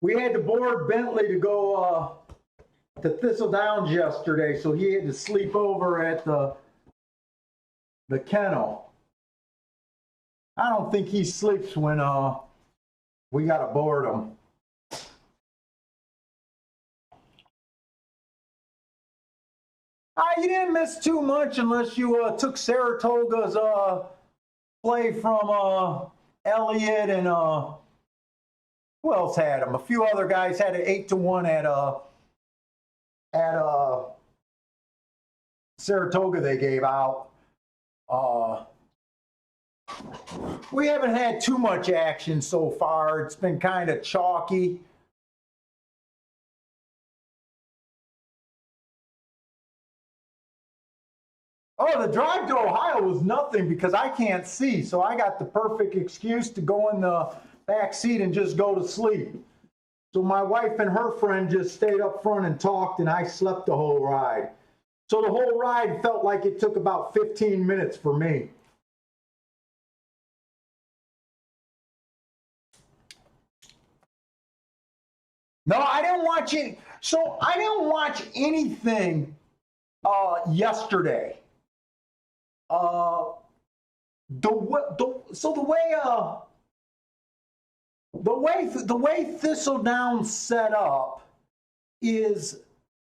We had to board Bentley to go to Thistle Downs yesterday, so he had to sleep over at the kennel. I don't think he sleeps when we got to board him. You didn't miss too much unless you took Saratoga's play from Elliott and who else had him? A few other guys had it 8-1 at Saratoga they gave out. We haven't had too much action so far. It's been kind of chalky. Oh, the drive to Ohio was nothing because I can't see, so I got the perfect excuse to go in the back seat and just go to sleep. So my wife and her friend just stayed up front and talked, and I slept the whole ride. So the whole ride felt like it took about 15 minutes for me. No, I didn't watch it. So I didn't watch anything yesterday. The way Thistledown's set up is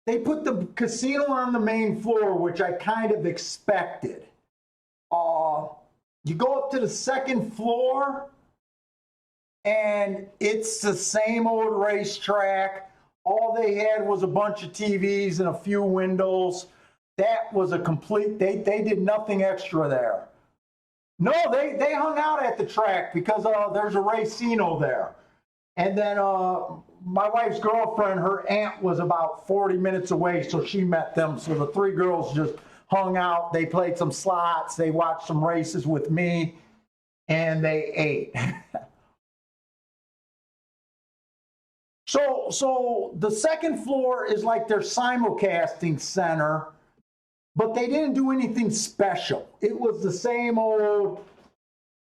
they put the casino on the main floor, which I kind of expected. You go up to the second floor, and it's the same old racetrack. All they had was a bunch of TVs and a few windows. That was a complete, they did nothing extra there. No, they hung out at the track because there's a racino there. And then my wife's girlfriend, her aunt was about 40 minutes away, so she met them. So the 3 girls just hung out. They played some slots. They watched some races with me, and they ate. So the second floor is like their simulcasting center, but they didn't do anything special. It was the same old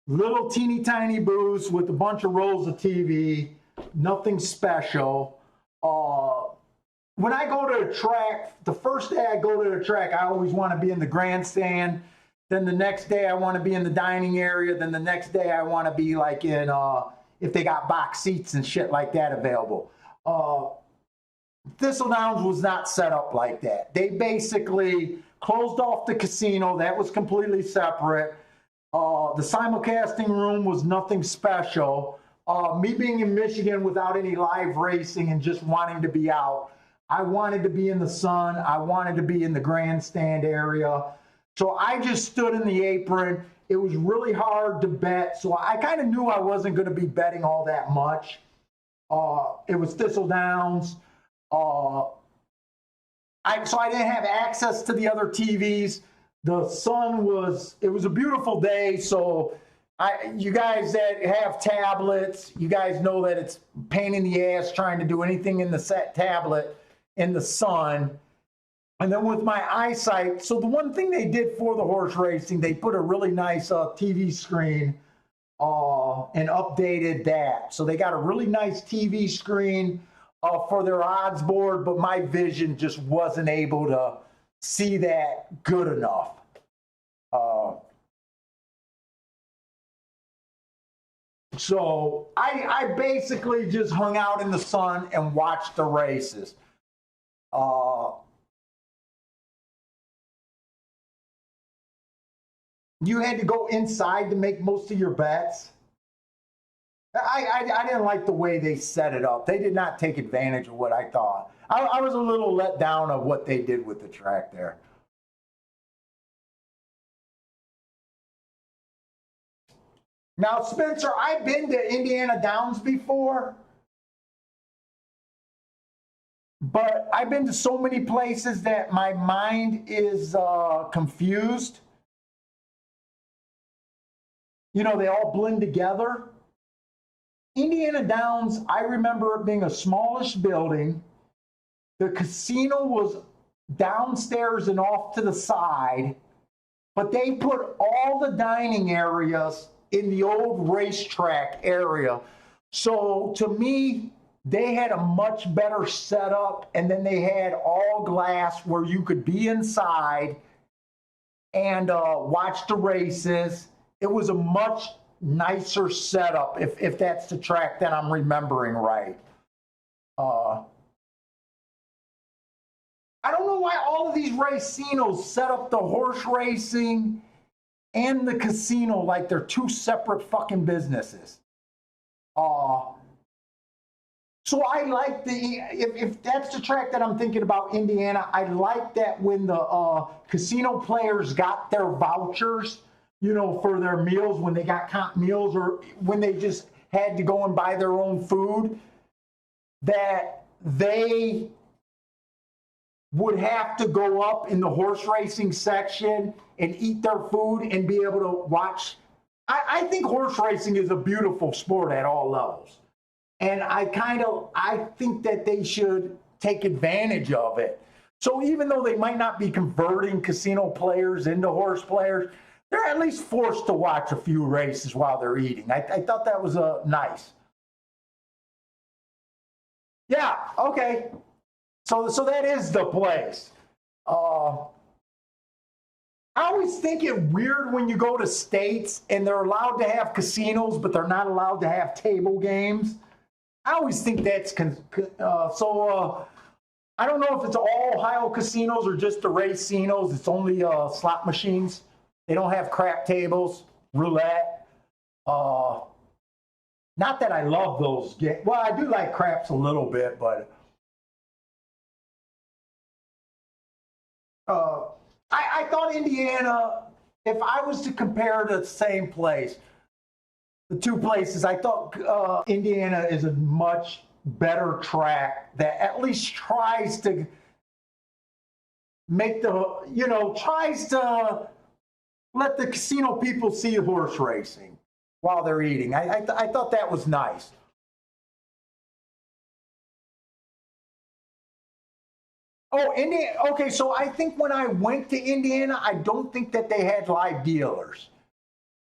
Little teeny tiny booths with a bunch of rows of TV, nothing special. When I go to a track, the first day I go to the track, I always want to be in the grandstand. Then the next day I want to be in the dining area. Then the next day I want to be like in, if they got box seats and shit like that available. Thistledowns was not set up like that. They basically closed off the casino. That was completely separate. The simulcasting room was nothing special. Me being in Michigan without any live racing and just wanting to be out, I wanted to be in the sun. I wanted to be in the grandstand area. So I just stood in the apron. It was really hard to bet. So I kind of knew I wasn't going to be betting all that much. It was Thistledowns. So I didn't have access to the other TVs. The sun it was a beautiful day. So you guys that have tablets, you guys know that it's pain in the ass trying to do anything in the set tablet in the sun. And then with my eyesight, so the one thing they did for the horse racing, they put a really nice TV screen and updated that. So they got a really nice TV screen for their odds board, but my vision just wasn't able to see that good enough. So I basically just hung out in the sun and watched the races. You had to go inside to make most of your bets. I didn't like the way they set it up. They did not take advantage of what I thought. I was a little let down of what they did with the track there. Now, Spencer, I've been to Indiana Downs before, but I've been to so many places that my mind is confused. You know, they all blend together. Indiana Downs, I remember it being a smallish building. The casino was downstairs and off to the side, but they put all the dining areas in the old racetrack area. So to me, they had a much better setup, and then they had all glass where you could be inside and watch the races. It was a much nicer setup, if that's the track that I'm remembering right. I don't know why all of these racinos set up the horse racing and the casino like they're two separate fucking businesses. So I like if that's the track that I'm thinking about, Indiana, I like that when the casino players got their vouchers, you know, for their meals, when they got comp meals or when they just had to go and buy their own food, that they would have to go up in the horse racing section and eat their food and be able to watch. I think horse racing is a beautiful sport at all levels. And I think that they should take advantage of it. So even though they might not be converting casino players into horse players, they're at least forced to watch a few races while they're eating. I thought that was nice. Yeah, okay. So that is the place. I always think it weird when you go to states and they're allowed to have casinos, but they're not allowed to have table games. I always think that's I don't know if it's all Ohio casinos or just the racinos. It's only slot machines. They don't have crap tables, roulette. Not that I love those games. Well, I do like craps a little bit, but I thought Indiana, if I was to compare the same place, the two places, I thought Indiana is a much better track that at least tries to make tries to let the casino people see horse racing while they're eating. I thought that was nice. Oh, Indiana. Okay, so I think when I went to Indiana, I don't think that they had live dealers.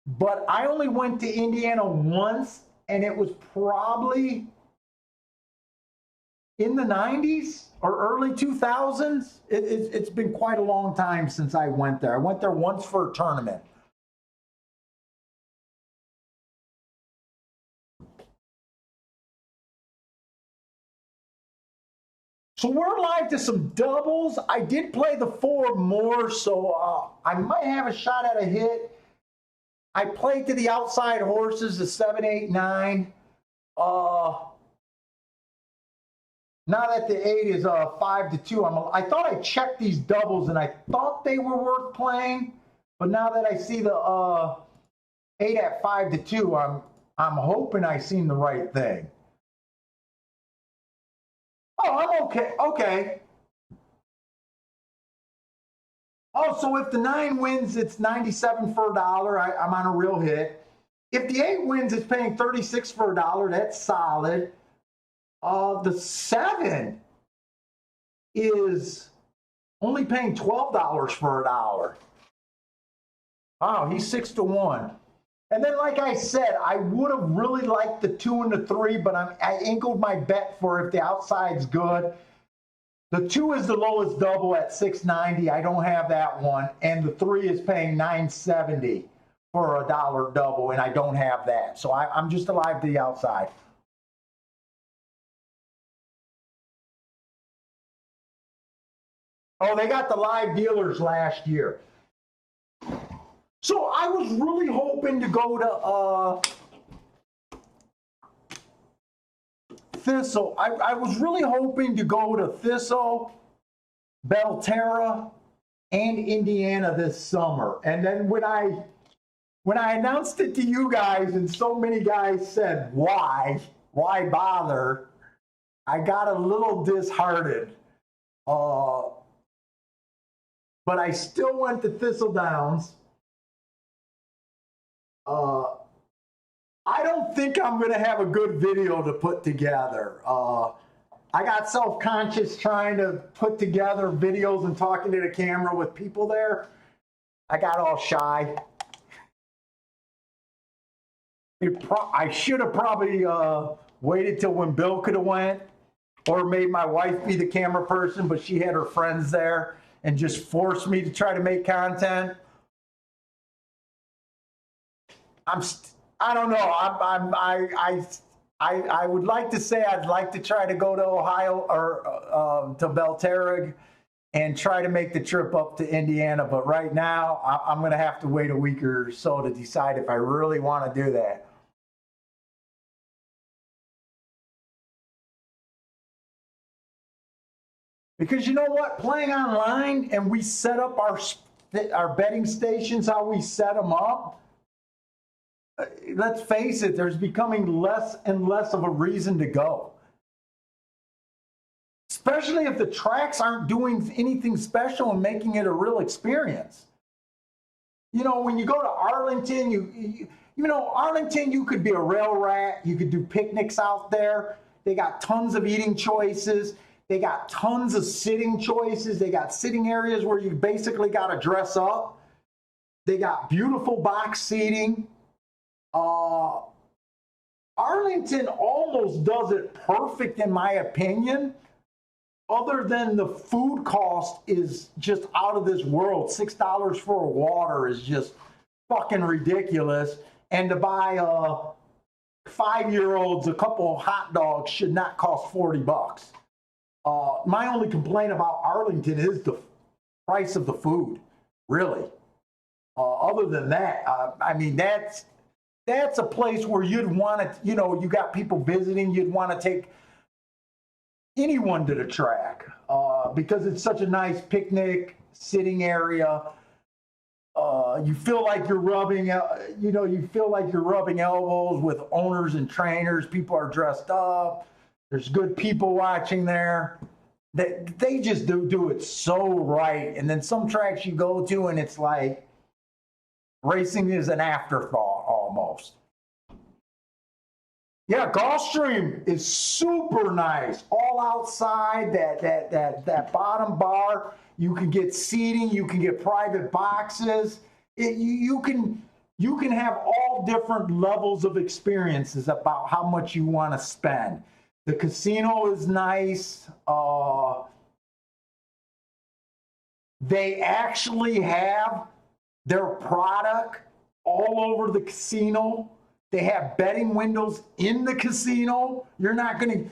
but I only went to Indiana once, and it was probably in the 90s or early 2000s. It's been quite a long time since I went there. I went there once for a tournament. So we're live to some doubles. I did play the 4 more, so I might have a shot at a hit. I played to the outside horses, the 7, 8, 9. Now that the 8 is 5-2, I thought I checked these doubles and I thought they were worth playing, but now that I see the 8 at 5-2, I'm hoping I seen the right thing. Oh, I'm okay. Okay. Oh, so if the 9 wins, it's 97 for $1. I'm on a real hit. If the 8 wins, it's paying 36 for $1. That's solid. The 7 is only paying $12 for $1. Wow, he's 6-1. And then, like I said, I would have really liked the 2 and the 3, but I angled my bet for if the outside's good. The 2 is the lowest double at 690. I don't have that one. And the 3 is paying 970 for $1 double, and I don't have that. So I'm just alive to the outside. Oh, they got the live dealers last year. So I was really hoping to go to Thistle. I was really hoping to go to Thistle, Belterra, and Indiana this summer. And then when I announced it to you guys, and so many guys said, why bother? I got a little disheartened. But I still went to Thistle Downs. I don't think I'm going to have a good video to put together. I got self-conscious trying to put together videos and talking to the camera with people there. I got all shy. I should have probably waited till when Bill could have went, or made my wife be the camera person, but she had her friends there and just forced me to try to make content. I don't know. I would like to say I'd like to try to go to Ohio or to Belterra and try to make the trip up to Indiana. But right now, I'm going to have to wait a week or so to decide if I really want to do that. Because you know what? Playing online, and we set up our betting stations how we set them up. Let's face it, there's becoming less and less of a reason to go. Especially if the tracks aren't doing anything special and making it a real experience. You know, when you go to Arlington, you know, Arlington, you could be a rail rat. You could do picnics out there. They got tons of eating choices. They got tons of sitting choices. They got sitting areas where you basically got to dress up. They got beautiful box seating. Arlington almost does it perfect in my opinion, other than the food cost is just out of this world. $6 for a water is just fucking ridiculous. And to buy 5-year-olds a couple of hot dogs should not cost $40. My only complaint about Arlington is the price of the food, really. Other than that, I mean, that's a place where you'd want to, you know, you got people visiting, you'd want to take anyone to the track because it's such a nice picnic sitting area. You feel like you're rubbing, you feel like you're rubbing elbows with owners and trainers. People are dressed up. There's good people watching there. They just do it so right. And then some tracks you go to and it's like racing is an afterthought almost. Yeah, Gulfstream is super nice. All outside, that bottom bar, you can get seating, you can get private boxes. You can You can have all different levels of experiences about how much you want to spend. The casino is nice. They actually have their product all over the casino. They have betting windows in the casino. You're not going to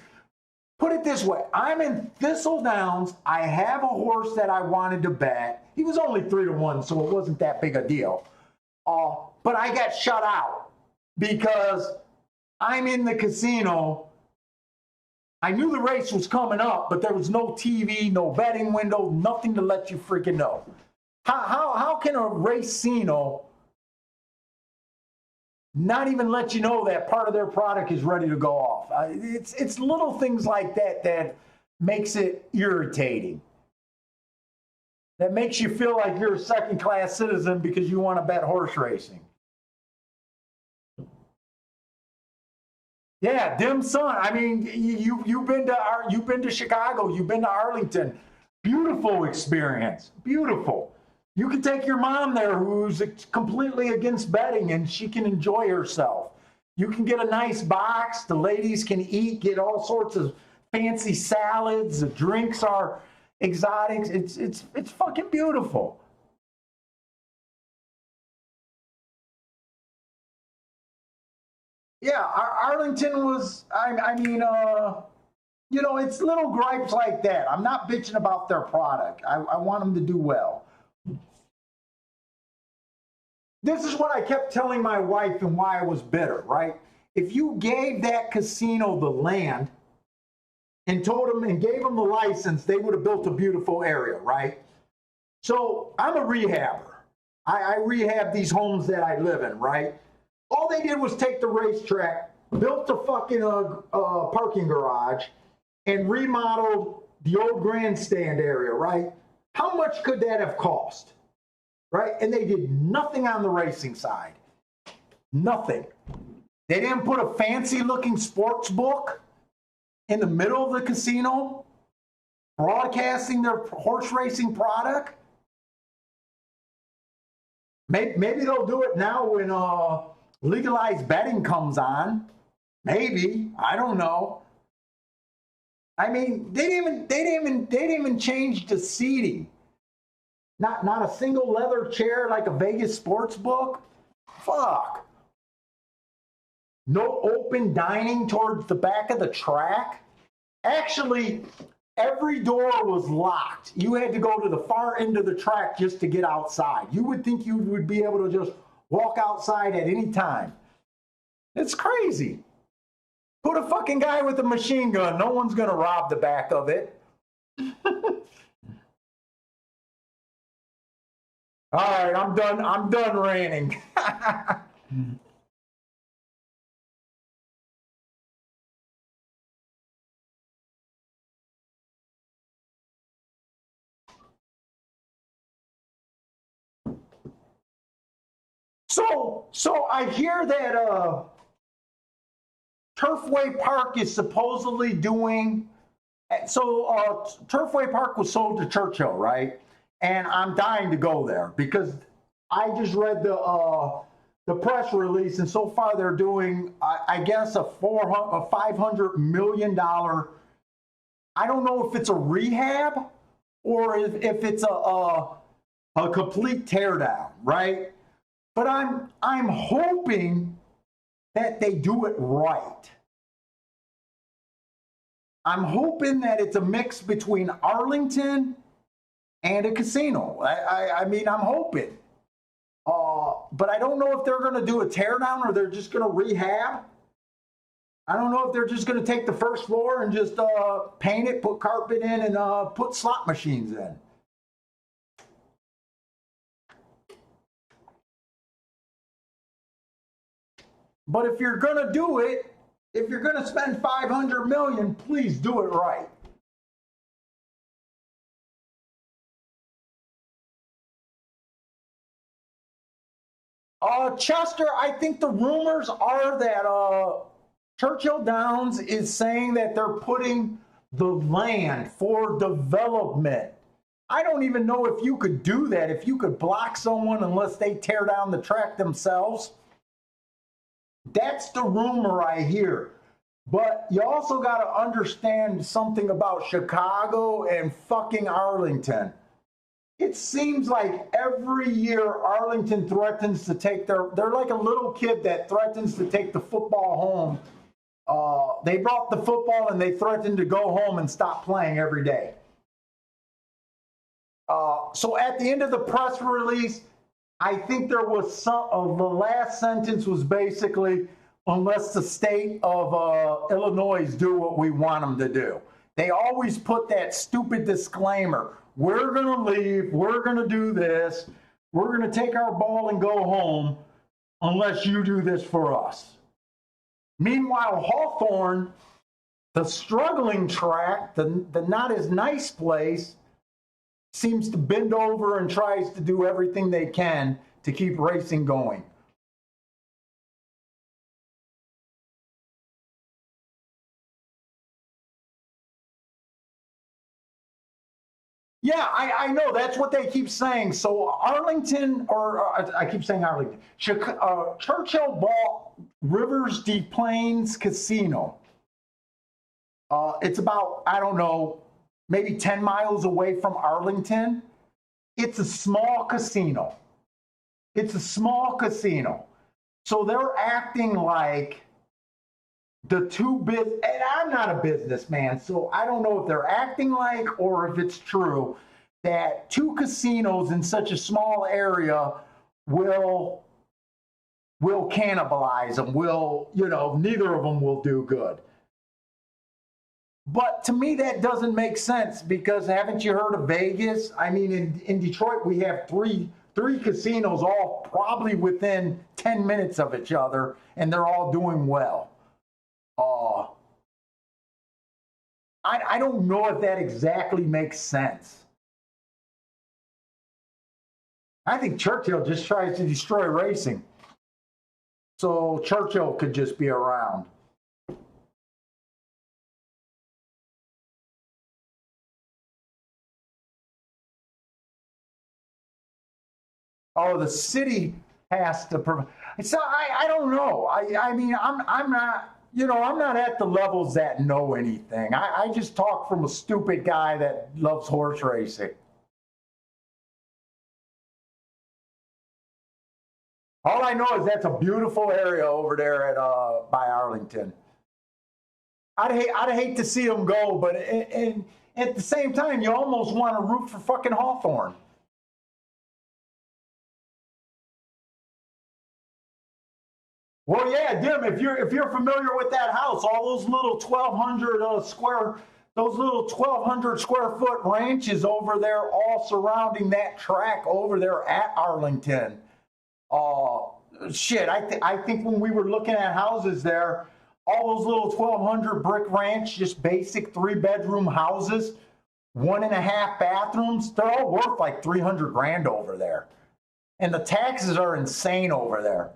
put it this way. I'm in Thistle Downs. I have a horse that I wanted to bet. He was only 3-1, so it wasn't that big a deal. But I got shut out because I'm in the casino. I knew the race was coming up, but there was no TV, no betting window, nothing to let you freaking know. How can a racino not even let you know that part of their product is ready to go off? It's little things like that that makes it irritating. That makes you feel like you're a second-class citizen because you want to bet horse racing. Yeah, dim sun. I mean, you've been to Chicago, you've been to Arlington. Beautiful experience. Beautiful. You can take your mom there who's completely against betting and she can enjoy herself. You can get a nice box. The ladies can eat, get all sorts of fancy salads. The drinks are exotics. It's fucking beautiful. Yeah, Arlington was, it's little gripes like that. I'm not bitching about their product. I want them to do well. This is what I kept telling my wife and why I was bitter, right? If you gave that casino the land and told them and gave them the license, they would have built a beautiful area, right? So I'm a rehabber. I rehab these homes that I live in, right? All they did was take the racetrack, built the fucking parking garage, and remodeled the old grandstand area, right? How much could that have cost, right? And they did nothing on the racing side. Nothing. They didn't put a fancy-looking sports book in the middle of the casino, broadcasting their horse racing product. Maybe they'll do it now when legalized betting comes on. Maybe, I don't know. I mean, they didn't even change the seating. Not a single leather chair like a Vegas sports book. Fuck. No open dining towards the back of the track. Actually, every door was locked. You had to go to the far end of the track just to get outside. You would think you would be able to just walk outside at any time. It's crazy. Put a fucking guy with a machine gun. No one's going to rob the back of it. All right, I'm done ranting. So I hear that Turfway Park is supposedly doing. So Turfway Park was sold to Churchill, right? And I'm dying to go there because I just read the press release, and so far they're doing, I guess, a $500 million. I don't know if it's a rehab or if it's a complete teardown, right? But I'm hoping that they do it right. I'm hoping that it's a mix between Arlington and a casino. I mean, I'm hoping. But I don't know if they're going to do a teardown or they're just going to rehab. I don't know if they're just going to take the first floor and just paint it, put carpet in, and put slot machines in. But if you're going to do it, if you're going to spend $500 million, please do it right. Chester, I think the rumors are that Churchill Downs is saying that they're putting the land for development I don't even know if you could do that, if you could block someone unless they tear down the track themselves. That's the rumor I hear. But you also got to understand something about Chicago and fucking Arlington. It seems like every year Arlington threatens to take they're like a little kid that threatens to take the football home. They brought the football and they threatened to go home and stop playing every day. So at the end of the press release, I think there was some of the last sentence was basically, unless the state of Illinois do what we want them to do. They always put that stupid disclaimer. We're going to leave. We're going to do this. We're going to take our ball and go home unless you do this for us. Meanwhile, Hawthorne, the struggling track, the not as nice place, seems to bend over and tries to do everything they can to keep racing going. Yeah, I know. That's what they keep saying. So Arlington, or I keep saying Arlington, Churchill bought Rivers Des Plaines Casino. It's about, I don't know, maybe 10 miles away from Arlington. It's a small casino. It's a small casino. So they're acting like the and I'm not a businessman, so I don't know if they're acting like or if it's true that two casinos in such a small area will cannibalize them, neither of them will do good. But to me, that doesn't make sense, because haven't you heard of Vegas? I mean, in Detroit, we have three casinos, all probably within 10 minutes of each other, and they're all doing well. I don't know if that exactly makes sense. I think Churchill just tries to destroy racing. So Churchill could just be around. Oh, the city has to provide. So I don't know. I mean, I'm not. I'm not at the levels that know anything. I just talk from a stupid guy that loves horse racing. All I know is that's a beautiful area over there at by Arlington. I'd hate to see them go, but and at the same time, you almost want to root for fucking Hawthorne. Well, yeah, Dim. If you're familiar with that house, all those little 1,200 square foot ranches over there, all surrounding that track over there at Arlington. Shit, I think when we were looking at houses there, all those little 1,200 brick ranch, just basic 3-bedroom houses, 1.5 bathrooms, they're all worth like 300 grand over there, and the taxes are insane over there.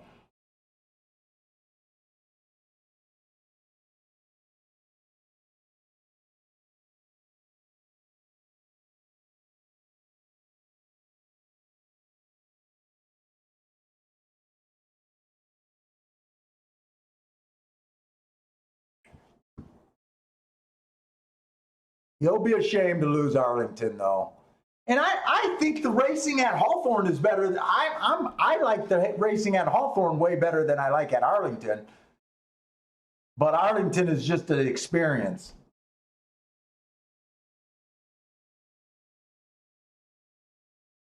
You'll be ashamed to lose Arlington, though. And I think the racing at Hawthorne is better. I like the racing at Hawthorne way better than I like at Arlington. But Arlington is just an experience.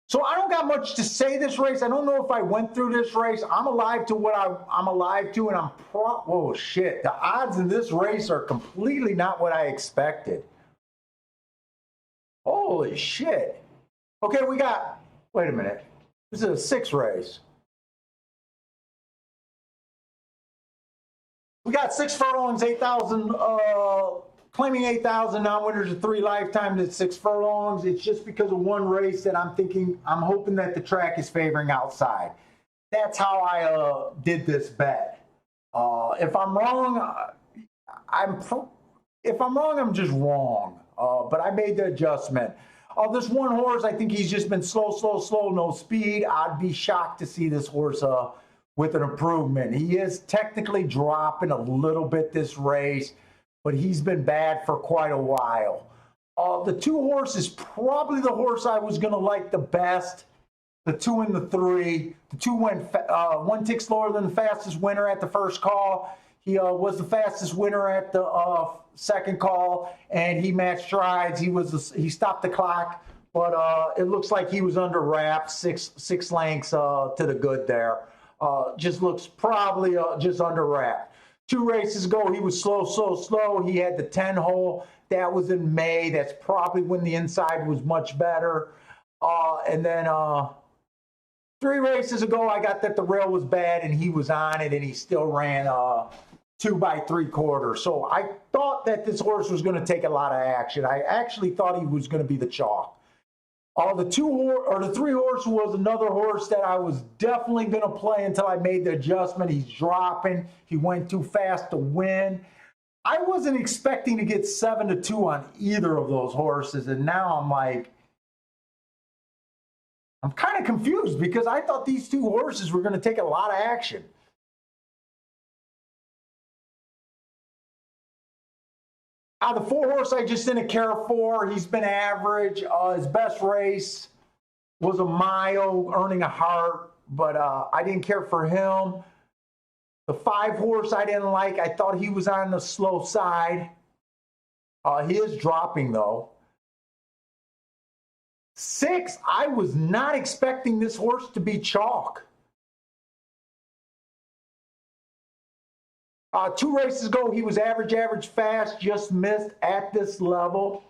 So I don't got much to say this race. I don't know if I went through this race. I'm alive to what I'm alive to, and oh shit. The odds in this race are completely not what I expected. Holy shit. Okay, wait a minute. This is a 6 race. We got 6 furlongs, 8,000, claiming 8,000 non-winners of 3 lifetimes at 6 furlongs. It's just because of one race that I'm hoping that the track is favoring outside. That's how I did this bet. If I'm wrong, I'm just wrong. But I made the adjustment. This one horse, I think he's just been slow, no speed. I'd be shocked to see this horse with an improvement. He is technically dropping a little bit this race, but he's been bad for quite a while. The 2 horse is probably the horse I was going to like the best. The 2 and the 3. The 2 went 1 tick slower than the fastest winner at the first call. He was the fastest winner at the second call, and he matched strides. He stopped the clock, but it looks like he was under wraps, six lengths to the good there. Just looks probably just under wrap. 2 races ago, he was slow. He had the 10 hole. That was in May. That's probably when the inside was much better. And then 3 races ago, I got that the rail was bad and he was on it, and he still ran 2 by 3/4. So I thought that this horse was going to take a lot of action. I actually thought he was going to be the chalk. The 3 horse was another horse that I was definitely going to play until I made the adjustment. He's dropping. He went too fast to win. I wasn't expecting to get 7-2 on either of those horses, and now I'm kind of confused because I thought these 2 horses were going to take a lot of action. The 4 horse I just didn't care for. He's been average. His best race was a mile, earning a heart, but I didn't care for him. The 5 horse I didn't like. I thought he was on the slow side. He is dropping though. 6, I was not expecting this horse to be chalk. 2 races ago, he was average, fast, just missed at this level.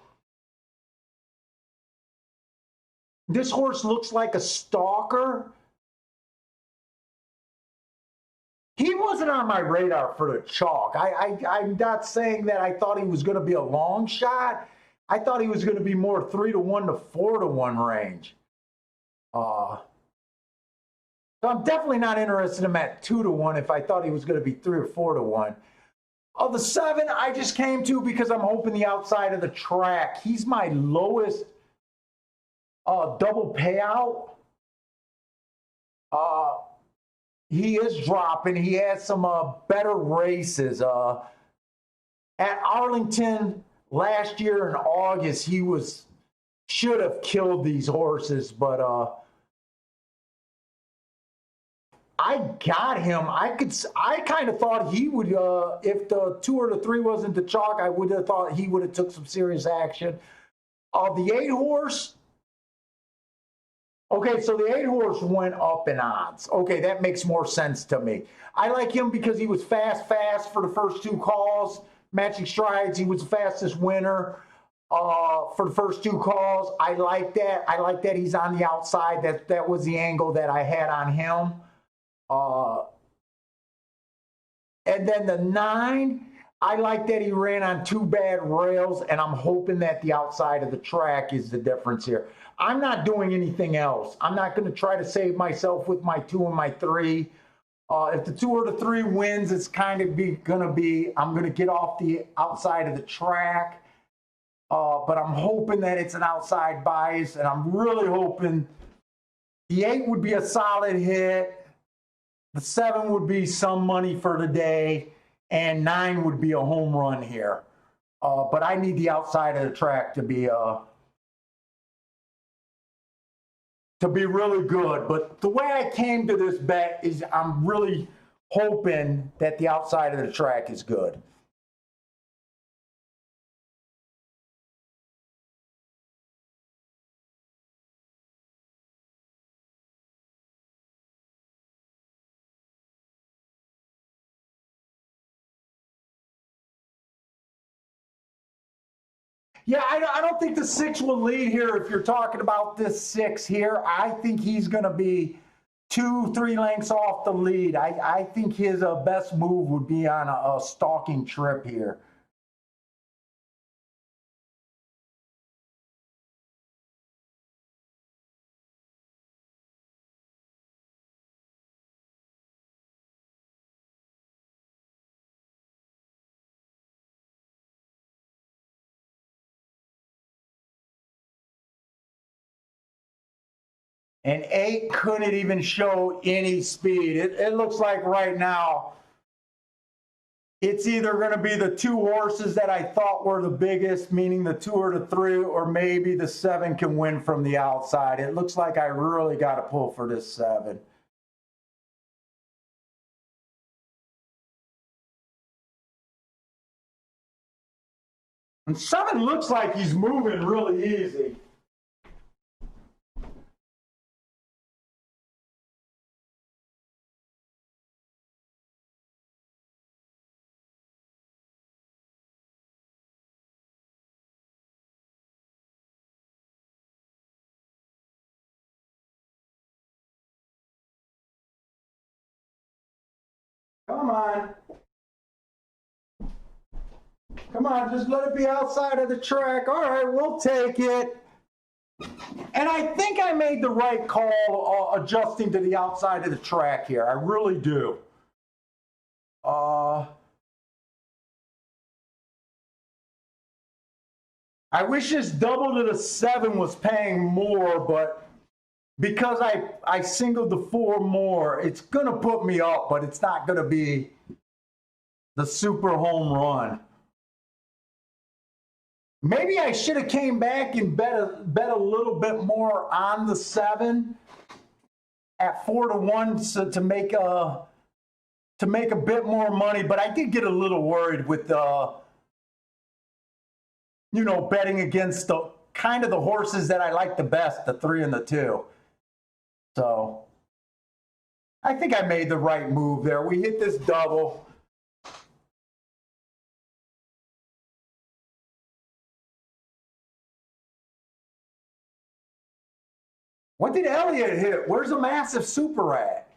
This horse looks like a stalker. He wasn't on my radar for the chalk. I'm not saying that I thought he was going to be a long shot. I thought he was going to be more 3-1 to 4-1 range. So I'm definitely not interested in him at 2-1 if I thought he was going to be 3 or 4-1. The 7 I just came to because I'm hoping the outside of the track. He's my lowest double payout. He is dropping. He has some better races. At Arlington last year in August, he should have killed these horses, but I got him. I kind of thought he would, if the 2 or the 3 wasn't the chalk, I would have thought he would have took some serious action. The 8 horse. Okay, so the 8 horse went up in odds. Okay, that makes more sense to me. I like him because he was fast for the first 2 calls, matching strides. He was the fastest winner for the first 2 calls. I like that. I like that he's on the outside. That was the angle that I had on him. And then the 9, I like that he ran on 2 bad rails, and I'm hoping that the outside of the track is the difference here. I'm not doing anything else. I'm not going to try to save myself with my 2 and my 3. If the 2 or the 3 wins, it's kind of I'm going to get off the outside of the track. But I'm hoping that it's an outside bias, and I'm really hoping the 8 would be a solid hit. The 7 would be some money for the day, and 9 would be a home run here. But I need the outside of the track to be really good. But the way I came to this bet is I'm really hoping that the outside of the track is good. Yeah, I don't think the 6 will lead here if you're talking about this 6 here. I think he's going to be 2-3 lengths off the lead. I think his best move would be on a stalking trip here. And 8 couldn't even show any speed. It looks like right now it's either going to be the 2 horses that I thought were the biggest, meaning the 2 or the 3, or maybe the 7 can win from the outside. It looks like I really got to pull for this 7. And 7 looks like he's moving really easy. Come on. Come on, just let it be outside of the track. All right, we'll take it. And I think I made the right call adjusting to the outside of the track here. I really do. I wish this double to the 7 was paying more, but because I singled the 4 more, it's going to put me up, but it's not going to be the super home run. Maybe I should have came back and bet a little bit more on the 7 at 4-1 so to make a bit more money. But I did get a little worried with betting against the kind of the horses that I like the best, the 3 and the 2. So I think I made the right move there. We hit this double. What did Elliott hit? Where's the massive super at?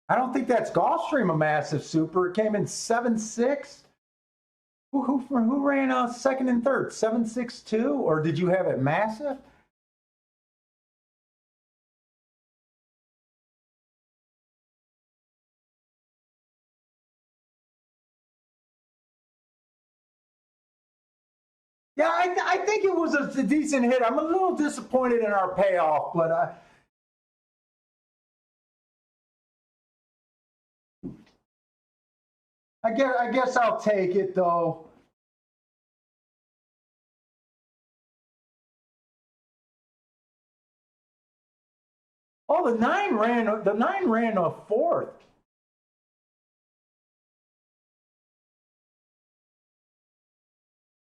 I don't think that's Gulfstream a massive super. It came in 7.6. Who ran second and third? 7.62? Or did you have it massive? Yeah, I think it was a decent hit. I'm a little disappointed in our payoff, but I guess I'll take it though. Oh, the 9 ran a 4th.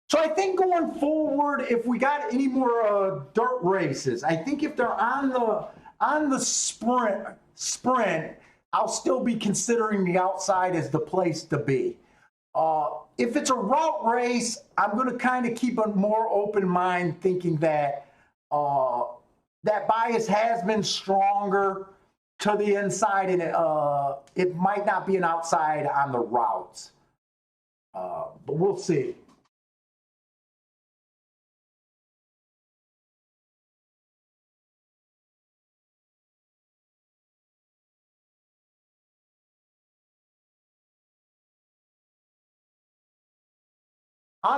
So I think going forward, if we got any more dirt races, I think if they're on the sprint, I'll still be considering the outside as the place to be. If it's a route race, I'm going to kind of keep a more open mind, thinking that that bias has been stronger to the inside, and it might not be an outside on the routes. But we'll see.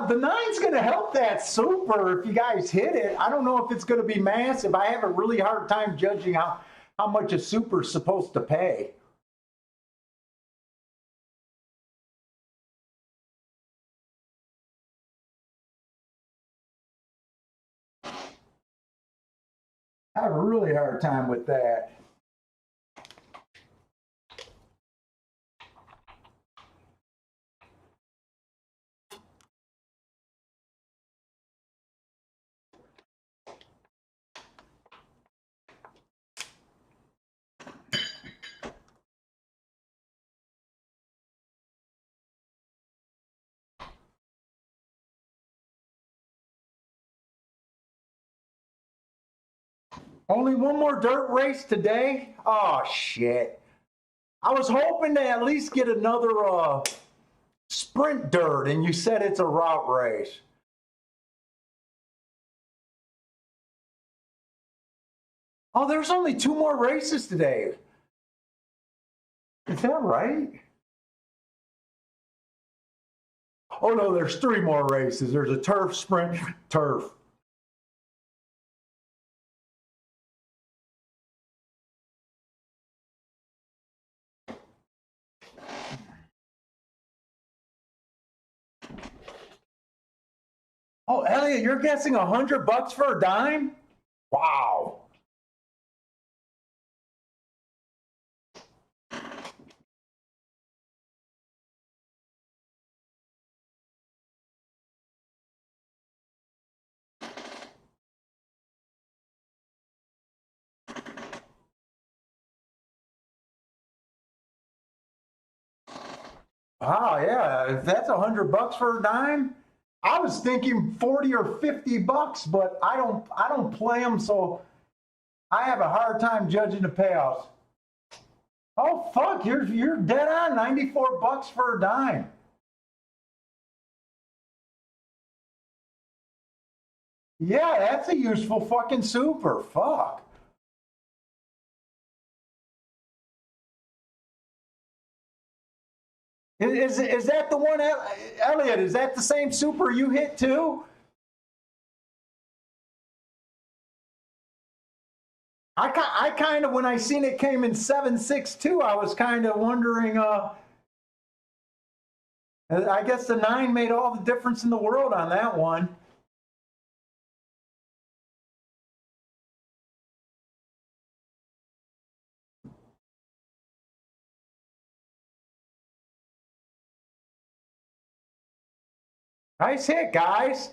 The 9's going to help that super if you guys hit it. I don't know if it's going to be massive. I have a really hard time judging how much a super's supposed to pay. I have a really hard time with that. Only one more dirt race today? Oh, shit. I was hoping to at least get another sprint dirt, and you said it's a route race. Oh, there's only 2 more races today. Is that right? Oh no, there's 3 more races. There's a turf, sprint, turf. Oh, Elliot, you're guessing $100 for a dime? Wow. Oh yeah, if that's $100 for a dime, I was thinking 40 or $50, but I don't play them, so I have a hard time judging the payouts. Oh fuck, you're dead on, $94 for a dime. Yeah, that's a useful fucking super. Fuck. Is that the one, Elliot? Is that the same super you hit too? I kind of, when I seen it came in 762, I was kind of wondering. I guess the 9 made all the difference in the world on that one. Nice hit, guys.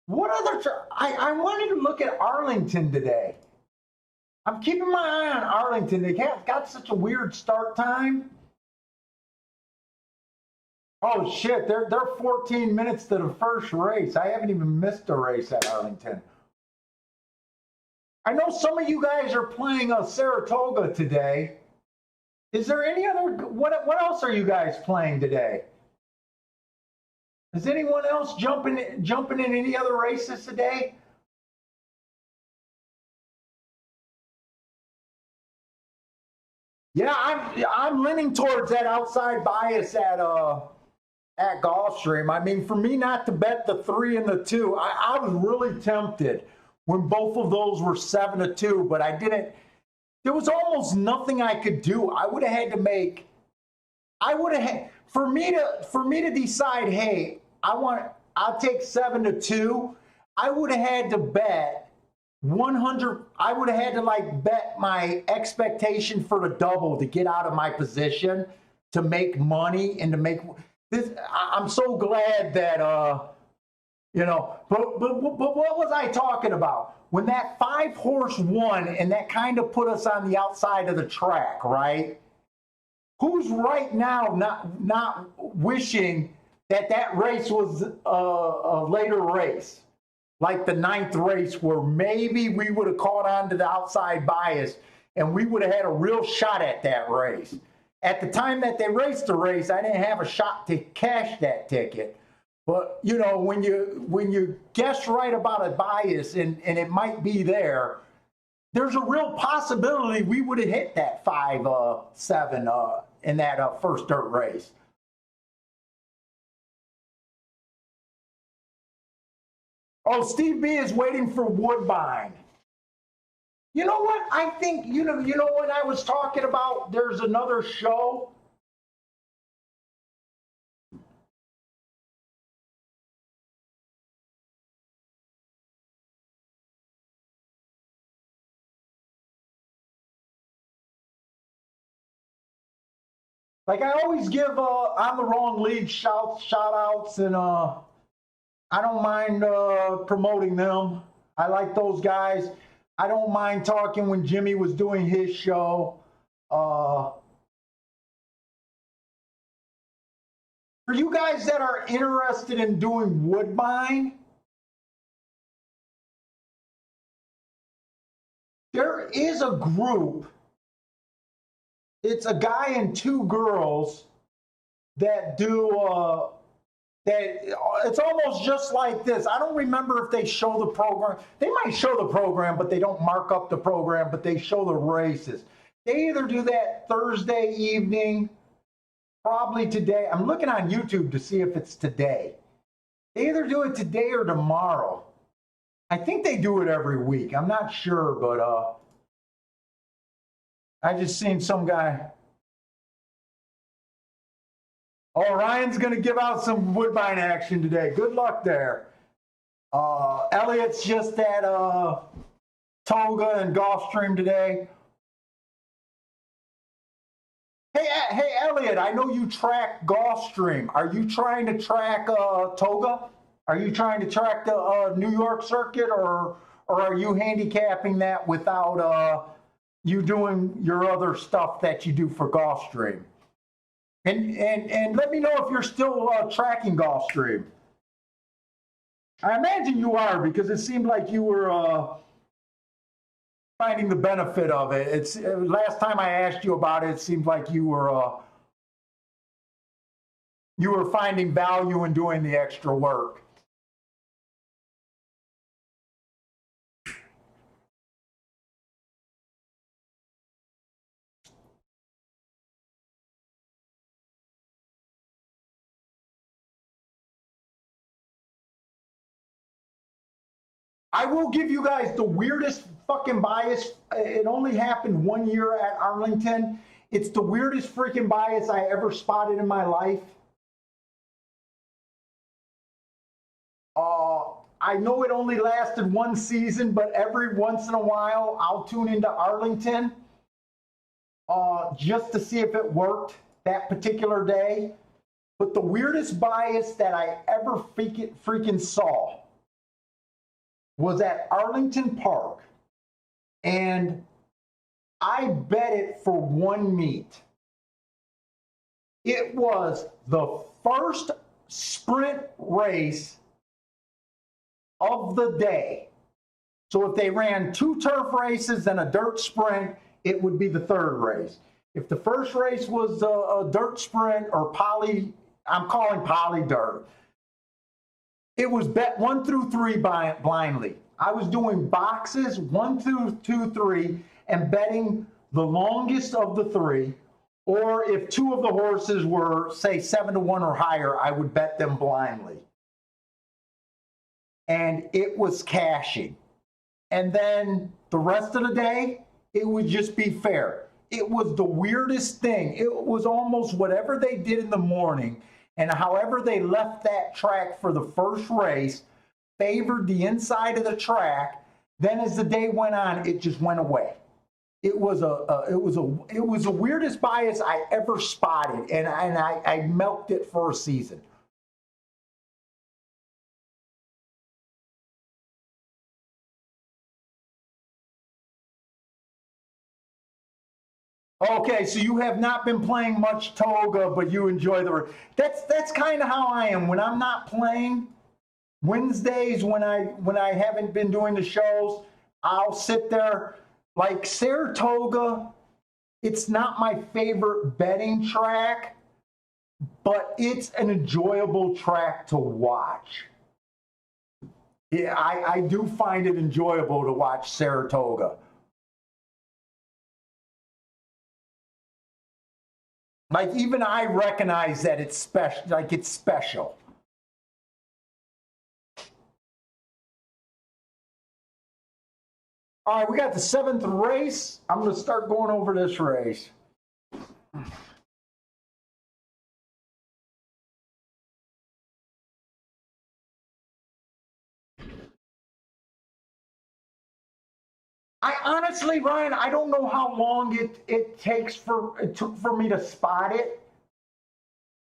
What other? I wanted to look at Arlington today. I'm keeping my eye on Arlington. They got such a weird start time. Oh shit, they're 14 minutes to the first race. I haven't even missed a race at Arlington. I know some of you guys are playing Saratoga today. Is there any other? What else are you guys playing today? Is anyone else jumping in any other races today? Yeah, I'm leaning towards that outside bias at Gulfstream. I mean, for me not to bet the 3 and the 2, I was really tempted when both of those were 7-2, but I didn't. There was almost nothing I could do. I would have had to make. I would have had for me to decide. Hey, I'll take 7-2. I would have had to bet 100. I would have had to like bet my expectation for the double to get out of my position to make money and to make this. I'm so glad that but what was I talking about? When that 5-horse won and that kind of put us on the outside of the track, right? Who's right now not wishing that race was a later race, like the 9th race, where maybe we would have caught on to the outside bias and we would have had a real shot at that race. At the time that they raced the race, I didn't have a shot to cash that ticket. But when you guess right about a bias and it might be there, there's a real possibility we would have hit that 5-7 in that first dirt race. Oh, Steve B is waiting for Woodbine. You know what? I think you know what I was talking about. There's another show. Like I always give On the Wrong League shout outs, and I don't mind promoting them. I like those guys. I don't mind talking when Jimmy was doing his show. For you guys that are interested in doing woodbine, there is a group. It's a guy and two girls that do that. It's almost just like this. I don't remember if they show the program. They might show the program, but they don't mark up the program, but they show the races. They either do that Thursday evening, probably today. I'm looking on YouTube to see if it's today. They either do it today or tomorrow. I think they do it every week. I'm not sure, but I just seen some guy. Oh, Ryan's going to give out some woodbine action today. Good luck there. Elliot's just at Toga and Gulfstream today. Hey, Elliot, I know you track Gulfstream. Are you trying to track Toga? Are you trying to track the New York circuit, or are you handicapping that without you doing your other stuff that you do for Gulfstream? And let me know if you're still tracking Gulfstream. I imagine you are, because it seemed like you were finding the benefit of it. It's last time I asked you about it, it seemed like you were finding value in doing the extra work. I will give you guys the weirdest fucking bias. It only happened 1 year at Arlington. It's the weirdest freaking bias I ever spotted in my life. I know it only lasted one season, but every once in a while I'll tune into Arlington just to see if it worked that particular day. But the weirdest bias that I ever freaking saw was at Arlington Park, and I bet it for one meet. It was the first sprint race of the day. So if they ran 2 turf races and a dirt sprint, it would be the third race. If the first race was a dirt sprint or poly, I'm calling poly dirt, it was bet 1 through 3 blindly. I was doing boxes 1 through 2, 3, and betting the longest of the 3. Or if 2 of the horses were, say, 7-1 or higher, I would bet them blindly. And it was cashing. And then the rest of the day, it would just be fair. It was the weirdest thing. It was almost whatever they did in the morning, and however they left that track for the first race favored the inside of the track. Then as the day went on, it just went away. It was the weirdest bias I ever spotted, and I milked it for a season. Okay, so you have not been playing much Toga, but you enjoy the. That's kind of how I am when I'm not playing. Wednesdays when I haven't been doing the shows, I'll sit there. Like Saratoga, it's not my favorite betting track, but it's an enjoyable track to watch. Yeah, I do find it enjoyable to watch Saratoga. Like, even I recognize that it's special, like it's special. All right, we got the 7th race. I'm going to start going over this race. I honestly, Ryan, I don't know how long it took for me to spot it.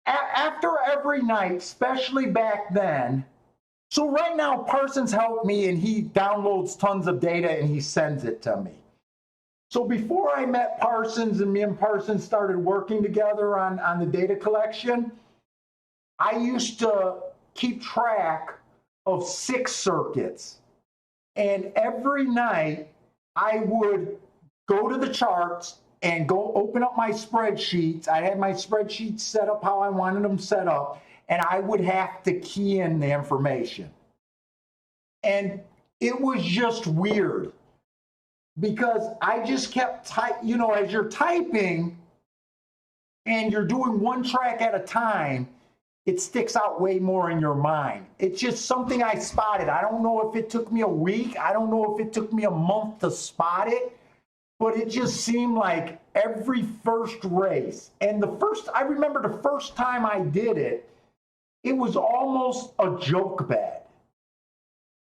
After every night, especially back then. So right now, Parsons helped me, and he downloads tons of data and he sends it to me. So before I met Parsons and me and Parsons started working together on the data collection, I used to keep track of 6 circuits. And every night I would go to the charts and go open up my spreadsheets. I had my spreadsheets set up how I wanted them set up, and I would have to key in the information. And it was just weird because I just kept you know, as you're typing and you're doing one track at a time, it sticks out way more in your mind. It's just something I spotted. I don't know if it took me a week. I don't know if it took me a month to spot it, but it just seemed like every first race. And I remember the first time I did it, it was almost a joke bet.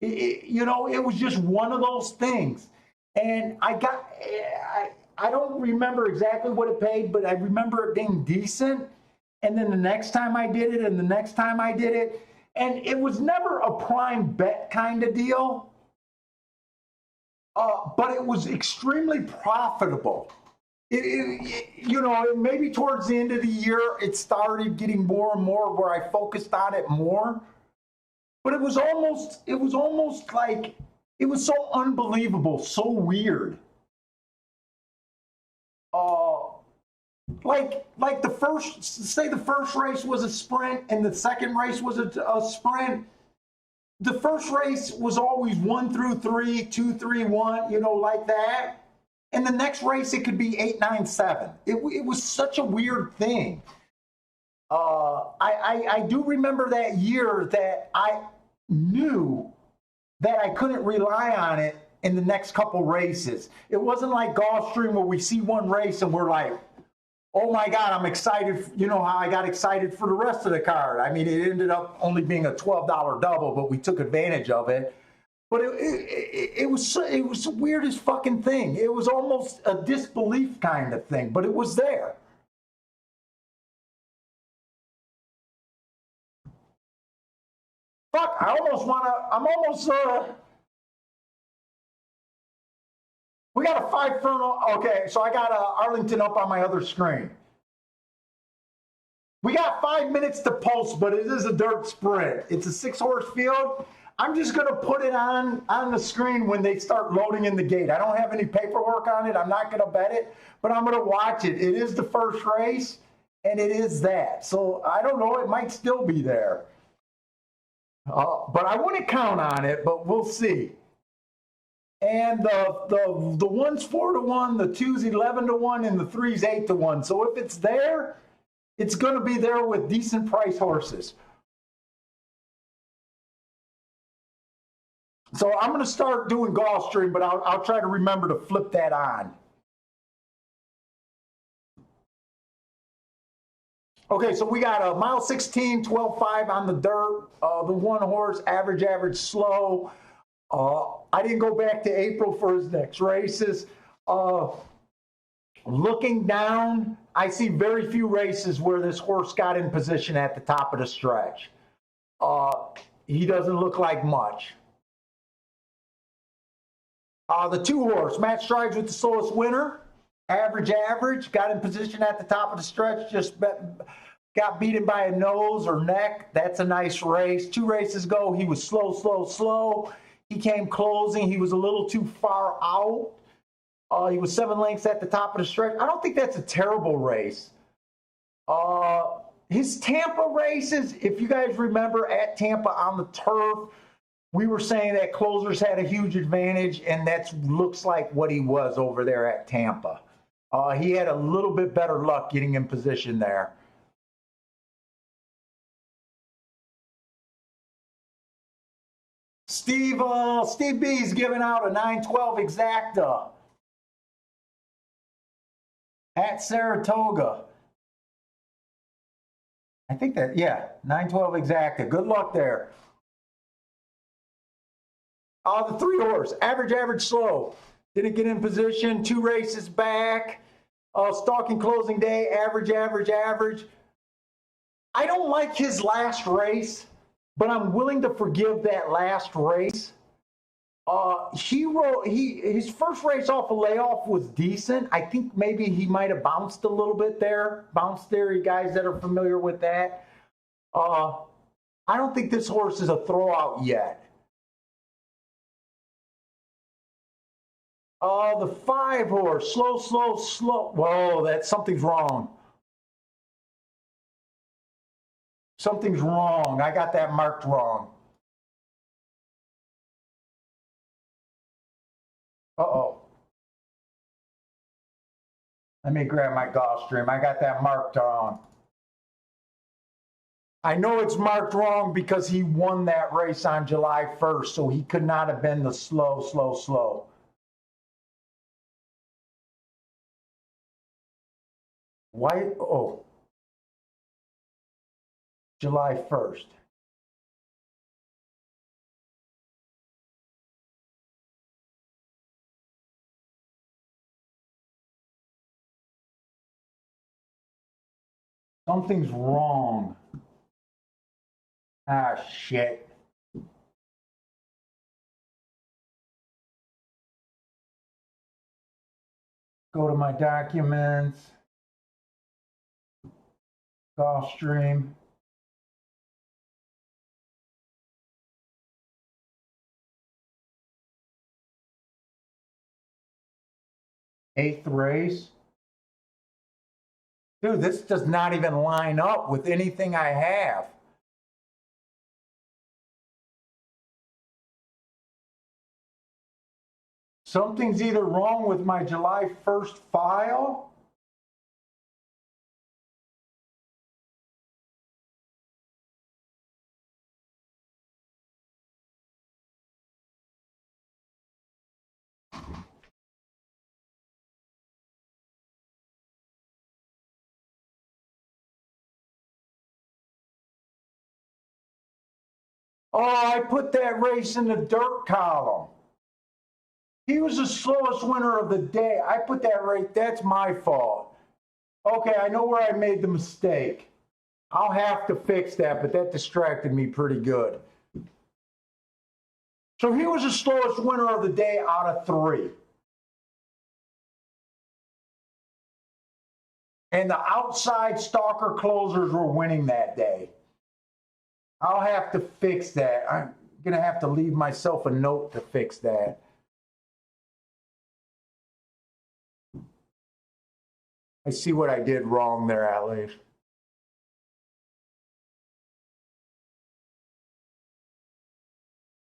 You know, it was just one of those things. And I don't remember exactly what it paid, but I remember it being decent. And then the next time I did it, and the next time I did it, and it was never a prime bet kind of deal, but it was extremely profitable. You know, maybe towards the end of the year, it started getting more and more where I focused on it more. But it was almost like, it was so unbelievable, so weird. Like the first race was a sprint and the second race was a sprint. The first race was always 1 through 3, 2, 3, 1, you know, like that. And the next race, it could be 8, 9, 7. It was such a weird thing. I do remember that year that I knew that I couldn't rely on it in the next couple races. It wasn't like Gulfstream where we see one race and we're like, oh my God, I'm excited. You know how I got excited for the rest of the card. I mean, it ended up only being a $12 double, but we took advantage of it. But it was the weirdest fucking thing. It was almost a disbelief kind of thing, but it was there. Fuck, I'm almost, we got a 5 furlong. Okay, so I got Arlington up on my other screen. We got 5 minutes to post, but it is a dirt sprint. It's a 6-horse field. I'm just going to put it on the screen when they start loading in the gate. I don't have any paperwork on it. I'm not going to bet it, but I'm going to watch it. It is the first race, and it is that. So I don't know. It might still be there. But I wouldn't count on it, but we'll see. And the 1's 4-1, the 2's 11-1, and the 3's 8-1. So if it's there, it's going to be there with decent price horses. So I'm going to start doing Gulfstream, but I'll try to remember to flip that on. Okay, so we got a mile 16, 12.5 on the dirt. The 1 horse, average, slow. I didn't go back to April for his next races. Looking down, I see very few races where this horse got in position at the top of the stretch. He doesn't look like much. The 2 horse, Matt Strides with the slowest winner. Average, got in position at the top of the stretch, just got beaten by a nose or neck. That's a nice race. 2 races ago, he was slow. He came closing. He was a little too far out. He was 7 lengths at the top of the stretch. I don't think that's a terrible race. His Tampa races, if you guys remember at Tampa on the turf, we were saying that closers had a huge advantage, and that looks like what he was over there at Tampa. He had a little bit better luck getting in position there. Steve B's giving out a 912 exacta at Saratoga. I think that, yeah, 912 exacta. Good luck there. The 3 horse, average, slow. Didn't get in position. 2 races back. Stalking closing day, average. I don't like his last race, but I'm willing to forgive that last race. His first race off a layoff was decent. I think maybe he might have bounced a little bit there. Bounced there, you guys that are familiar with that. I don't think this horse is a throwout yet. The 5 horse, slow. Whoa, something's wrong. Something's wrong. I got that marked wrong. Uh-oh. Let me grab my Gulfstream. I got that marked wrong. I know it's marked wrong because he won that race on July 1st, so he could not have been the slow. Why? Oh. July 1st. Something's wrong. Ah, shit. Go to my documents. Gulfstream. Eighth race. Dude, this does not even line up with anything I have. Something's either wrong with my July 1st file. Oh, I put that race in the dirt column. He was the slowest winner of the day. I put that race, that's my fault. Okay, I know where I made the mistake. I'll have to fix that, but that distracted me pretty good. So he was the slowest winner of the day out of 3. And the outside stalker closers were winning that day. I'll have to fix that. I'm going to have to leave myself a note to fix that. I see what I did wrong there, at least.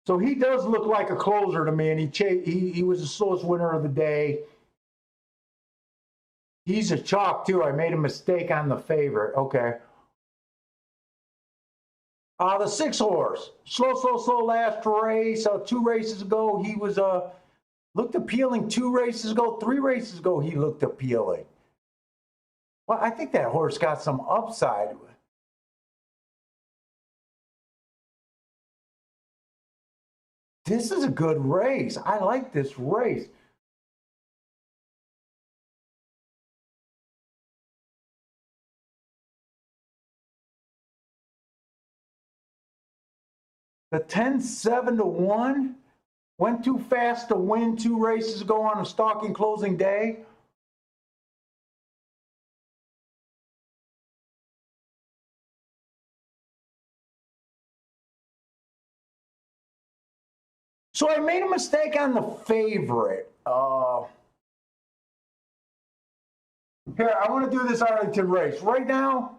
So he does look like a closer to me, and he was the slowest winner of the day. He's a chalk, too. I made a mistake on the favorite. Okay. The 6 horse. Slow last race. 2 races ago, he was looked appealing. 2 races ago, 3 races ago, he looked appealing. Well, I think that horse got some upside. This is a good race. I like this race. The 10-7-1 went too fast to win 2 races ago on a stalking closing day. So I made a mistake on the favorite. Here, I want to do this Arlington race. Right now,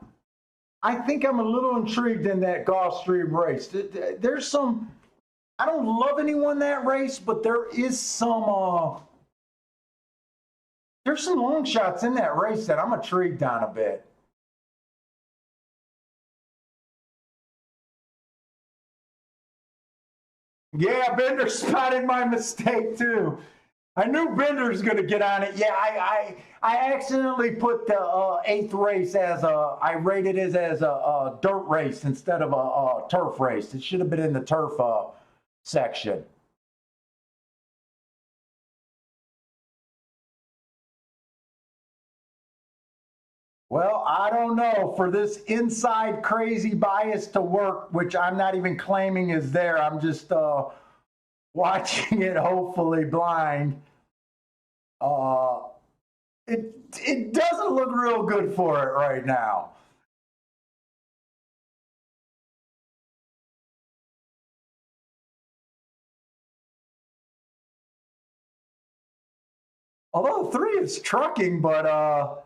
I think I'm a little intrigued in that Gulfstream race. There's some, I don't love anyone that race, but there is some, there's some long shots in that race that I'm intrigued on a bit. Yeah, Bender spotted my mistake too. I knew Bender's going to get on it. Yeah, I accidentally put the 8th race as I rated it as a dirt race instead of a turf race. It should have been in the turf section. Well, I don't know. For this inside crazy bias to work, which I'm not even claiming is there, I'm just watching it hopefully blind. Uh, it doesn't look real good for it right now. Although 3 is trucking, but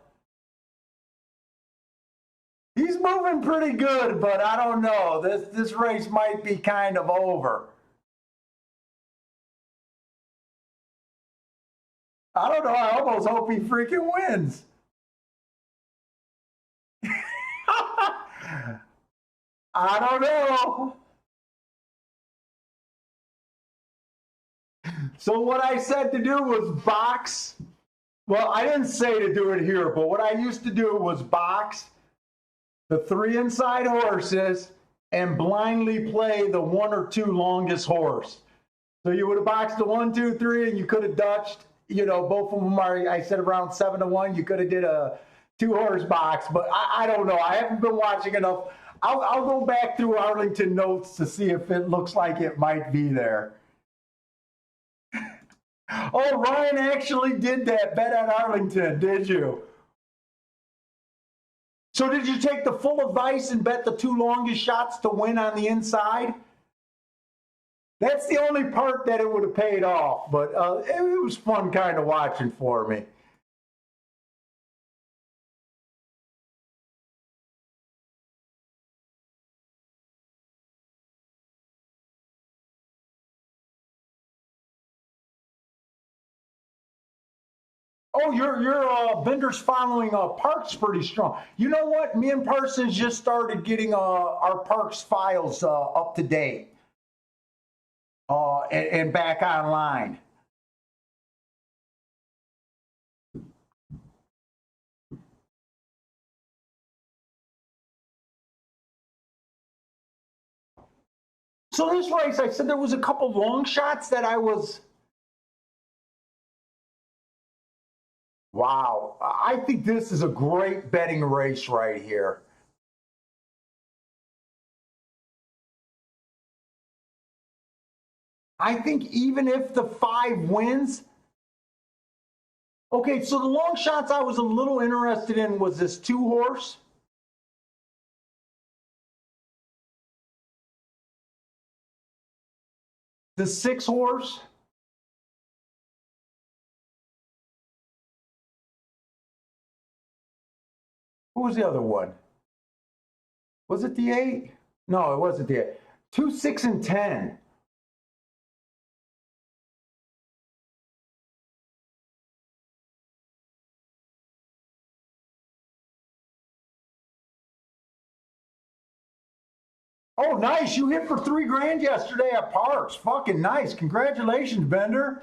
he's moving pretty good, but I don't know. This race might be kind of over. I don't know. I almost hope he freaking wins. I don't know. So what I said to do was box. Well, I didn't say to do it here, but what I used to do was box the 3 inside horses and blindly play the 1 or 2 longest horse. So you would have boxed the 1, 2, 3, and you could have Dutched. You know, both of them are, I said, around 7-1. You could have did a 2-horse box, but I don't know. I haven't been watching enough. I'll go back through Arlington notes to see if it looks like it might be there. Oh, Ryan actually did that bet at Arlington, did you? So did you take the full advice and bet the 2 longest shots to win on the inside? That's the only part that it would have paid off, but it was fun kind of watching for me. Oh, your Bender's following Parks pretty strong. You know what? Me and Parsons just started getting our Parks files up to date and back online. So this race, I said there was a couple long shots that I was. Wow, I think this is a great betting race right here. I think even if the 5 wins, okay, so the long shots I was a little interested in was this 2-horse. The 6-horse. Who was the other one? Was it the 8? No, it wasn't the 8. 2, 6, and 10. Oh, nice. You hit for $3,000 yesterday at Parks. Fucking nice. Congratulations, Bender.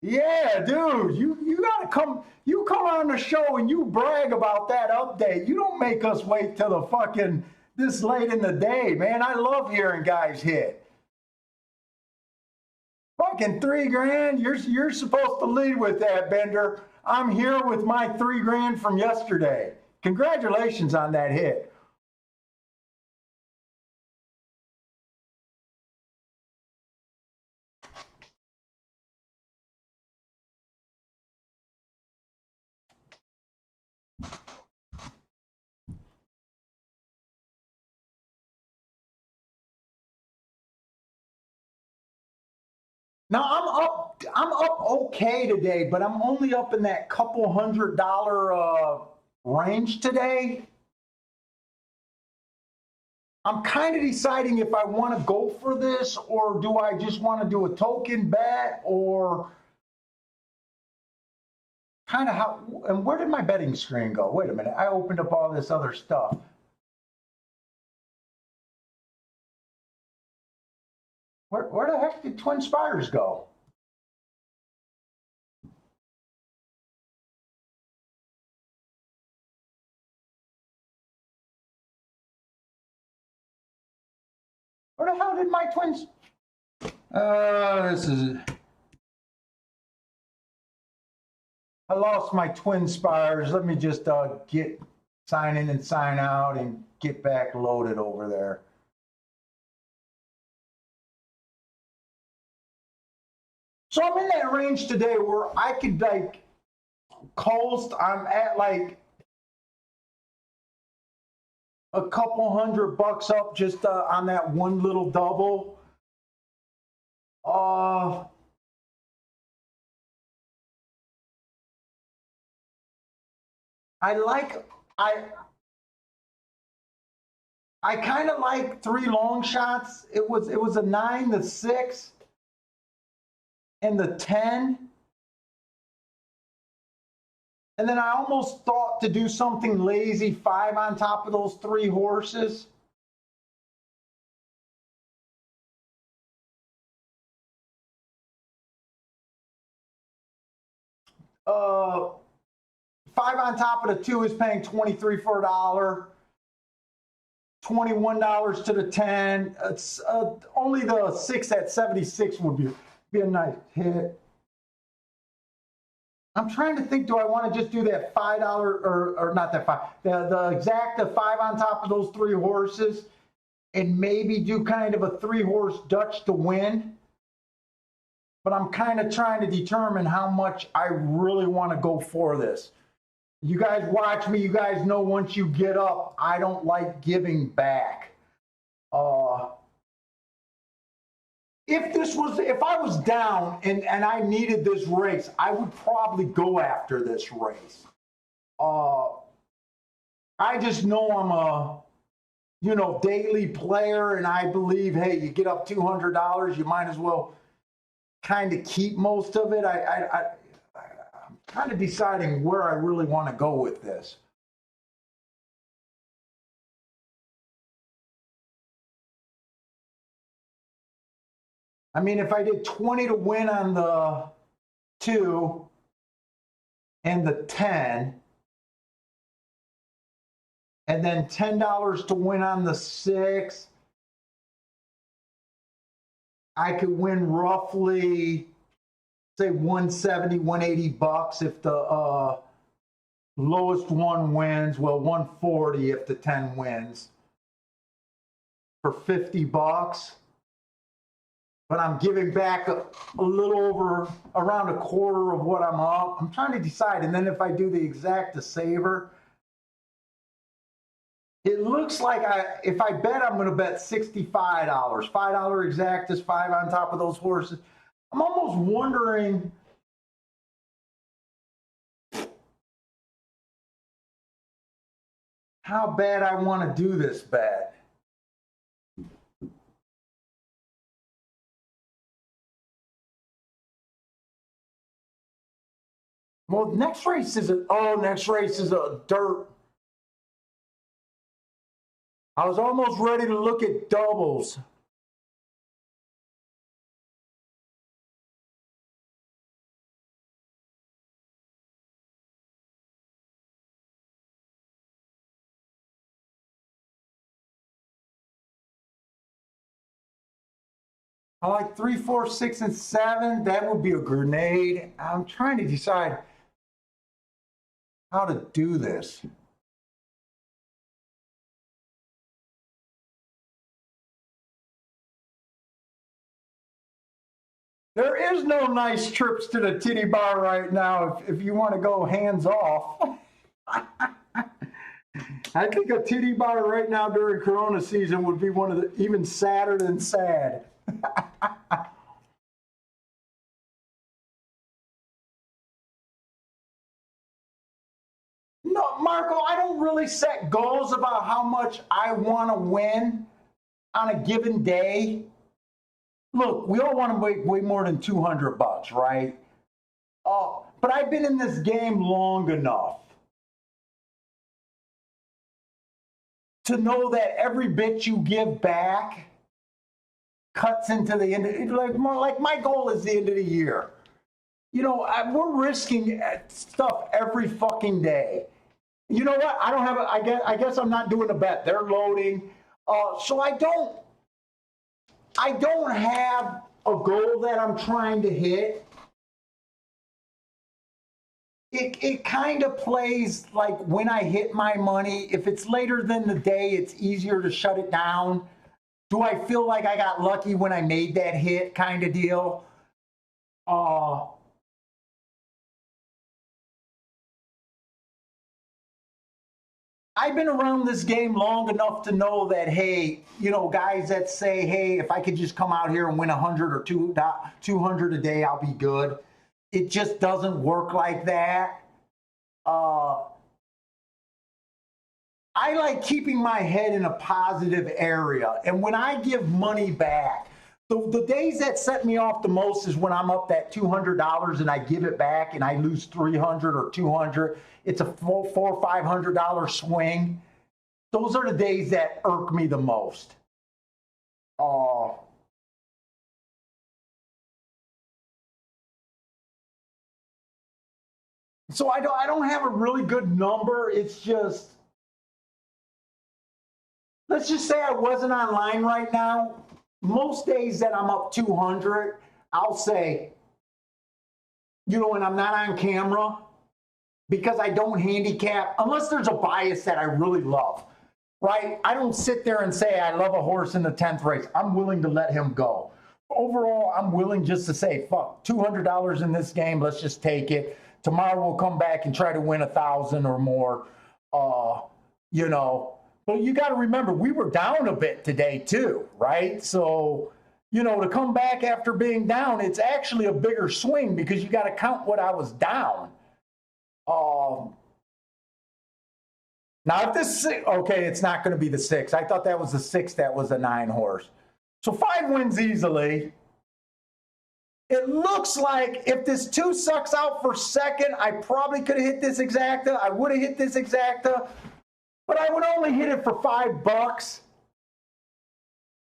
Yeah, dude. You gotta come. You come on the show and you brag about that update. You don't make us wait till the fucking this late in the day, man. I love hearing guys hit. Fucking $3,000. You're supposed to lead with that, Bender. I'm here with my $3,000 from yesterday. Congratulations on that hit. Now I'm up okay today, but I'm only up in that couple $100 range today. I'm kind of deciding if I want to go for this or do I just want to do a token bet or kind of how, and where did my betting screen go? Wait a minute. I opened up all this other stuff. Where the heck did Twin Spires go? Where the hell did my twins? This is. I lost my Twin Spires. Let me just get sign in and sign out and get back loaded over there. So I'm in that range today where I could like coast. I'm at like a couple $100 up just on that one little double. I kind of like three long shots. It was a 9, the 6, and the 10. And then I almost thought to do something lazy, 5 on top of those 3 horses. Uh, 5 on top of the 2 is paying 23 for $1. $21 to the 10. It's only the 6 at 76 would be a nice hit. I'm trying to think, do I want to just do that $5 or not that 5, the exact 5 on top of those 3 horses and maybe do kind of a 3-horse Dutch to win? But I'm kind of trying to determine how much I really want to go for this. You guys watch me, you guys know once you get up, I don't like giving back. If I was down and I needed this race, I would probably go after this race. I just know I'm a, daily player, and I believe, hey, you get up $200, you might as well kind of keep most of it. I'm kind of deciding where I really want to go with this. I mean, if I did 20 to win on the 2 and the 10, and then $10 to win on the 6, I could win roughly, say, $170, $180 if the lowest one wins. Well, $140 if the 10 wins for $50. But I'm giving back a little over, around a quarter of what I'm up. I'm trying to decide. And then if I do the exact saver, it looks like if I bet, I'm going to bet $65. $5 exactas, 5 on top of those horses. I'm almost wondering how bad I want to do this bet. Well, next race is a dirt. I was almost ready to look at doubles. I like 3, 4, 6, and 7. That would be a grenade. I'm trying to decide how to do this. There is no nice trips to the titty bar right now if you want to go hands off. I think a titty bar right now during Corona season would be one of the even sadder than sad. No, Marco, I don't really set goals about how much I want to win on a given day. Look, we all want to make way more than $200, right? But I've been in this game long enough to know that every bit you give back cuts into the end. Like my goal is the end of the year. We're risking stuff every fucking day. You know what? I guess I'm not doing a bet. They're loading. So I don't have a goal that I'm trying to hit. It kind of plays like when I hit my money. If it's later than the day, it's easier to shut it down. Do I feel like I got lucky when I made that hit kind of deal? Uh, I've been around this game long enough to know that, hey, you know, guys that say, hey, if I could just come out here and win 100 or 200 a day, I'll be good. It just doesn't work like that. I like keeping my head in a positive area. And when I give money back, the days that set me off the most is when I'm up that $200 and I give it back and I lose 300 or 200. It's a $400 or $500 swing. Those are the days that irk me the most. So I don't have a really good number. It's just, let's just say I wasn't online right now. Most days that I'm up 200, I'll say, you know, when I'm not on camera, because I don't handicap, unless there's a bias that I really love, right? I don't sit there and say, I love a horse in the 10th race. I'm willing to let him go. Overall, I'm willing just to say, fuck, $200 in this game, let's just take it. Tomorrow we'll come back and try to win 1,000 or more, you know. But you got to remember, we were down a bit today too, right? So, you know, to come back after being down, it's actually a bigger swing because you got to count what I was down. Now, if this, okay, it's not going to be the 6. I thought that was the 6 that was a 9 horse. So 5 wins easily. It looks like if this 2 sucks out for second, I probably could have hit this exacta. I would have hit this exacta. But I would only hit it for $5.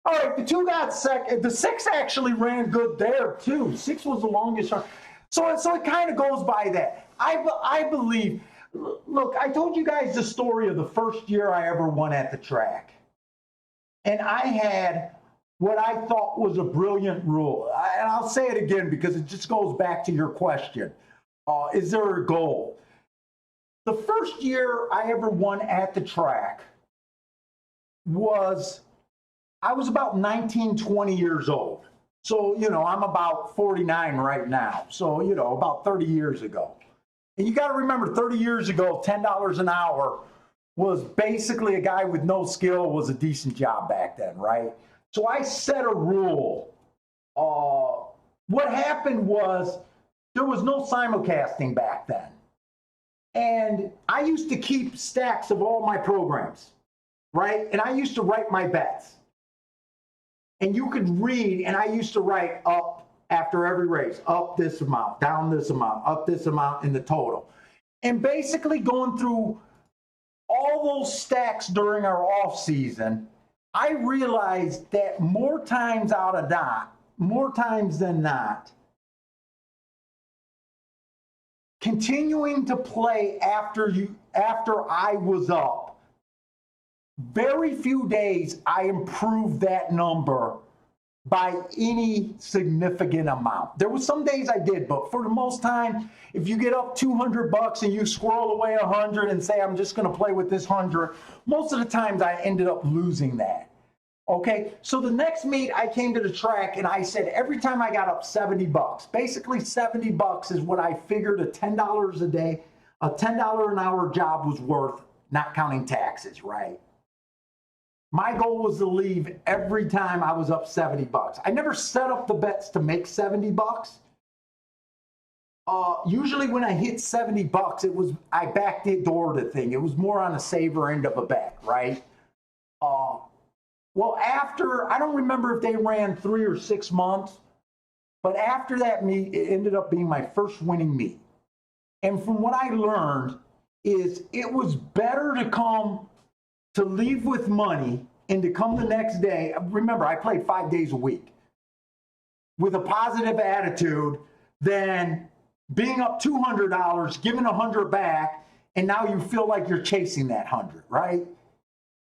All right, the 2 got second. The 6 actually ran good there too. 6 was the longest run. So it kind of goes by that. I believe. Look, I told you guys the story of the first year I ever won at the track, and I had what I thought was a brilliant rule. And I'll say it again because it just goes back to your question: is there a goal? The first year I ever won at the track I was about 19, 20 years old. So, you know, I'm about 49 right now. So, you know, about 30 years ago. And you got to remember, 30 years ago, $10 an hour was basically a guy with no skill was a decent job back then, right? So I set a rule. What happened was there was no simulcasting back then. And I used to keep stacks of all my programs, right? And I used to write my bets. And you could read, and I used to write up after every race, up this amount, down this amount, up this amount in the total. And basically going through all those stacks during our off season, I realized that more times than not, continuing to play after I was up, very few days I improved that number by any significant amount. There was some days I did, but for the most time, if you get up $200 and you squirrel away 100 and say, I'm just going to play with this 100, most of the times I ended up losing that. Okay, so the next meet I came to the track and I said every time I got up $70, basically $70 is what I figured a $10 a day, a $10 an hour job was worth, not counting taxes, right? My goal was to leave every time I was up $70. I never set up the bets to make $70. Usually when I hit $70, it was I backed it door the thing. It was more on the saver end of a bet, right? Well, after, I don't remember if they ran 3 or 6 months, but after that meet, it ended up being my first winning meet. And from what I learned is it was better to leave with money and to come the next day. Remember, I played 5 days a week with a positive attitude than being up $200, giving 100 back, and now you feel like you're chasing that 100, right?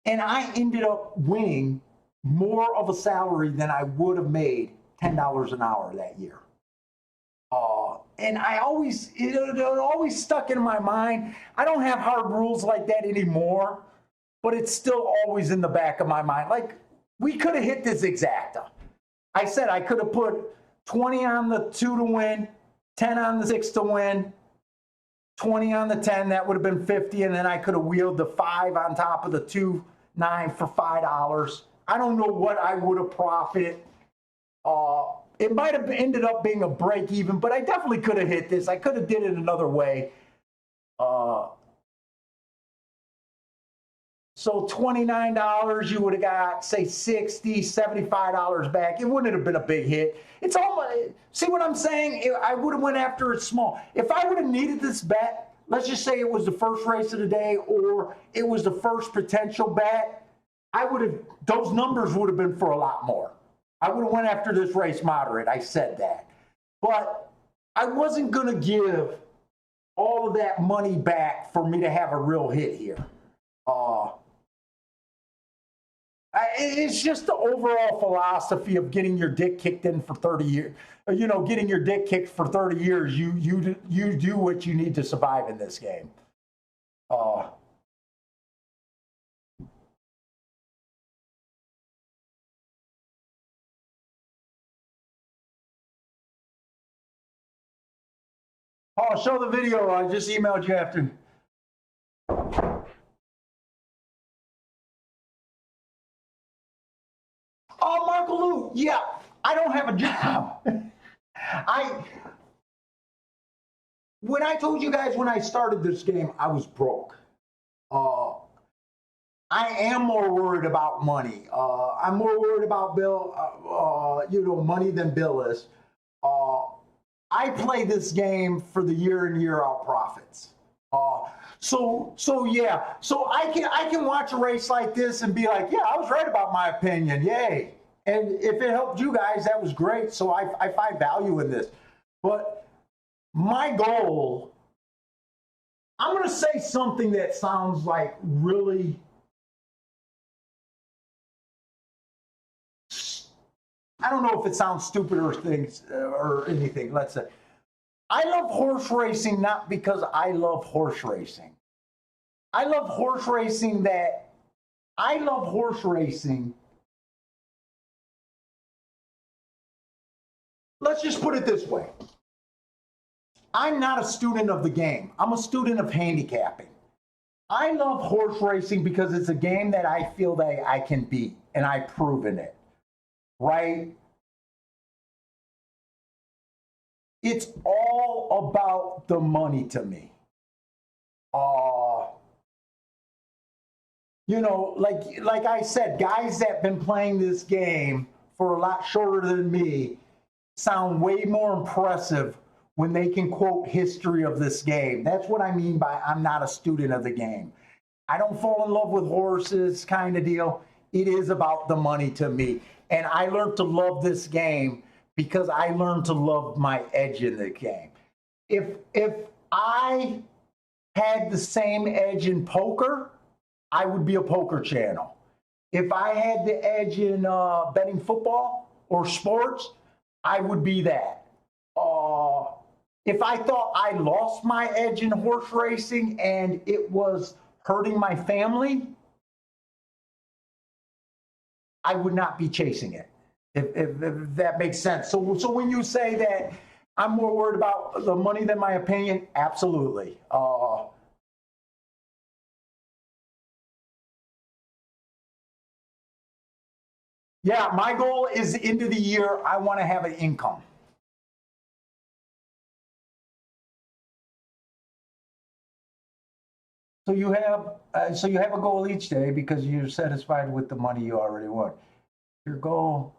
And I ended up winning more of a salary than I would have made $10 an hour that year. And I always, it always stuck in my mind. I don't have hard rules like that anymore, but it's still always in the back of my mind. Like, we could have hit this exacta. I said I could have put 20 on the 2 to win, 10 on the 6 to win, 20 on the 10, that would have been 50, and then I could have wheeled the 5 on top of the 2-9 for $5. I don't know what I would have profited. It might have ended up being a break even, but I definitely could have hit this. I could have did it another way. So $29, you would have got, say, $60, $75 back. It wouldn't have been a big hit. It's almost, see what I'm saying? I would have went after it small. If I would have needed this bet, let's just say it was the first race of the day or it was the first potential bet, I would have, those numbers would have been for a lot more. I would have went after this race moderate. I said that. But I wasn't going to give all of that money back for me to have a real hit here. It's just the overall philosophy of getting your dick kicked in for 30 years. You know, getting your dick kicked for 30 years. You do what you need to survive in this game. Oh, show the video. I just emailed you after. Oh, Marco Lou, yeah, I don't have a job. When I told you guys when I started this game, I was broke. I am more worried about money. I'm more worried about money than Bill is. I play this game for the year in, year out profits. So I can watch a race like this and be like, yeah, I was right about my opinion. Yay. And if it helped you guys, that was great. So I find value in this. But my goal, I'm going to say something that sounds like really, I don't know if it sounds stupid or anything. Let's say, I love horse racing not because I love horse racing. I love horse racing Let's just put it this way. I'm not a student of the game. I'm a student of handicapping. I love horse racing because it's a game that I feel that I can beat, and I've proven it, right? It's all about the money to me. Like I said, guys that have been playing this game for a lot shorter than me sound way more impressive when they can quote history of this game. That's what I mean by I'm not a student of the game. I don't fall in love with horses kind of deal. It is about the money to me. And I learned to love this game because I learned to love my edge in the game. If I had the same edge in poker, I would be a poker channel. If I had the edge in betting football or sports, I would be that. If I thought I lost my edge in horse racing and it was hurting my family, I would not be chasing it. If that makes sense. So when you say that I'm more worried about the money than my opinion, absolutely. Yeah, my goal is end of the year, I want to have an income. So you have a goal each day because you're satisfied with the money you already won. Your goal.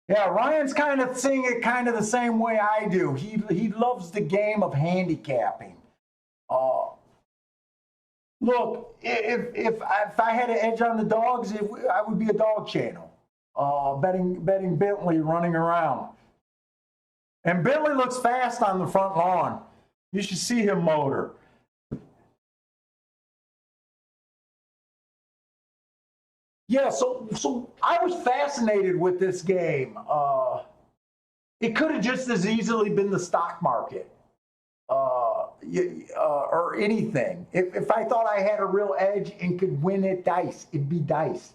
Yeah, Ryan's kind of seeing it kind of the same way I do. He loves the game of handicapping. Look, if I had an edge on the dogs, I would be a dog channel, betting Bentley running around. And Bentley looks fast on the front lawn. You should see him motor. Yeah, so I was fascinated with this game. It could have just as easily been the stock market. or anything. If I thought I had a real edge and could win at dice, it'd be dice.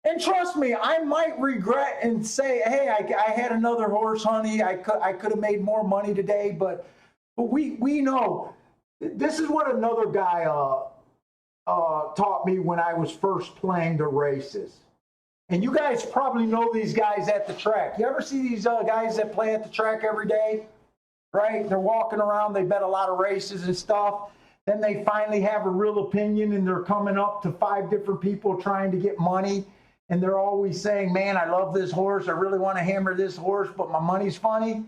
And trust me, I might regret and say, "Hey, I had another horse, honey. I could have made more money today." But we know this is what another guy taught me when I was first playing the races. And you guys probably know these guys at the track. You ever see these guys that play at the track every day? Right? They're walking around. They bet a lot of races and stuff. Then they finally have a real opinion, and they're coming up to 5 different people trying to get money. And they're always saying, "Man, I love this horse. I really want to hammer this horse, but my money's funny."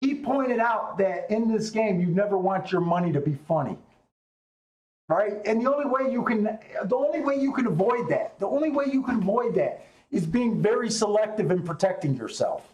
He pointed out that in this game, you never want your money to be funny, right? And the only way you can avoid that, is being very selective in protecting yourself.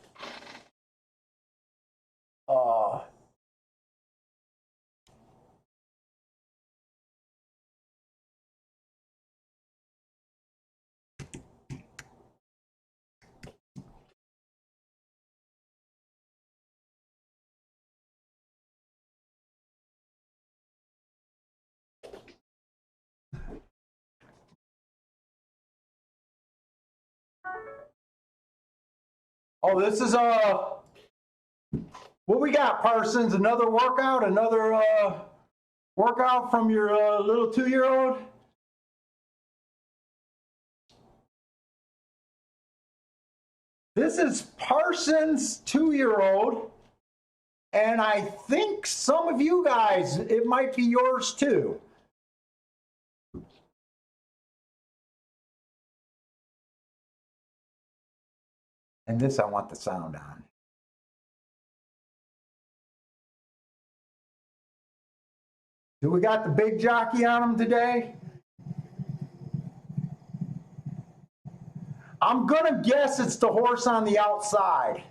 Oh, this is what we got, Parsons? Another workout from your little 2-year-old? This is Parsons' 2-year-old, and I think some of you guys, it might be yours too. And this I want the sound on. Do we got the big jockey on him today? I'm gonna guess it's the horse on the outside.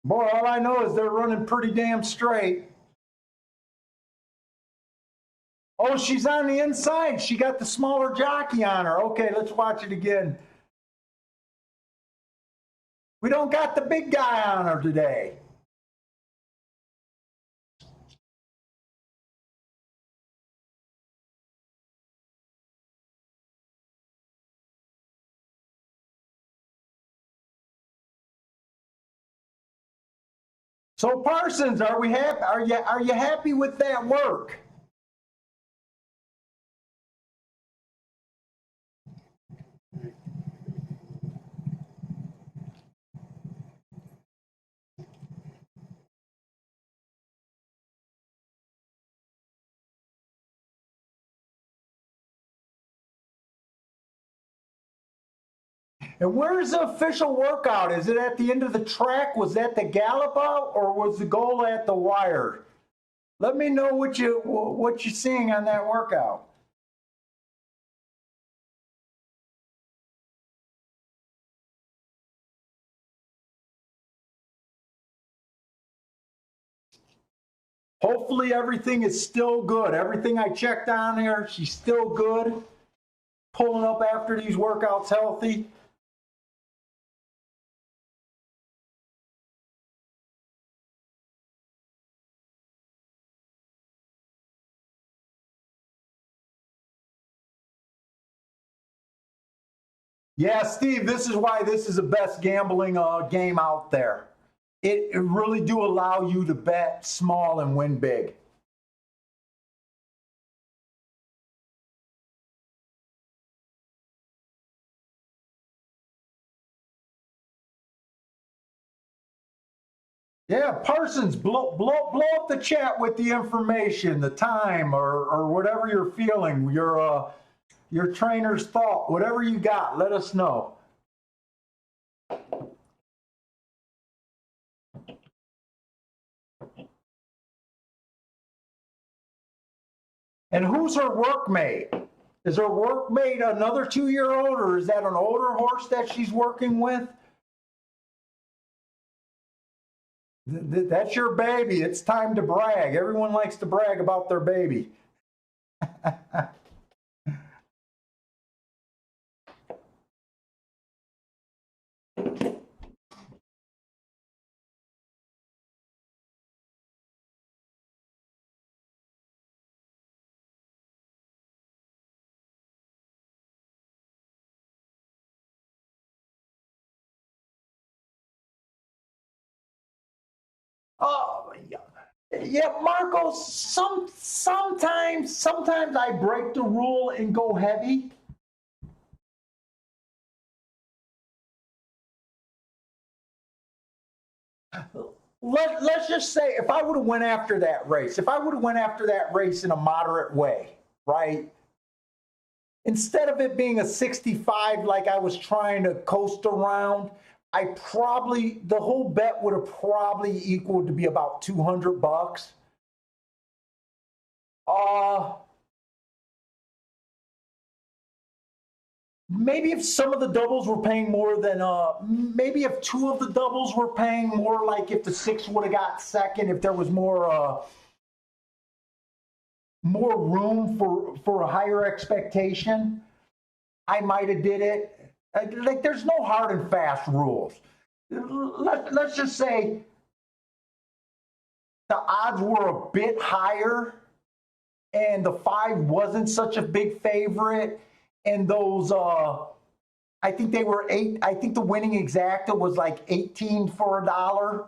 Boy, all I know is they're running pretty damn straight. Oh, she's on the inside. She got the smaller jockey on her. Okay, let's watch it again. We don't got the big guy on her today. So Parsons, are we happy? Are you happy with that work? And where's the official workout? Is it at the end of the track? Was that the gallop out, or was the goal at the wire? Let me know what you're seeing on that workout. Hopefully everything is still good. Everything I checked on here, she's still good. Pulling up after these workouts healthy. Yeah, Steve, this is why this is the best gambling game out there. It really do allow you to bet small and win big. Yeah, Parsons, blow up the chat with the information, the time, or whatever you're feeling, your trainer's thought, whatever you got, let us know. And who's her workmate? Is her workmate another 2-year-old, or is that an older horse that she's working with? That's your baby. It's time to brag. Everyone likes to brag about their baby. Oh, yeah. Yeah, Marco, sometimes I break the rule and go heavy. Let's just say if I would have went after that race, if I would have went after that race in a moderate way, right? Instead of it being a 65 like I was trying to coast around, I probably the whole bet would have probably equaled to be about $200. Uh Maybe if some of the doubles were paying more than maybe if two of the doubles were paying more, like if the six would have got second, if there was more room for a higher expectation, I might have did it. Like there's no hard and fast rules. Let's just say the odds were a bit higher and the five wasn't such a big favorite, and those I think they were eight. I think the winning exacta was like 18 for a dollar,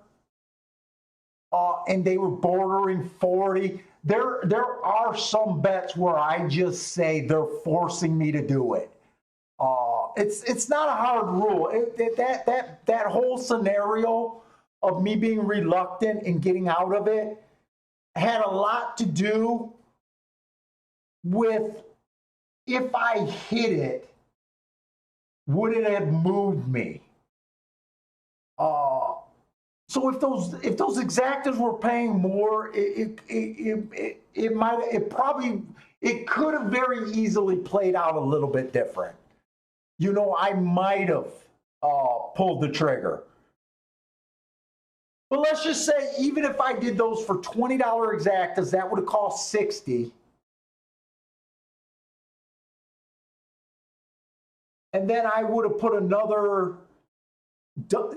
and they were bordering 40. There are some bets where I just say they're forcing me to do it. It's not a hard rule. That whole scenario of me being reluctant and getting out of it had a lot to do with if I hit it, would it have moved me? Uh, so if those exactas were paying more, it might it probably it could have very easily played out a little bit different. You know, I might have pulled the trigger. But let's just say, even if I did those for $20 exactas, that would have cost 60. And then I would have put another,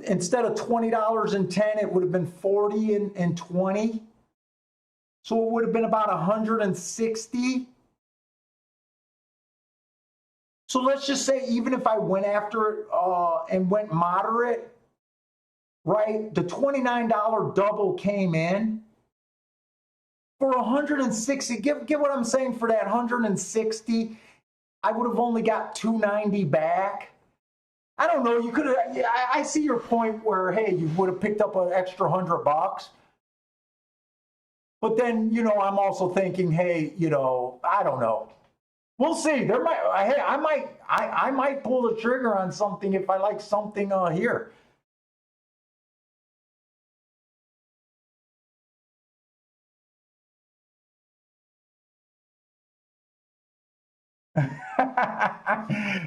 instead of $20 it would have been 40 and 20. So it would have been about 160. So let's just say, even if I went after it and went moderate, right? The $29 double came in for 160. Get what I'm saying? For that 160, I would have only got 290 back. I don't know. You could have. I see your point where, hey, you would have picked up an extra $100. But then, you know, I'm also thinking, hey, you know, I don't know. We'll see. There might, hey, I might pull the trigger on something if I like something here.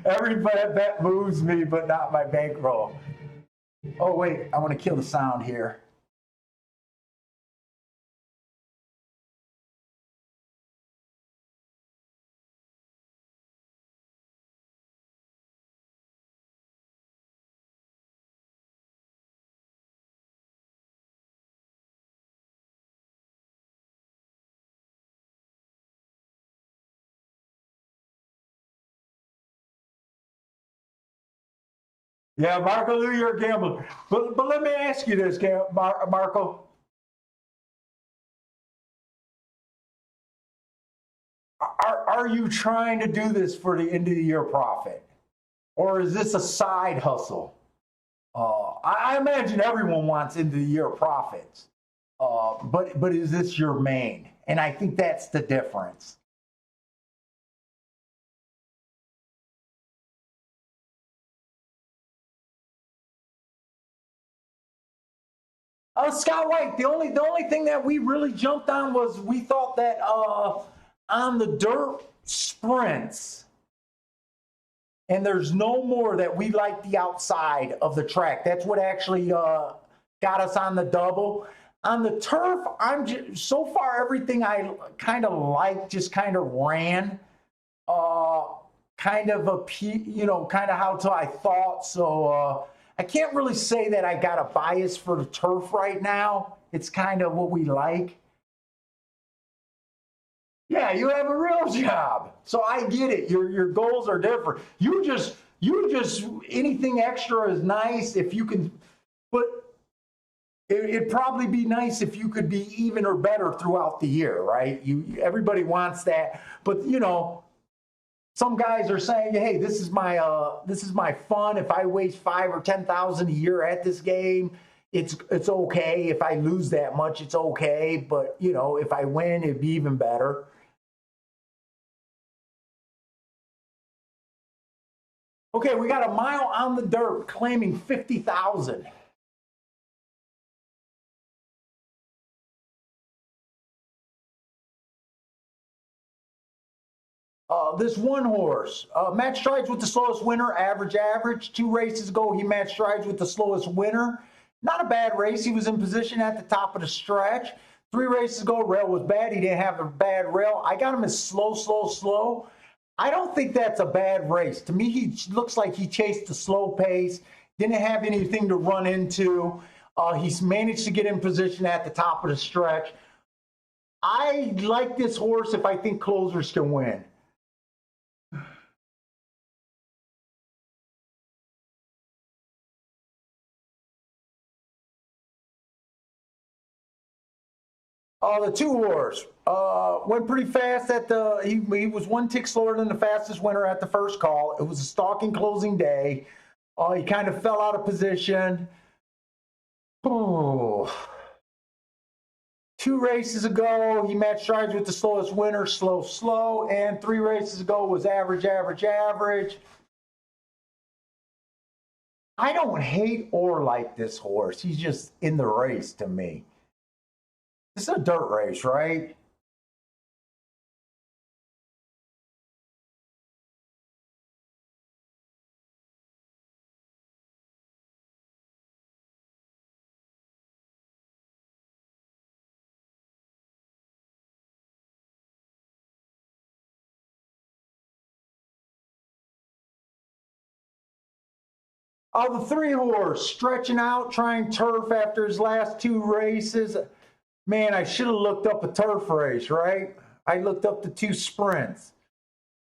Every bet moves me, but not my bankroll. Oh wait, I want to kill the sound here. Yeah, Marco, you're a gambler. But let me ask you this, Marco. Are you trying to do this for the end of the year profit? Or is this a side hustle? I imagine everyone wants end of the year profits. But is this your main? And I think that's the difference. Scott White. The only thing that we really jumped on was we thought that on the dirt sprints, and there's no more, that we like the outside of the track. That's what actually got us on the double. On the turf, I'm just, so far everything I kind of like just kind of ran, uh, kind of kind of how to I thought. So I can't really say that I got a bias for the turf right now. It's kind of what we like. Yeah, you have a real job. So I get it. Your goals are different. You just anything extra is nice if you can, but it'd probably be nice if you could be even or better throughout the year, right? Everybody wants that, but some guys are saying, hey, this is my fun. If I waste 5 or 10,000 a year at this game, it's okay. If I lose that much, it's okay. But if I win, it'd be even better. Okay, we got a mile on the dirt claiming 50,000. This one horse, match strides with the slowest winner, average. 2 races ago, he matched strides with the slowest winner. Not a bad race. He was in position at the top of the stretch. 3 races ago, rail was bad. He didn't have a bad rail. I got him as slow. I don't think that's a bad race. To me, he looks like he chased the slow pace, didn't have anything to run into. He's managed to get in position at the top of the stretch. I like this horse if I think closers can win. The 2 horse went pretty fast at the. He was 1 tick slower than the fastest winner at the first call. It was a stalking closing day. He kind of fell out of position. Oh. 2 races ago, he matched strides with the slowest winner, slow, and 3 races ago was average. I don't hate or like this horse. He's just in the race to me. This is a dirt race, right? The 3 horse stretching out, trying turf after his last 2 races. Man, I should have looked up a turf race, right? I looked up the 2 sprints.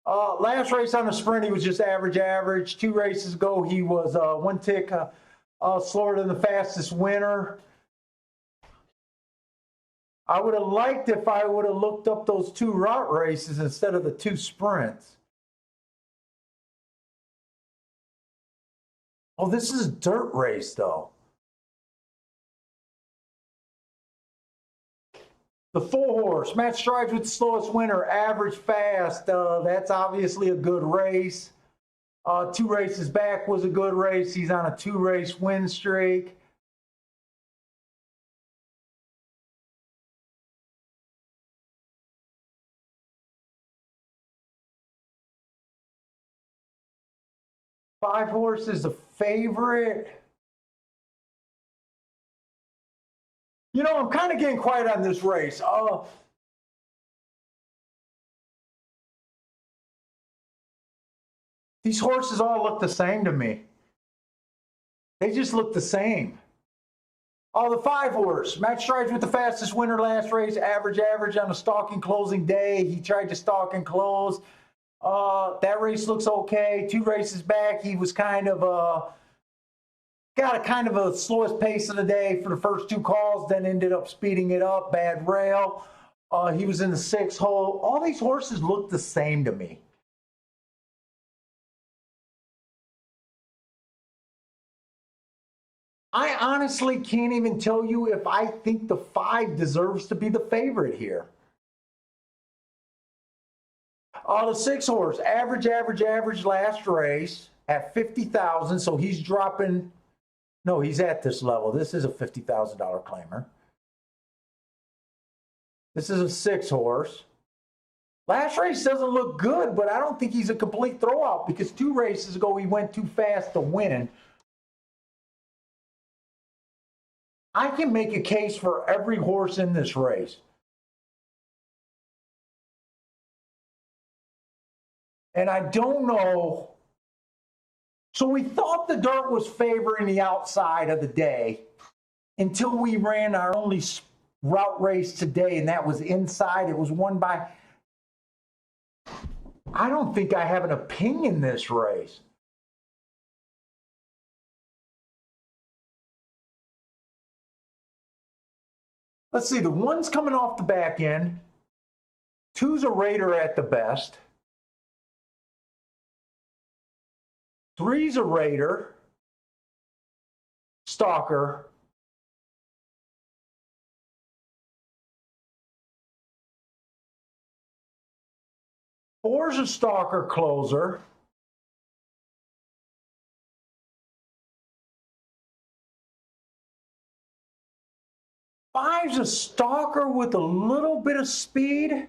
Last race on the sprint, he was just average. 2 races ago, he was 1 tick slower than the fastest winner. I would have liked if I would have looked up those 2 route races instead of the 2 sprints. Oh, this is a dirt race, though. The 4 horse, match strides with the slowest winner, average fast. That's obviously a good race. 2 races back was a good race. He's on a 2 race win streak. Five horse is a favorite. I'm kind of getting quiet on this race. These horses all look the same to me. They just look the same. The 5 horse, match strides with the fastest winner last race, average on a stalking closing day. He tried to stalk and close. That race looks okay. 2 races back, he was kind of got a kind of a slowest pace of the day for the first 2 calls, then ended up speeding it up. Bad rail. He was in the 6th hole. All these horses look the same to me. I honestly can't even tell you if I think the 5 deserves to be the favorite here. The 6 horse, average last race at 50,000. So he's dropping. No, he's at this level. This is a $50,000 claimer. This is a 6 horse. Last race doesn't look good, but I don't think he's a complete throwout because 2 races ago he went too fast to win. I can make a case for every horse in this race. And I don't know. So we thought the dirt was favoring the outside of the day until we ran our only route race today, and that was inside. It was won by. I don't think I have an opinion in this race. Let's see, the one's coming off the back end. Two's a Raider at the best. Three's a Raider. Stalker. Four's a Stalker closer. Five's a Stalker with a little bit of speed.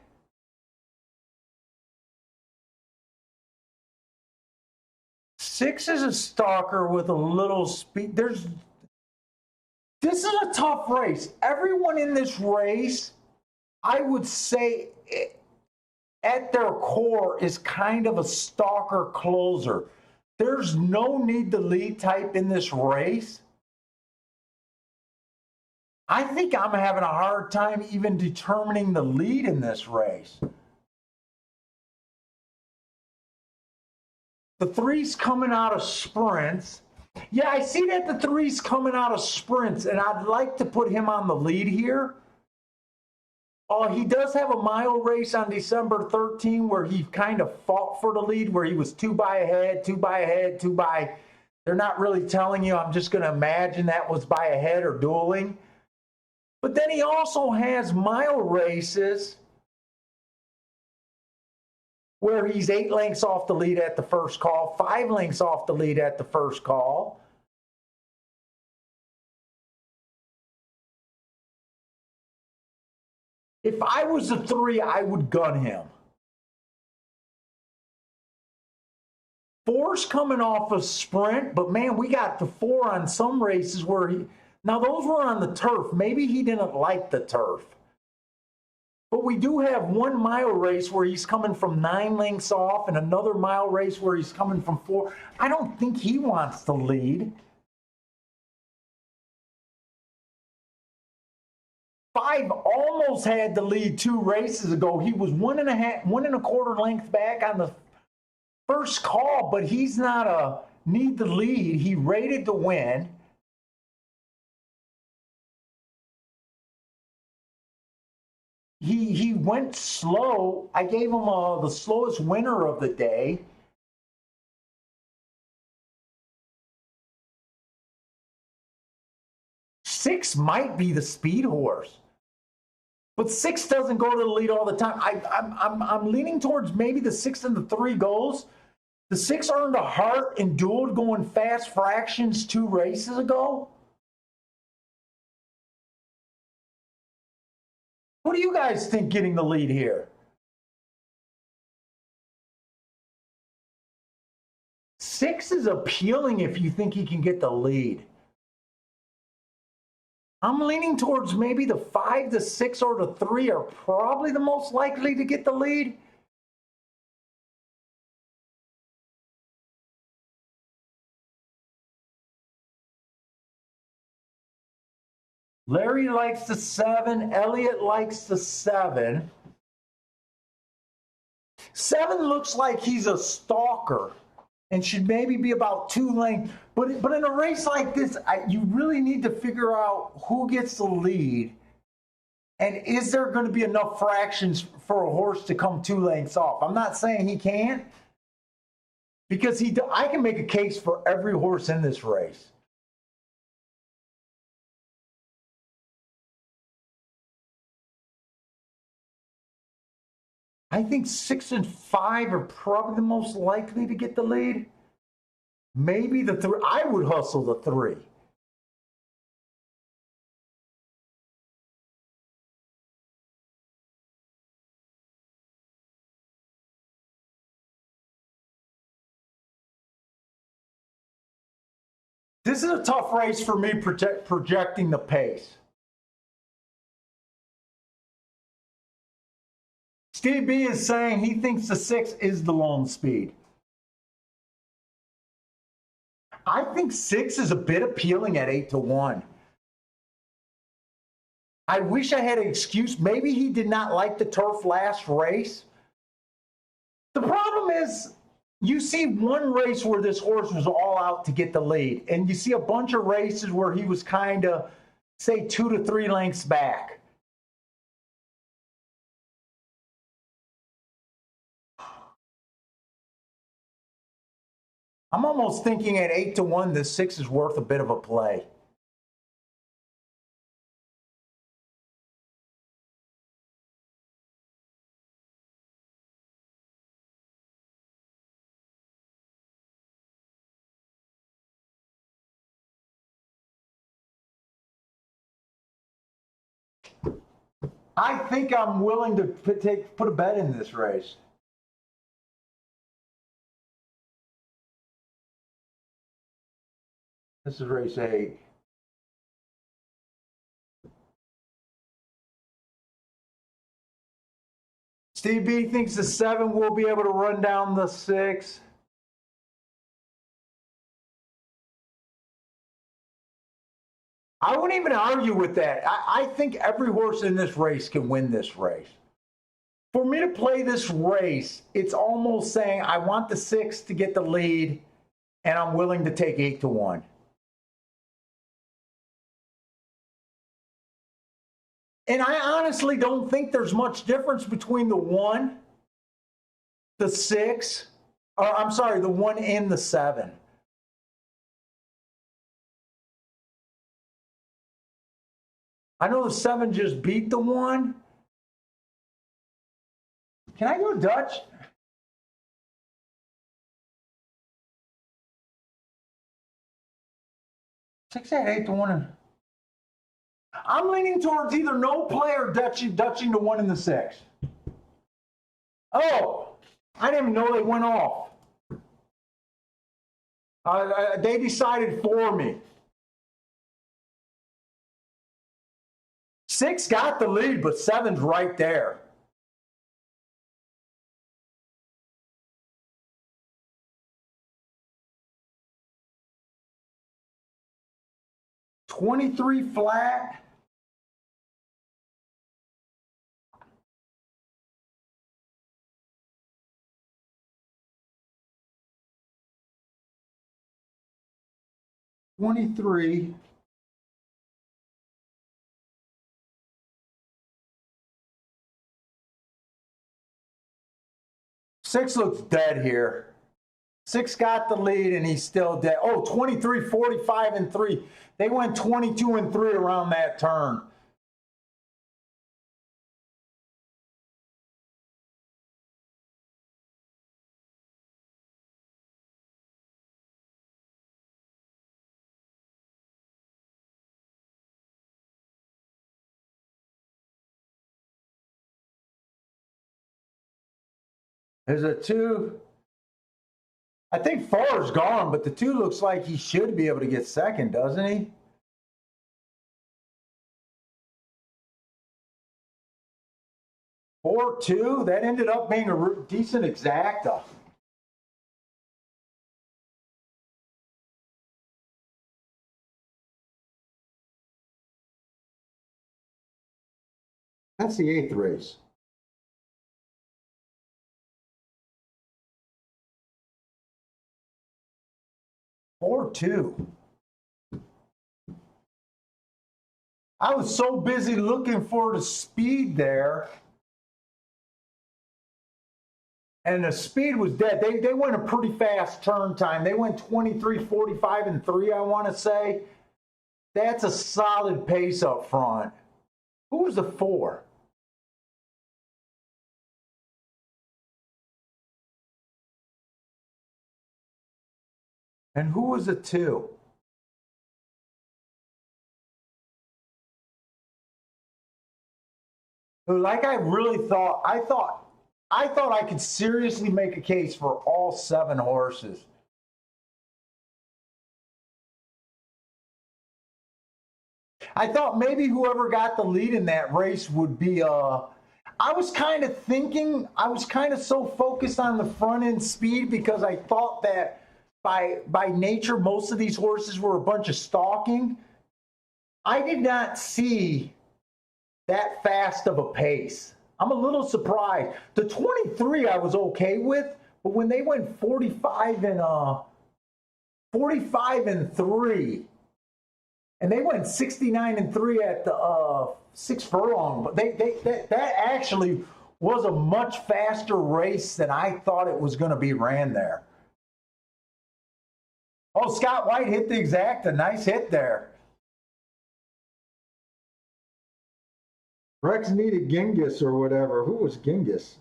Six is a Stalker with a little speed. This is a tough race. Everyone in this race, I would say, at their core is kind of a Stalker closer. There's no need to lead type in this race. I think I'm having a hard time even determining the lead in this race. The three's coming out of sprints. Yeah, I see that the three's coming out of sprints, and I'd like to put him on the lead here. He does have a mile race on December 13 where he kind of fought for the lead, where he was two by ahead. They're not really telling you. I'm just going to imagine that was by ahead or dueling. But then he also has mile races where he's 8 lengths off the lead at the first call, 5 lengths off the lead at the first call. If I was a 3, I would gun him. 4's coming off a sprint, but man, we got the 4 on some races where now those were on the turf. Maybe he didn't like the turf. But we do have 1 mile race where he's coming from 9 lengths off and another mile race where he's coming from 4. I don't think he wants to lead. 5 almost had the lead 2 races ago. He was 1.25 lengths back on the first call, but he's not a need the lead. He rated to win. He went slow. I gave him the slowest winner of the day. Six might be the speed horse, but 6 doesn't go to the lead all the time. I'm leaning towards maybe the 6 and the 3 goes. The 6 earned a heart and dueled going fast fractions 2 races ago. What do you guys think getting the lead here? 6 is appealing if you think he can get the lead. I'm leaning towards maybe the 5, the 6, or the 3 are probably the most likely to get the lead. Larry likes the 7. Elliot likes the 7. 7 looks like he's a stalker and should maybe be about 2 lengths. But in a race like this, you really need to figure out who gets the lead. And is there going to be enough fractions for a horse to come 2 lengths off? I'm not saying he can't, because I can make a case for every horse in this race. I think 6 and 5 are probably the most likely to get the lead. Maybe the 3. I would hustle the 3. This is a tough race for me projecting the pace. Steve B is saying he thinks the 6 is the lone speed. I think 6 is a bit appealing at 8-1. I wish I had an excuse. Maybe he did not like the turf last race. The problem is, you see one race where this horse was all out to get the lead, and you see a bunch of races where he was kind of, say, 2 to 3 lengths back. I'm almost thinking at 8-1, the 6 is worth a bit of a play. I think I'm willing to put a bet in this race. This is race 8. Steve B thinks the 7 will be able to run down the 6. I wouldn't even argue with that. I think every horse in this race can win this race. For me to play this race, it's almost saying I want the 6 to get the lead, and I'm willing to take 8-1. And I honestly don't think there's much difference between the 1, the 6, or I'm sorry, the 1 and the 7. I know the 7 just beat the 1. Can I go Dutch? Six, 8, 8-1. I'm leaning towards either no play or dutching the 1 and the 6. Oh, I didn't even know they went off. They decided for me. 6 got the lead, but 7's right there. $23 flat. $23. Six looks dead here. 6 got the lead and he's still dead. Oh, 23, 45, and 3. They went 22 and 3 around that turn. There's a 2. I think 4 is gone, but the 2 looks like he should be able to get second, doesn't he? Four, 2. That ended up being a decent exacta. That's the 8th race. Four, 2. I was so busy looking for the speed there. And the speed was dead. They went a pretty fast turn time. They went 23, 45, and 3, I want to say. That's a solid pace up front. Who was the 4? And who was the 2? Like I really thought, I thought I could seriously make a case for all 7 horses. I thought maybe whoever got the lead in that race would be I was kind of thinking, I was kind of so focused on the front end speed because I thought that by nature most of these horses were a bunch of stalking. I did not see that fast of a pace. I'm a little surprised. The 23 I was okay with, but when they went 45 and 3, and they went 69 and 3 at the 6 furlong, but that actually was a much faster race than I thought it was going to be ran there. Oh, Scott White hit the exacta. Nice hit there. Rex needed Genghis or whatever. Who was Genghis?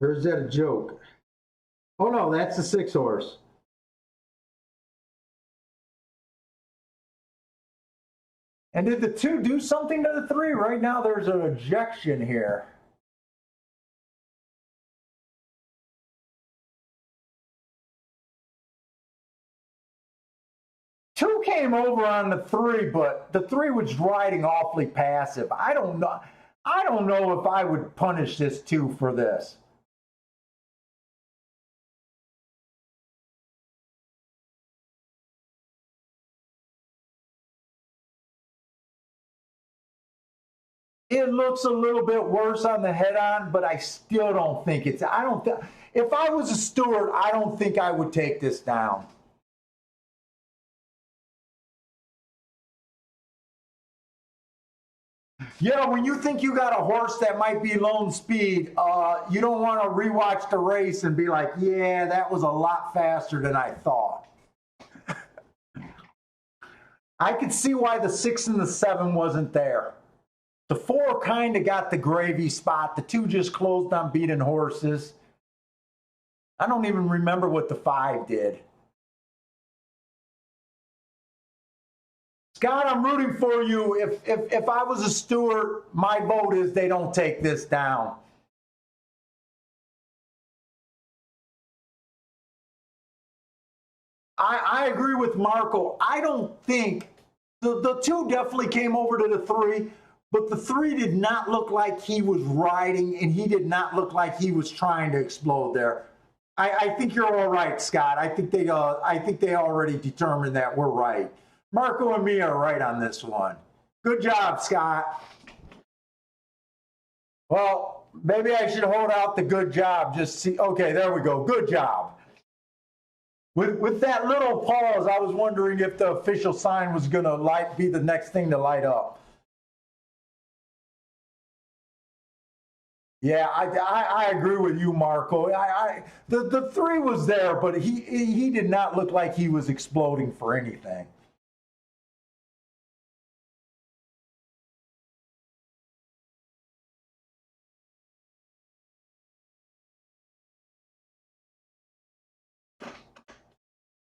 Or is that a joke? Oh no, that's the 6 horse. And did the 2 do something to the 3? Right now there's an ejection here. Two came over on the 3, but the 3 was riding awfully passive. I don't know if I would punish this 2 for this. It looks a little bit worse on the head-on, but I still don't think it's. If I was a steward, I don't think I would take this down. Yeah, when you think you got a horse that might be lone speed, you don't want to rewatch the race and be like, yeah, that was a lot faster than I thought. I could see why the 6 and the 7 wasn't there. The 4 kind of got the gravy spot. The 2 just closed on beating horses. I don't even remember what the 5 did. Scott, I'm rooting for you. If I was a steward, my vote is they don't take this down. I agree with Marco. I don't think the 2 definitely came over to the 3, but the 3 did not look like he was riding, and he did not look like he was trying to explode there. I think you're all right, Scott. I think they already determined that we're right. Marco and me are right on this one. Good job, Scott. Well, maybe I should hold out the good job. Just see. Okay, there we go. Good job. With that little pause, I was wondering if the official sign was going to be the next thing to light up. Yeah, I agree with you, Marco. The 3 was there, but he did not look like he was exploding for anything.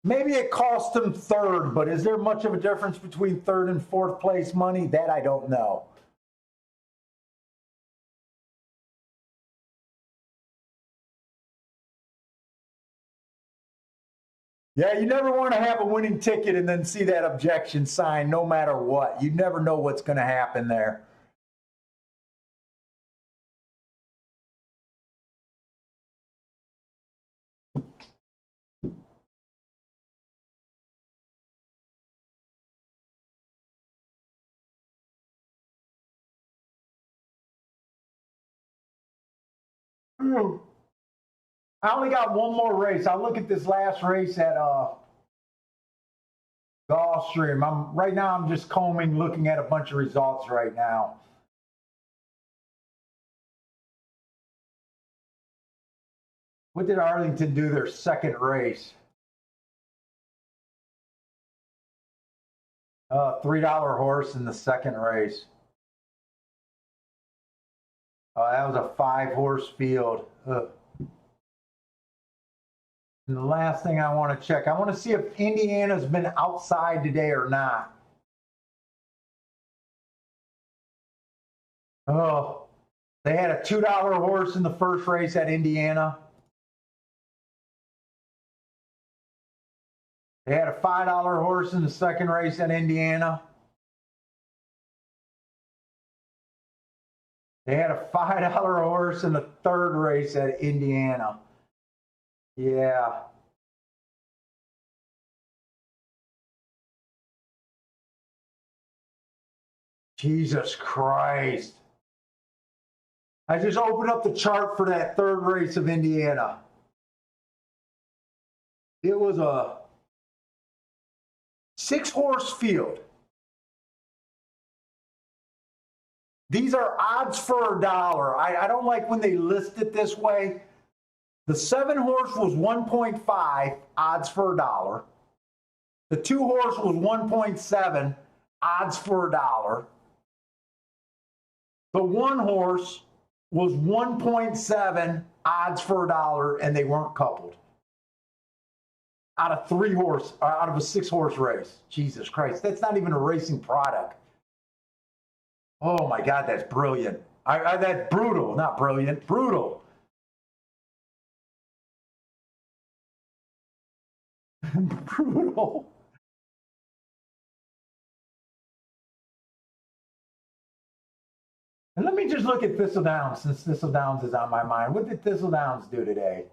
Maybe it cost him 3rd, but is there much of a difference between 3rd and 4th place money? That I don't know. Yeah, you never want to have a winning ticket and then see that objection sign no matter what. You never know what's going to happen there. I only got one more race. I'll look at this last race at Gulfstream. Right now I'm just combing, looking at a bunch of results right now. What did Arlington do their second race? $3 horse in the second race. That was a 5-horse field. Ugh. And the last thing I want to check, I want to see if Indiana's been outside today or not. Oh, they had a $2 horse in the first race at Indiana. They had a $5 horse in the second race at Indiana. They had a $5 horse in the third race at Indiana. Yeah. Jesus Christ. I just opened up the chart for that third race of Indiana. It was a 6-horse field. These are odds for $1. I don't like when they list it this way. The 7-horse was 1.5 odds for $1. The 2-horse was 1.7 odds for $1. The 1-horse was 1.7 odds for $1, and they weren't coupled. Out of 3-horse, out of a 6-horse race. Jesus Christ, that's not even a racing product. Oh my God, that's brilliant. That's brutal, not brilliant, brutal. Brutal. And let me just look at Thistledowns, since Thistledowns is on my mind. What did Thistledowns do today?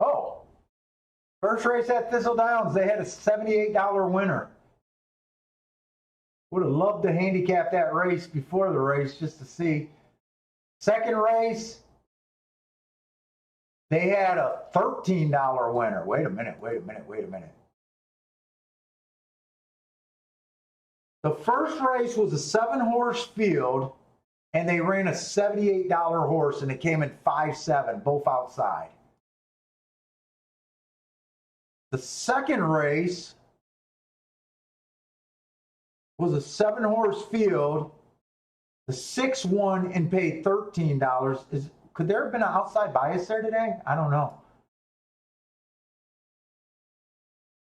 Oh, first race at Thistledowns, they had a $78 winner. Would have loved to handicap that race before the race just to see. Second race, they had a $13 winner. Wait a minute. The first race was a 7-horse field, and they ran a $78 horse, and it came in 5-7, both outside. The second race was a 7-horse field. The 6 won and paid $13. Could there have been an outside bias there today? I don't know.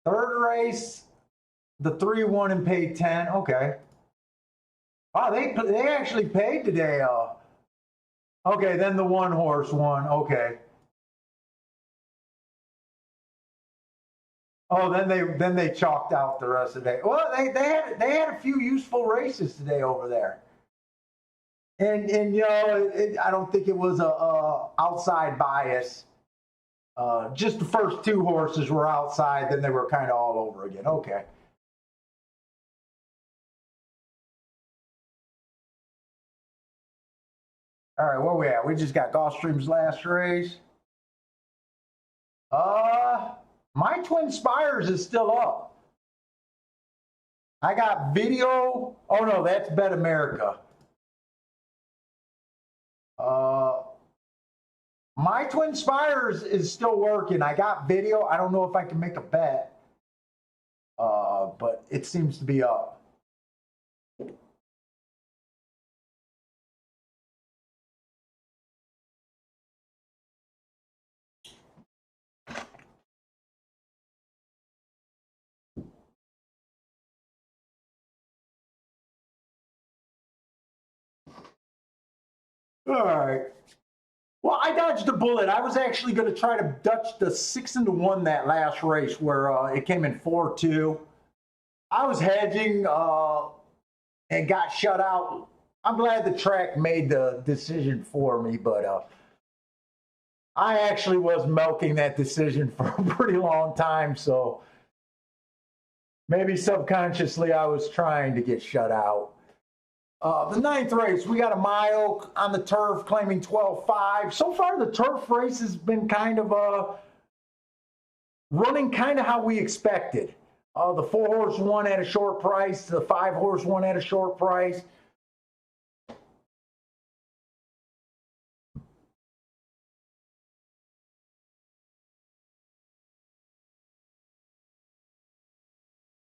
Third race, the 3 won and paid 10. Okay. Wow, they actually paid today. Okay, then the 1-horse won. Okay. Oh, then they chalked out the rest of the day. Well, they had a few useful races today over there. And you know, I don't think it was a outside bias. Just the first 2 horses were outside, then they were kind of all over again. Okay. All right, where we at? We just got Gulfstream's last race. My Twin Spires is still up. I got video. Oh no, that's Bet America. My Twin Spires is still working. I got video. I don't know if I can make a bet, but it seems to be up. All right. Well, I dodged a bullet. I was actually going to try to Dutch the 6-1 that last race where it came in 4-2. I was hedging and got shut out. I'm glad the track made the decision for me, but I actually was milking that decision for a pretty long time. So maybe subconsciously I was trying to get shut out. The 9th race, we got a mile on the turf claiming 12.5. So far, the turf race has been kind of running kind of how we expected. The 4-horse won at a short price. The 5-horse won at a short price.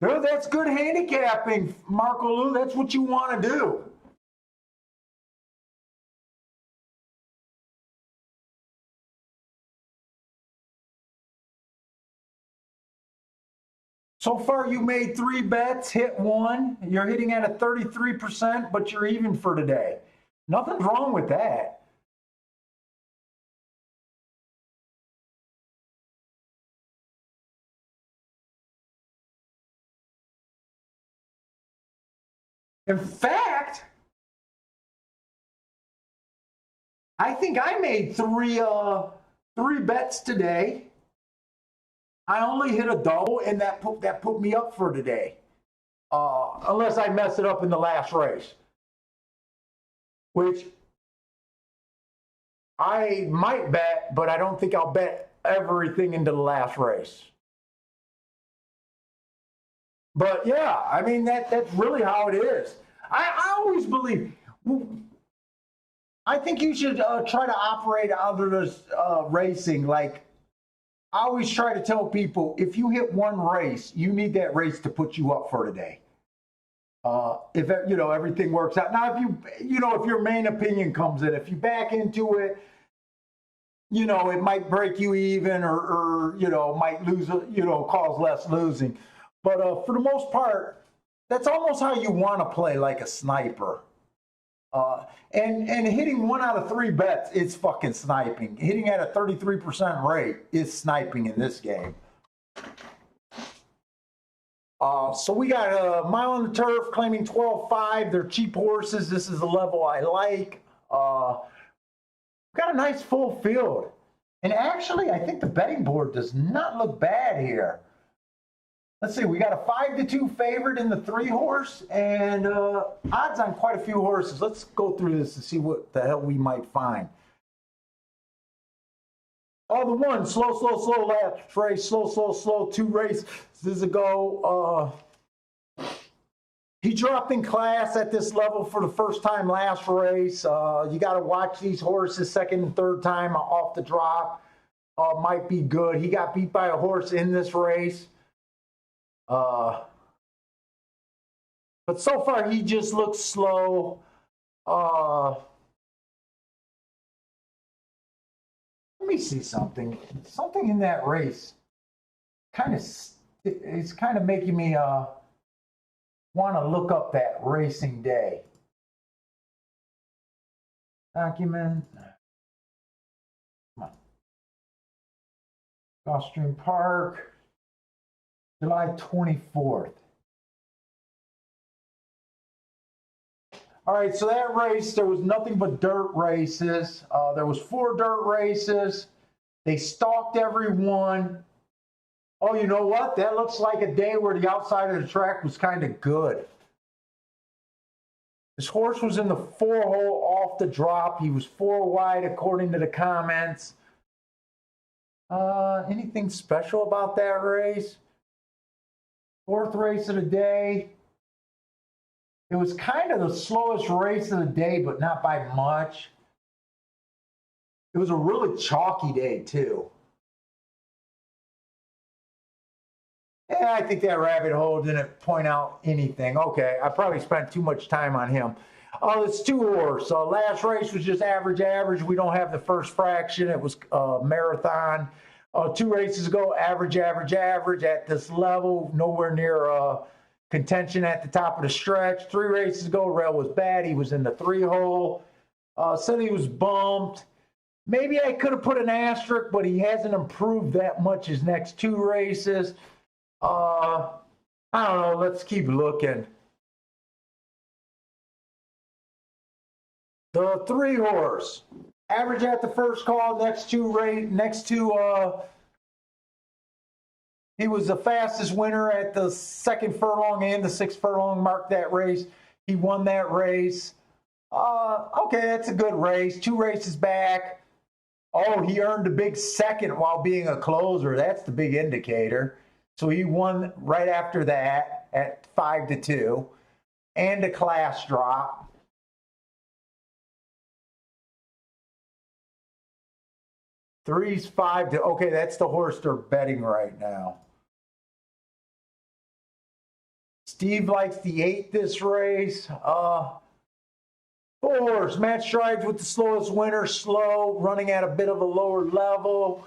Dude, that's good handicapping, Marco Lou. That's what you want to do. So far, you made 3 bets, hit 1. You're hitting at a 33%, but you're even for today. Nothing's wrong with that. In fact, I think I made three bets today. I only hit a double, and that put me up for today. Unless I mess it up in the last race, which I might bet, but I don't think I'll bet everything into the last race. But yeah, I mean, that's really how it is. I always believe, I think you should try to operate out of this racing. Like, I always try to tell people, if you hit one race, you need that race to put you up for today. If you know everything works out. Now, if if your main opinion comes in, if you back into it, it might break you even, or might lose, cause less losing. But for the most part, that's almost how you want to play, like a sniper. And hitting 1 out of 3 bets is fucking sniping. Hitting at a 33% rate is sniping in this game. So we got a Mile on the Turf claiming 12.5. They're cheap horses. This is the level I like. Got a nice full field. And actually, I think the betting board does not look bad here. Let's see, we got a 5-2 favorite in the 3-horse, and odds on quite a few horses. Let's go through this and see what the hell we might find. Oh, the one, slow last race, slow, 2 races ago. He dropped in class at this level for the first time last race. You got to watch these horses second and third time off the drop. Might be good. He got beat by a horse in this race. But so far, he just looks slow. Let me see something. Something in that race it's kind of making me want to look up that racing day. Document. Come on. Gulfstream Park. July 24th. All right, so that race, there was nothing but dirt races. There was 4 dirt races. They stalked everyone. Oh, you know what? That looks like a day where the outside of the track was kind of good. This horse was in the 4-hole off the drop. He was 4 wide according to the comments. Anything special about that race? 4th race of the day. It was kind of the slowest race of the day, but not by much. It was a really chalky day, too. Yeah, I think that rabbit hole didn't point out anything. Okay, I probably spent too much time on him. Oh, it's 2-horse. Last race was just average. We don't have the first fraction. It was marathon. 2 races ago, average at this level, nowhere near contention at the top of the stretch. 3 races ago, rail was bad. He was in the 3-hole. Said he was bumped. Maybe I could have put an asterisk, but he hasn't improved that much his next 2 races. I don't know. Let's keep looking. The 3-horse. Average at the first call, next two, he was the fastest winner at the 2nd furlong and the 6th furlong mark that race. He won that race. Okay, that's a good race. 2 races back. Oh, he earned a big 2nd while being a closer. That's the big indicator. So he won right after that at 5-2 and a class drop. Three's 5 to, okay, that's the horse they're betting right now. Steve likes the 8 this race. 4's Matt Strides with the slowest winner, slow, running at a bit of a lower level.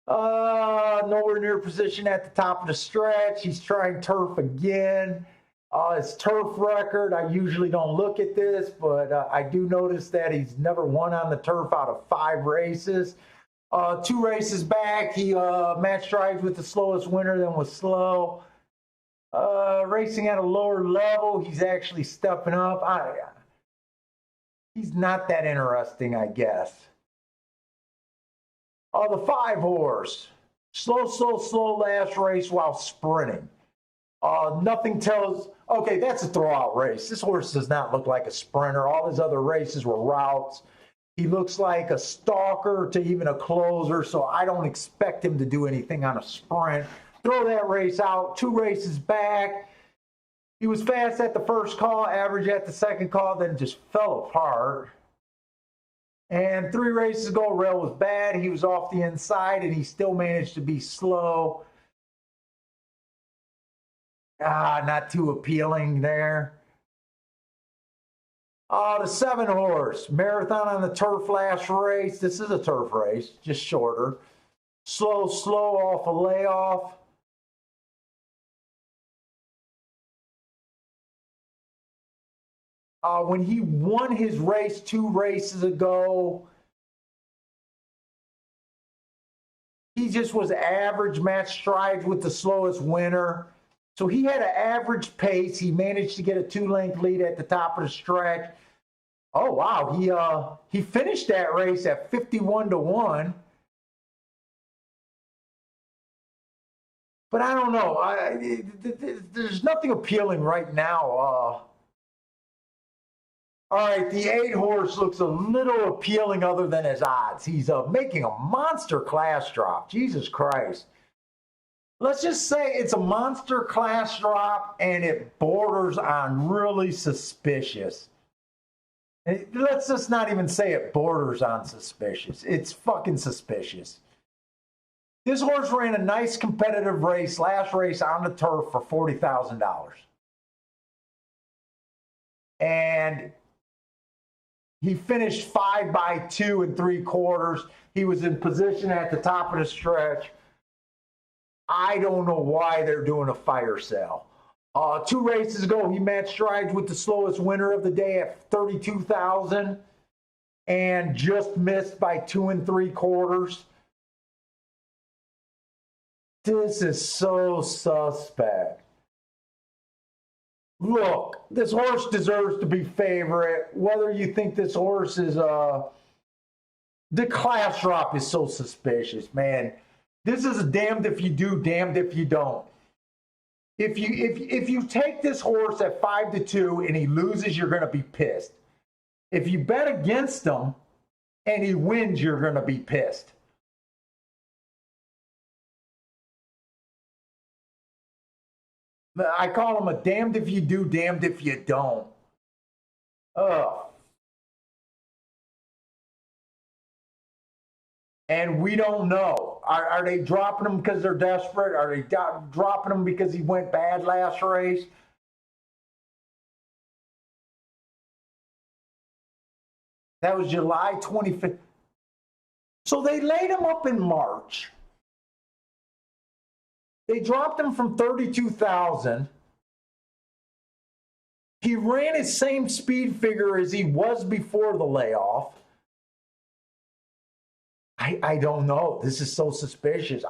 Nowhere near position at the top of the stretch. He's trying turf again. His turf record, I usually don't look at this, but I do notice that he's never won on the turf out of 5 races. 2 races back, he Matt Strides with the slowest winner, then was slow. Racing at a lower level. He's actually stepping up. He's not that interesting, I guess. The 5 horse. Slow last race while sprinting. Nothing tells. Okay, that's a throwout race. This horse does not look like a sprinter. All his other races were routes. He looks like a stalker to even a closer, so I don't expect him to do anything on a sprint. Throw that race out. 2 races back. He was fast at the first call, average at the second call, then just fell apart. And 3 races ago, rail was bad. He was off the inside, and he still managed to be slow. Not too appealing there. The 7 horse, marathon on the turf last race. This is a turf race, just shorter. Slow off a layoff. When he won his race 2 races ago, he just was average, match strides with the slowest winner. So he had an average pace. He managed to get a 2-length lead at the top of the stretch. Oh, wow. He finished that race at 51-1. But I don't know. There's nothing appealing right now. All right, the 8 horse looks a little appealing other than his odds. He's making a monster class drop. Jesus Christ. Let's just say it's a monster class drop and it borders on really suspicious. Let's just not even say it borders on suspicious. It's fucking suspicious. This horse ran a nice competitive race, last race on the turf for $40,000. And he finished 5 by 2 3/4. He was in position at the top of the stretch. I don't know why they're doing a fire sale. 2 races ago, he matched strides with the slowest winner of the day at 32,000 and just missed by 2 3/4. This is so suspect. Look, this horse deserves to be favorite. Whether you think this horse is the class drop is so suspicious, man. This is a damned if you do, damned if you don't. If you take this horse at 5-2 and he loses, you're going to be pissed. If you bet against him and he wins, you're going to be pissed. I call him a damned if you do, damned if you don't. Ugh. And we don't know. Are they dropping him because they're desperate? Are they dropping him because he went bad last race? That was July 25th. So they laid him up in March. They dropped him from 32,000. He ran his same speed figure as he was before the layoff. I don't know. This is so suspicious.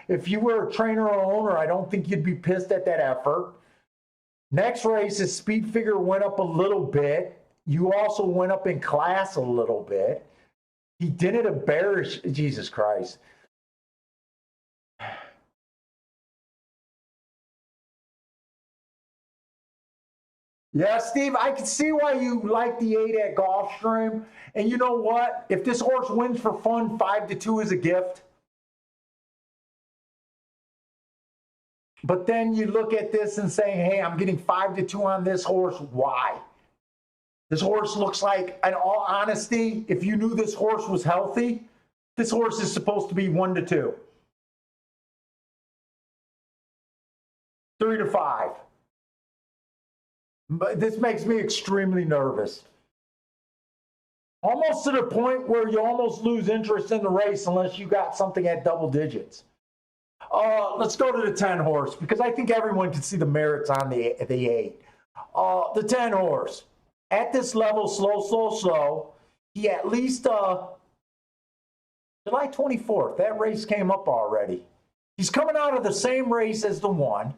If you were a trainer or owner, I don't think you'd be pissed at that effort. Next race, his speed figure went up a little bit. You also went up in class a little bit. He didn't embarrass Jesus Christ. Yeah, Steve, I can see why you like the 8 at Gulfstream. And you know what? If this horse wins for fun, 5-2 is a gift. But then you look at this and say, hey, I'm getting 5-2 on this horse. Why? This horse looks like, in all honesty, if you knew this horse was healthy, this horse is supposed to be 1-2. 3-5. But this makes me extremely nervous. Almost to the point where you almost lose interest in the race unless you got something at double digits. Let's go to the 10 horse because I think everyone can see the merits on the 8. The 10 horse. At this level, slow. He at least, July 24th, that race came up already. He's coming out of the same race as the 1.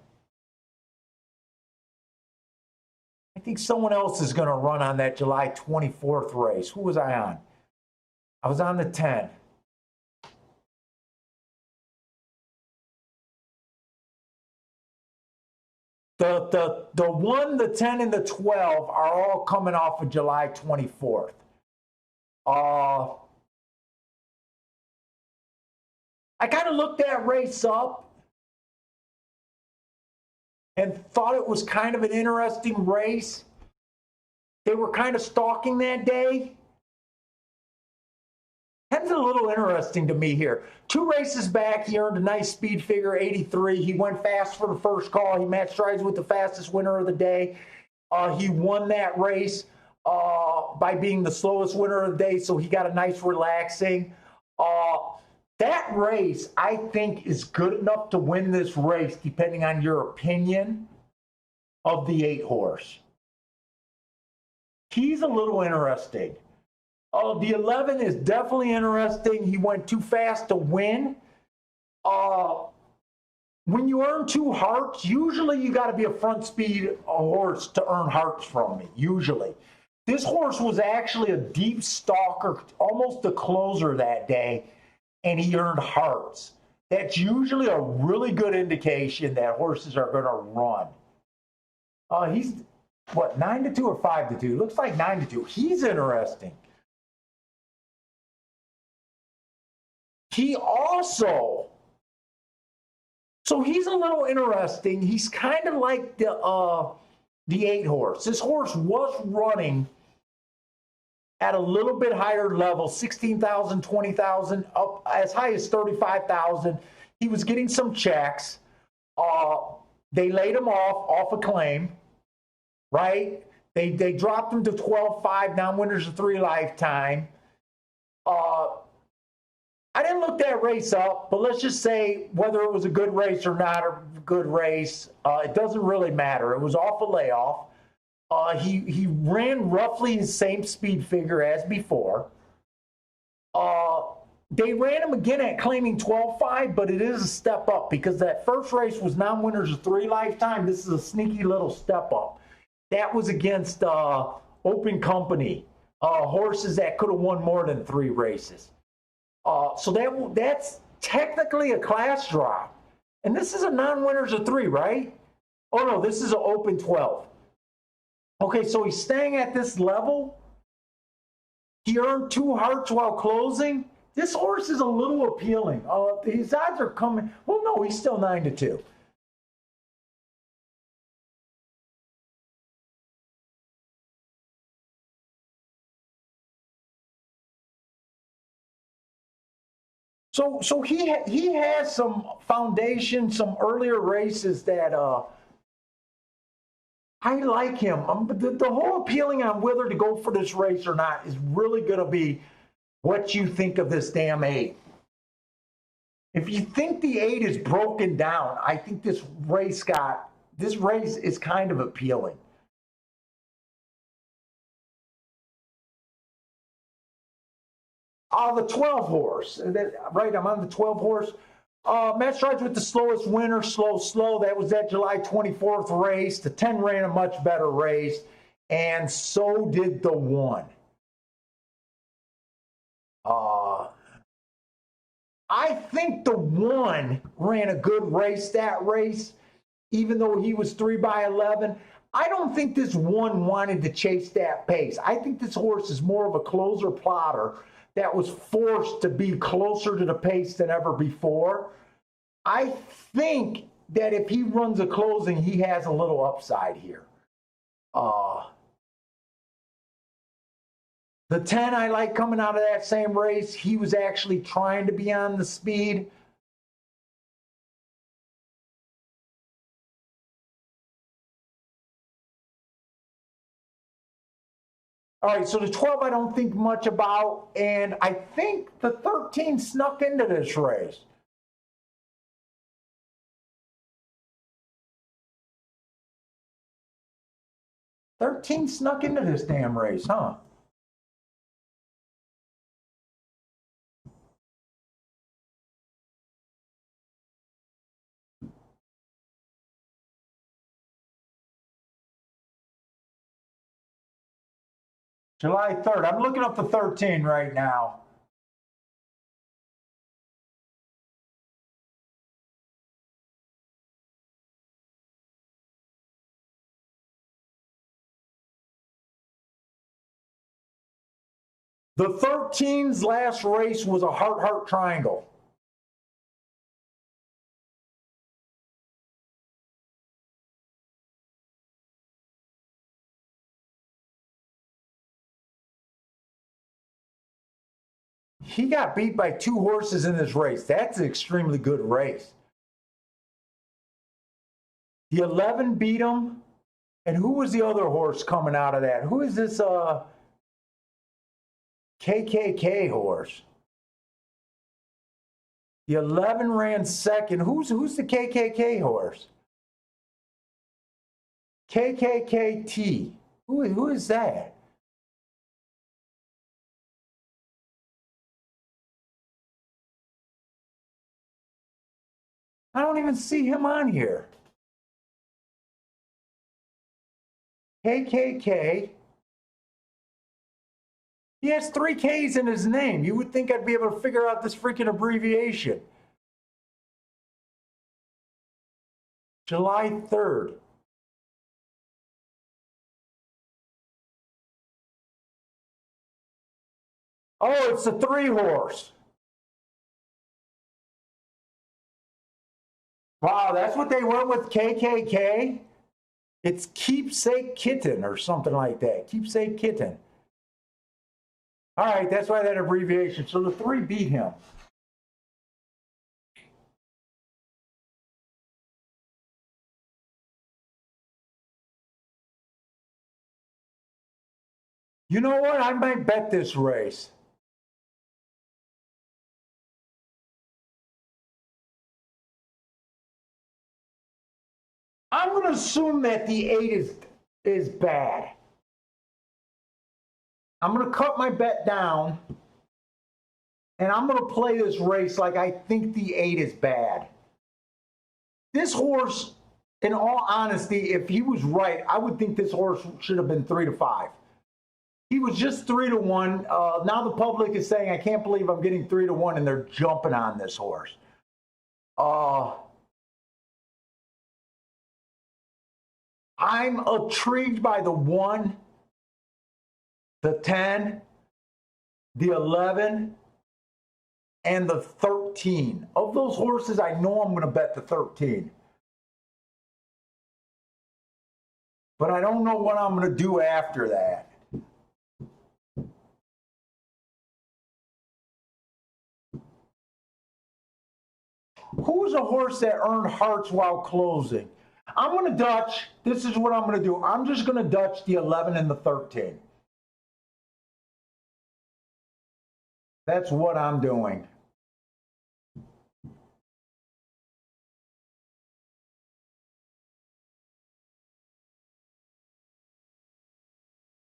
I think someone else is going to run on that July 24th race. Who was I on? I was on the 10. The 1, the 10, and the 12 are all coming off of July 24th. I kind of looked that race up and thought it was kind of an interesting race. They were kind of stalking that day. That's a little interesting to me here. 2 races back, he earned a nice speed figure, 83. He went fast for the first call. He matched strides with the fastest winner of the day. He won that race by being the slowest winner of the day, so he got a nice relaxing. That race, I think, is good enough to win this race, depending on your opinion of the 8 horse. He's a little interesting. The 11 is definitely interesting. He went too fast to win. When you earn 2 hearts, usually you got to be a front speed horse to earn hearts from me, usually. This horse was actually a deep stalker, almost a closer that day, and he earned hearts. That's usually a really good indication that horses are going to run. He's, what, 9-2 or 5-2? Looks like 9-2. He's interesting. He also, so he's a little interesting. He's kind of like the 8 horse. This horse was running at a little bit higher level, 16,000, 20,000, up as high as 35,000. He was getting some checks. They laid him off a claim, right? They dropped him to 12.5, non-winners of 3 lifetime. I didn't look that race up, but let's just say whether it was a good race or not a good race, it doesn't really matter. It was off a layoff. He ran roughly the same speed figure as before. They ran him again at claiming 12.5, but it is a step up because that first race was non-winners of 3 lifetime. This is a sneaky little step up. That was against Open Company, horses that could have won more than 3 races. So that's technically a class drop. And this is a non-winners of 3, right? Oh, no, this is an Open 12. Okay, so he's staying at this level. He earned 2 hearts while closing. This horse is a little appealing. His odds are coming. Well, no, he's still 9-2. So he has some foundation, some earlier races that I like him. The whole appealing on whether to go for this race or not is really going to be what you think of this damn 8. If you think the 8 is broken down, I think this race is kind of appealing. The 12 horse, right? I'm on the 12 horse. Match strides with the slowest winner, slow. That was that July 24th race. The 10 ran a much better race, and so did the 1. I think the 1 ran a good race that race, even though he was 3/11. I don't think this 1 wanted to chase that pace. I think this horse is more of a closer plotter that was forced to be closer to the pace than ever before. I think that if he runs a closing, he has a little upside here. The 10 I like coming out of that same race. He was actually trying to be on the speed. All right, so the 12 I don't think much about, and I think the 13 snuck into this race. "13 snuck into this damn race, huh?" July 3rd. I'm looking up the 13 right now. The 13's last race was a heart-heart triangle. He got beat by 2 horses in this race. That's an extremely good race. The 11 beat him. And who was the other horse coming out of that? Who is this KKK horse? The 11 ran second. Who's the KKK horse? KKKT. Who is that? I don't even see him on here. KKK. He has 3 Ks in his name. You would think I'd be able to figure out this freaking abbreviation. July 3rd. Oh, it's the 3 horse. Wow, that's what they went with, KKK? It's Keepsake Kitten or something like that. Keepsake Kitten. All right, that's why that abbreviation. So the 3 beat him. You know what? I might bet this race. I'm going to assume that the 8 is bad. I'm going to cut my bet down, and I'm going to play this race like I think the 8 is bad. This horse, in all honesty, if he was right, I would think this horse should have been 3-5. He was just 3-1. Now the public is saying, I can't believe I'm getting 3-1, and they're jumping on this horse. I'm intrigued by the 1, the 10, the 11, and the 13. Of those horses, I know I'm going to bet the 13. But I don't know what I'm going to do after that. Who's a horse that earned hearts while closing? I'm going to Dutch. This is what I'm going to do. I'm just going to Dutch the 11 and the 13. That's what I'm doing.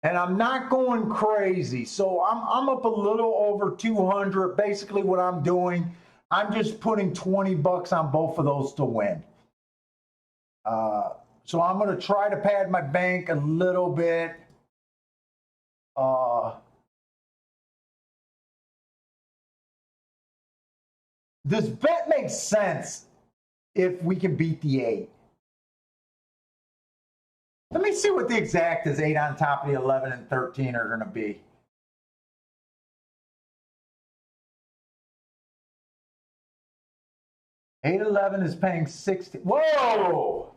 And I'm not going crazy. So I'm up a little over 200. Basically what I'm doing, I'm just putting 20 bucks on both of those to win. So I'm going to try to pad my bank a little bit. This bet makes sense if we can beat the 8. Let me see what the exact is 8 on top of the 11 and 13 are going to be. $8.11 is paying 60. Whoa!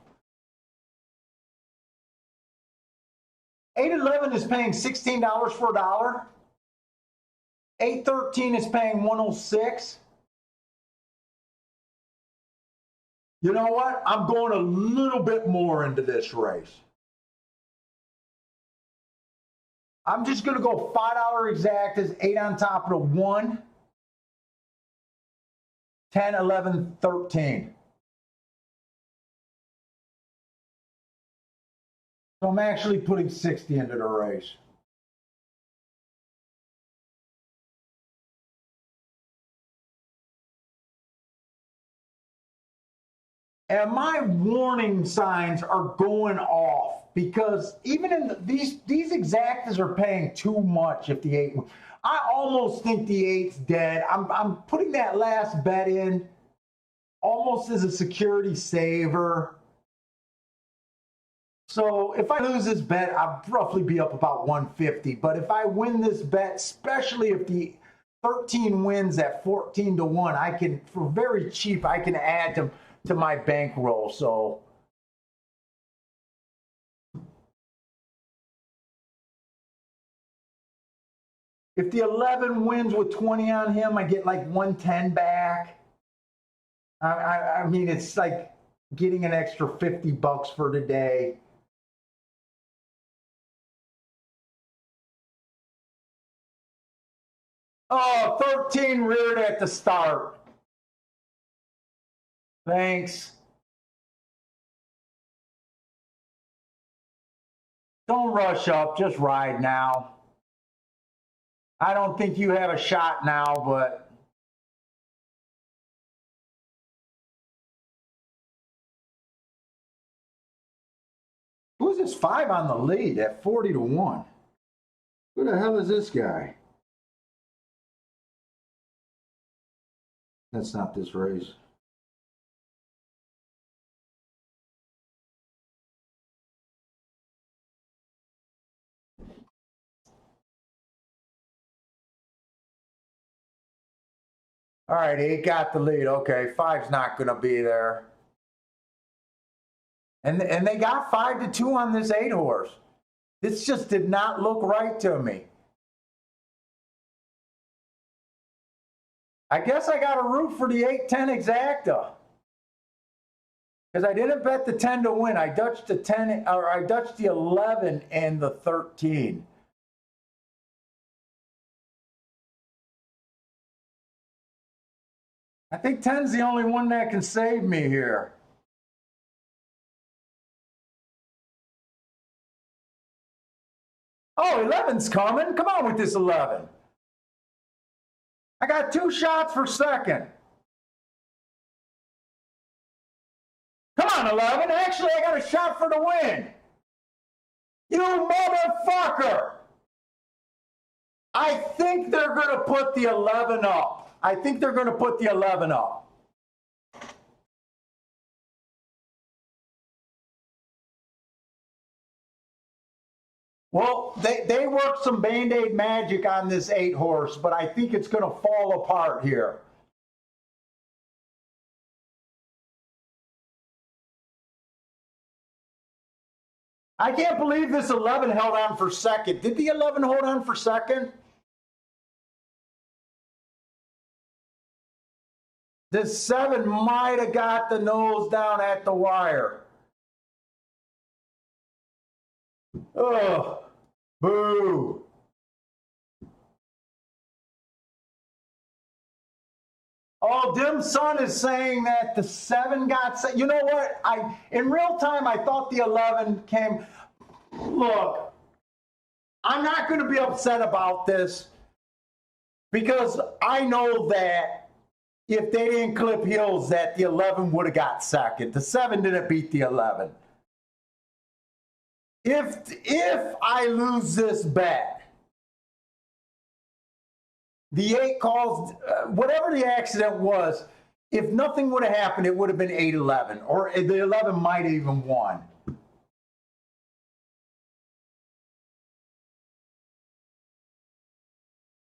$8.11 is paying $16 for a dollar. $8.13 is paying 106. You know what? I'm going a little bit more into this race. I'm just going to go $5 exact as 8 on top of the 1, 10, 11, 13. So I'm actually putting 60 into the race. And my warning signs are going off because even in these exactas are paying too much if the 8. I almost think the 8's dead. I'm putting that last bet in almost as a security saver. So if I lose this bet, I'll roughly be up about 150. But if I win this bet, especially if the 13 wins at 14 to 1, I can, for very cheap, I can add to my bankroll. So if the 11 wins with 20 on him, I get like 110 back. I mean, it's like getting an extra 50 bucks for today. Oh, 13 reared at the start. Thanks. Don't rush up, just ride now. I don't think you have a shot now, but who's this 5 on the lead at 40 to 1? Who the hell is this guy? That's not this race. All right, 8 got the lead. Okay, 5's not going to be there. And they got 5 to 2 on this 8 horse. This just did not look right to me. I guess I got to root for the 8-10 exacta. Because I didn't bet the 10 to win. I dutched the 10, or I dutched the 11 and the 13. I think 10's the only one that can save me here. Oh, 11's coming. Come on with this 11. I got 2 shots for second. Come on, 11. Actually, I got a shot for the win. You motherfucker. I think they're going to put the 11 up. I think they're going to put the 11 up. Well, they worked some Band-Aid magic on this 8 horse, but I think it's going to fall apart here. I can't believe this 11 held on for second. Did the 11 hold on for second? This 7 might have got the nose down at the wire. Oh, boo. Oh, Dim Sun is saying that the 7 got set. You know what? In real time, I thought the 11 came. Look, I'm not going to be upset about this because I know that if they didn't clip heels, that the 11 would have got second. The 7 didn't beat the 11. If I lose this bet, the 8 calls, whatever the accident was, if nothing would have happened, it would have been 8-11, or the 11 might have even won.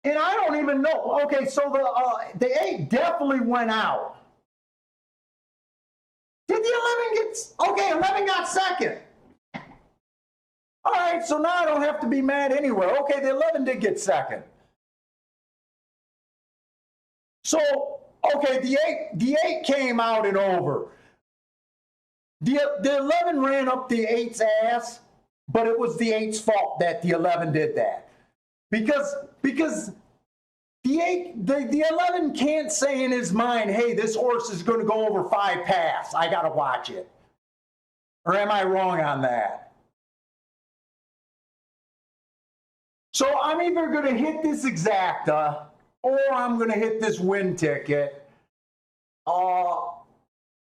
And I don't even know. Okay, so the 8 definitely went out. Did the 11 get? Okay, 11 got second. All right, so now I don't have to be mad anywhere. Okay, the 11 did get second. So, okay, the 8 came out and over. The 11 ran up the 8's ass, but it was the 8's fault that the 11 did that. Because the 11 can't say in his mind, hey, this horse is going to go over 5 pass. I got to watch it. Or am I wrong on that? So I'm either going to hit this exacta or I'm going to hit this win ticket.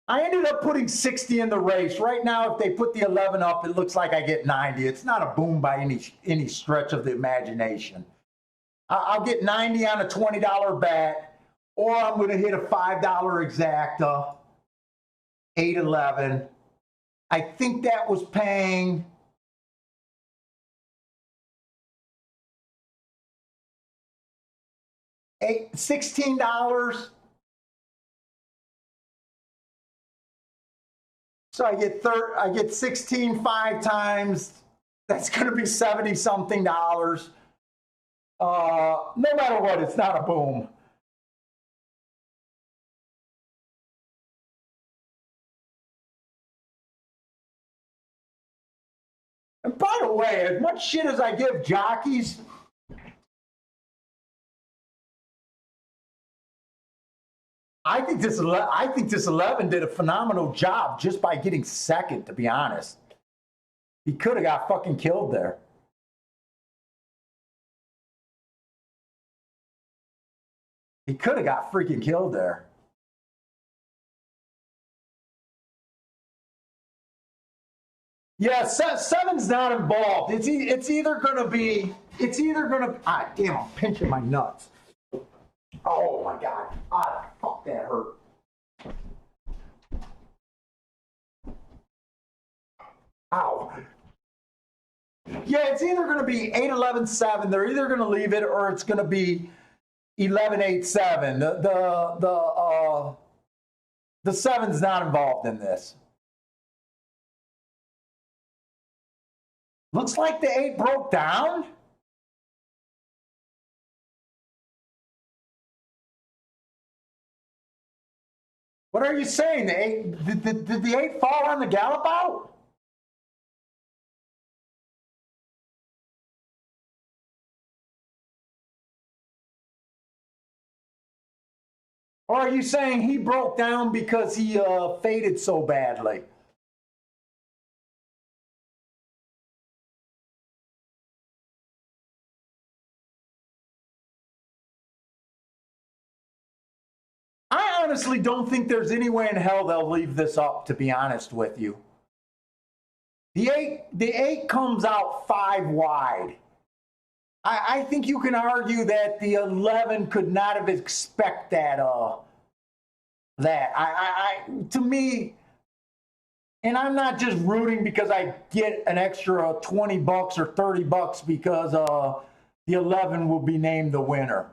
I ended up putting 60 in the race. Right now, if they put the 11 up, it looks like I get 90. It's not a boom by any stretch of the imagination. I'll get 90 on a $20 bet, or I'm going to hit a $5 exacta, 811. I think that was paying $16. So I get 16 5 times. That's going to be 70 something dollars. No matter what, it's not a boom. And by the way, as much shit as I give jockeys, I think this 11 did a phenomenal job just by getting second, to be honest. He could have got fucking killed there. He could have got freaking killed there. Yeah, seven's not involved. It's either going to be, damn, I'm pinching my nuts. Oh my God. Ah, fuck, that hurt. Ow. Yeah, it's either going to be 8-11-7. They're either going to leave it or it's going to be 11-8-7. The seven's not involved in this. Looks like the 8 broke down. What are you saying? The 8 did the 8 fall on the gallop out? Or are you saying he broke down because he faded so badly? I honestly don't think there's any way in hell they'll leave this up, to be honest with you. The eight comes out 5 wide. I think you can argue that the 11 could not have expect that. To me, and I'm not just rooting because I get an extra $20 or $30 because the 11 will be named the winner.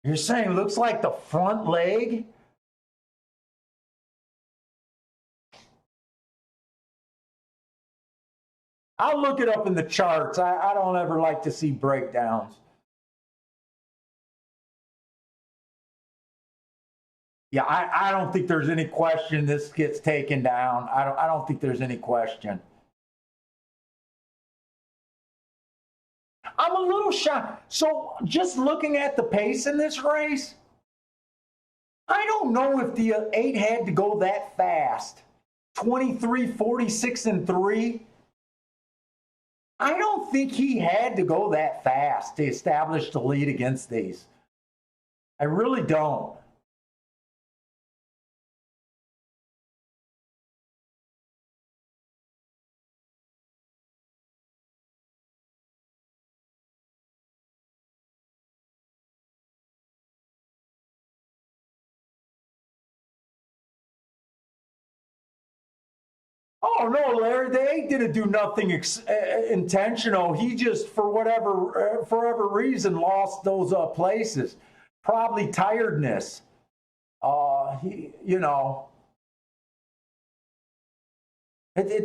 You're saying it looks like the front leg? I'll look it up in the charts. I don't ever like to see breakdowns. Yeah, I don't think there's any question this gets taken down. I don't think there's any question. I'm a little shocked. So just looking at the pace in this race, I don't know if the 8 had to go that fast. 23, 46, and 3. I don't think he had to go that fast to establish the lead against these. I really don't. Oh no, Larry, the 8 didn't do nothing intentional. He just, for whatever reason, lost those places. Probably tiredness. It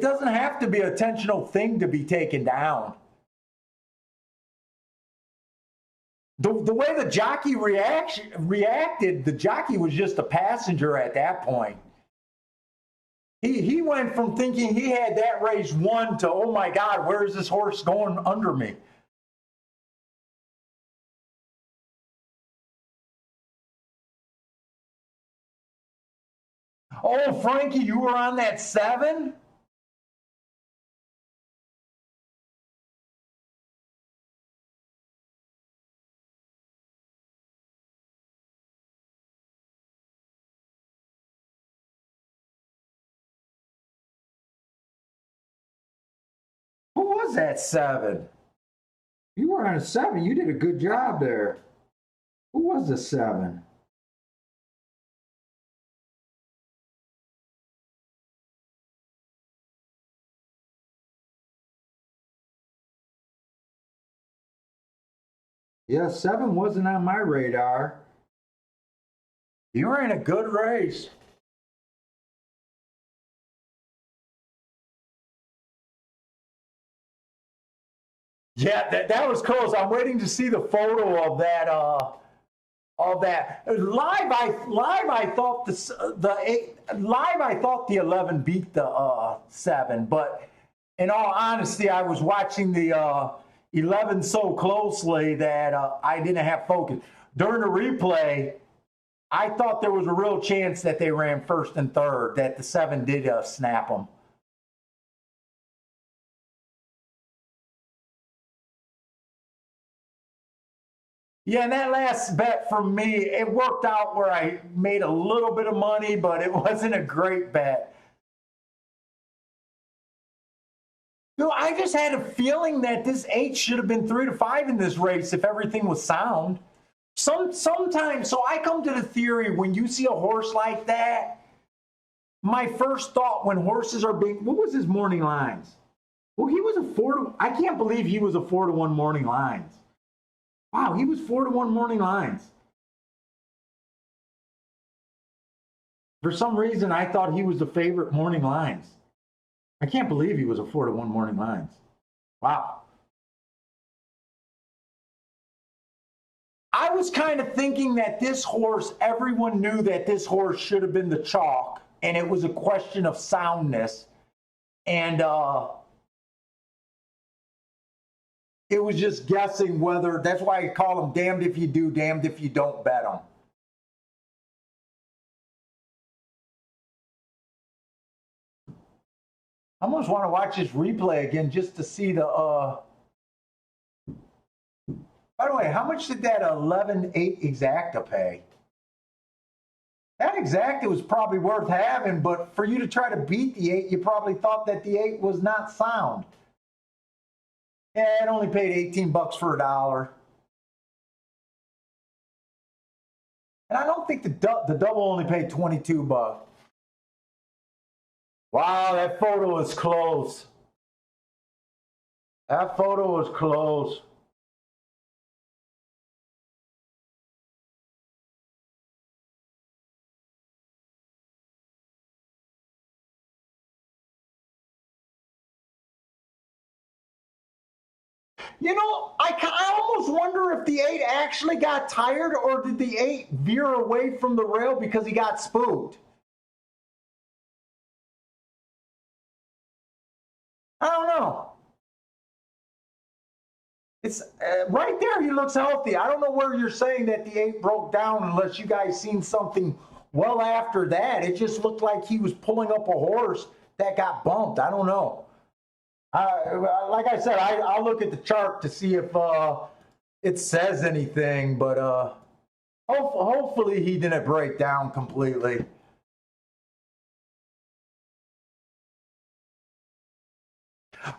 doesn't have to be an intentional thing to be taken down. The way the jockey reacted, the jockey was just a passenger at that point. He went from thinking he had that race won to, oh my God, where is this horse going under me? Oh, Frankie, you were on that 7? was that 7? You were on a 7. You did a good job there. Who was the 7? Yeah, 7 wasn't on my radar. You were in a good race. Yeah, that was close. I'm waiting to see the photo of that. Live. I thought the 11 beat the 7, but in all honesty, I was watching the 11 so closely that I didn't have focus during the replay. I thought there was a real chance that they ran first and third, that the 7 did snap them. Yeah, and that last bet for me, it worked out where I made a little bit of money, but it wasn't a great bet. No, I just had a feeling that this 8 should have been 3 to 5 in this race if everything was sound. Sometimes, so I come to the theory when you see a horse like that, my first thought when horses are being, what was his morning lines? Well, he was a 4 to, I can't believe he was a 4 to 1 morning lines. Wow, he was 4 to 1 morning lines. For some reason, I thought he was the favorite morning lines. I can't believe he was a 4 to 1 morning lines. Wow. I was kind of thinking that this horse, everyone knew that this horse should have been the chalk, and it was a question of soundness. And it was just guessing whether, that's why I call them damned if you do, damned if you don't bet them. I almost want to watch this replay again just to see the, by the way, how much did that 11-8 exacta pay? That exacta was probably worth having, but for you to try to beat the 8, you probably thought that the 8 was not sound. Yeah, it only paid 18 bucks for $1. And I don't think the double only paid 22 bucks. Wow, that photo was close. That photo was close. You know, I almost wonder if the 8 actually got tired, or did the 8 veer away from the rail because he got spooked? I don't know. It's right there. He looks healthy. I don't know where you're saying that the 8 broke down, unless you guys seen something well after that. It just looked like he was pulling up a horse that got bumped. I don't know. Like I said, I'll look at the chart to see if it says anything, but hopefully he didn't break down completely.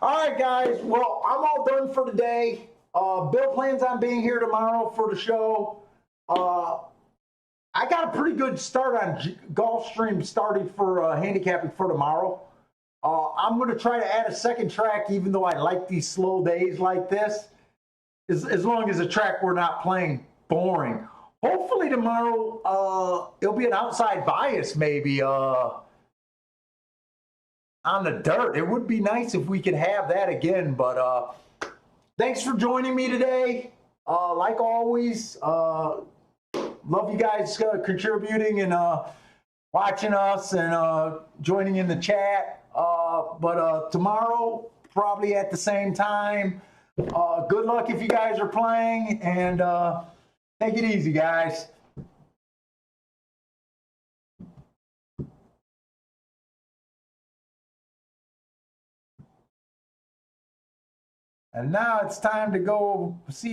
All right, guys. Well, I'm all done for today. Bill plans on being here tomorrow for the show. I got a pretty good start on Gulfstream starting for handicapping for tomorrow. I'm going to try to add a second track, even though I like these slow days like this, as long as the track we're not playing boring. Hopefully tomorrow it'll be an outside bias maybe on the dirt. It would be nice if we could have that again, but thanks for joining me today. Like always, love you guys contributing and watching us and joining in the chat. But tomorrow, probably at the same time. Good luck if you guys are playing, and take it easy, guys. And now it's time to go see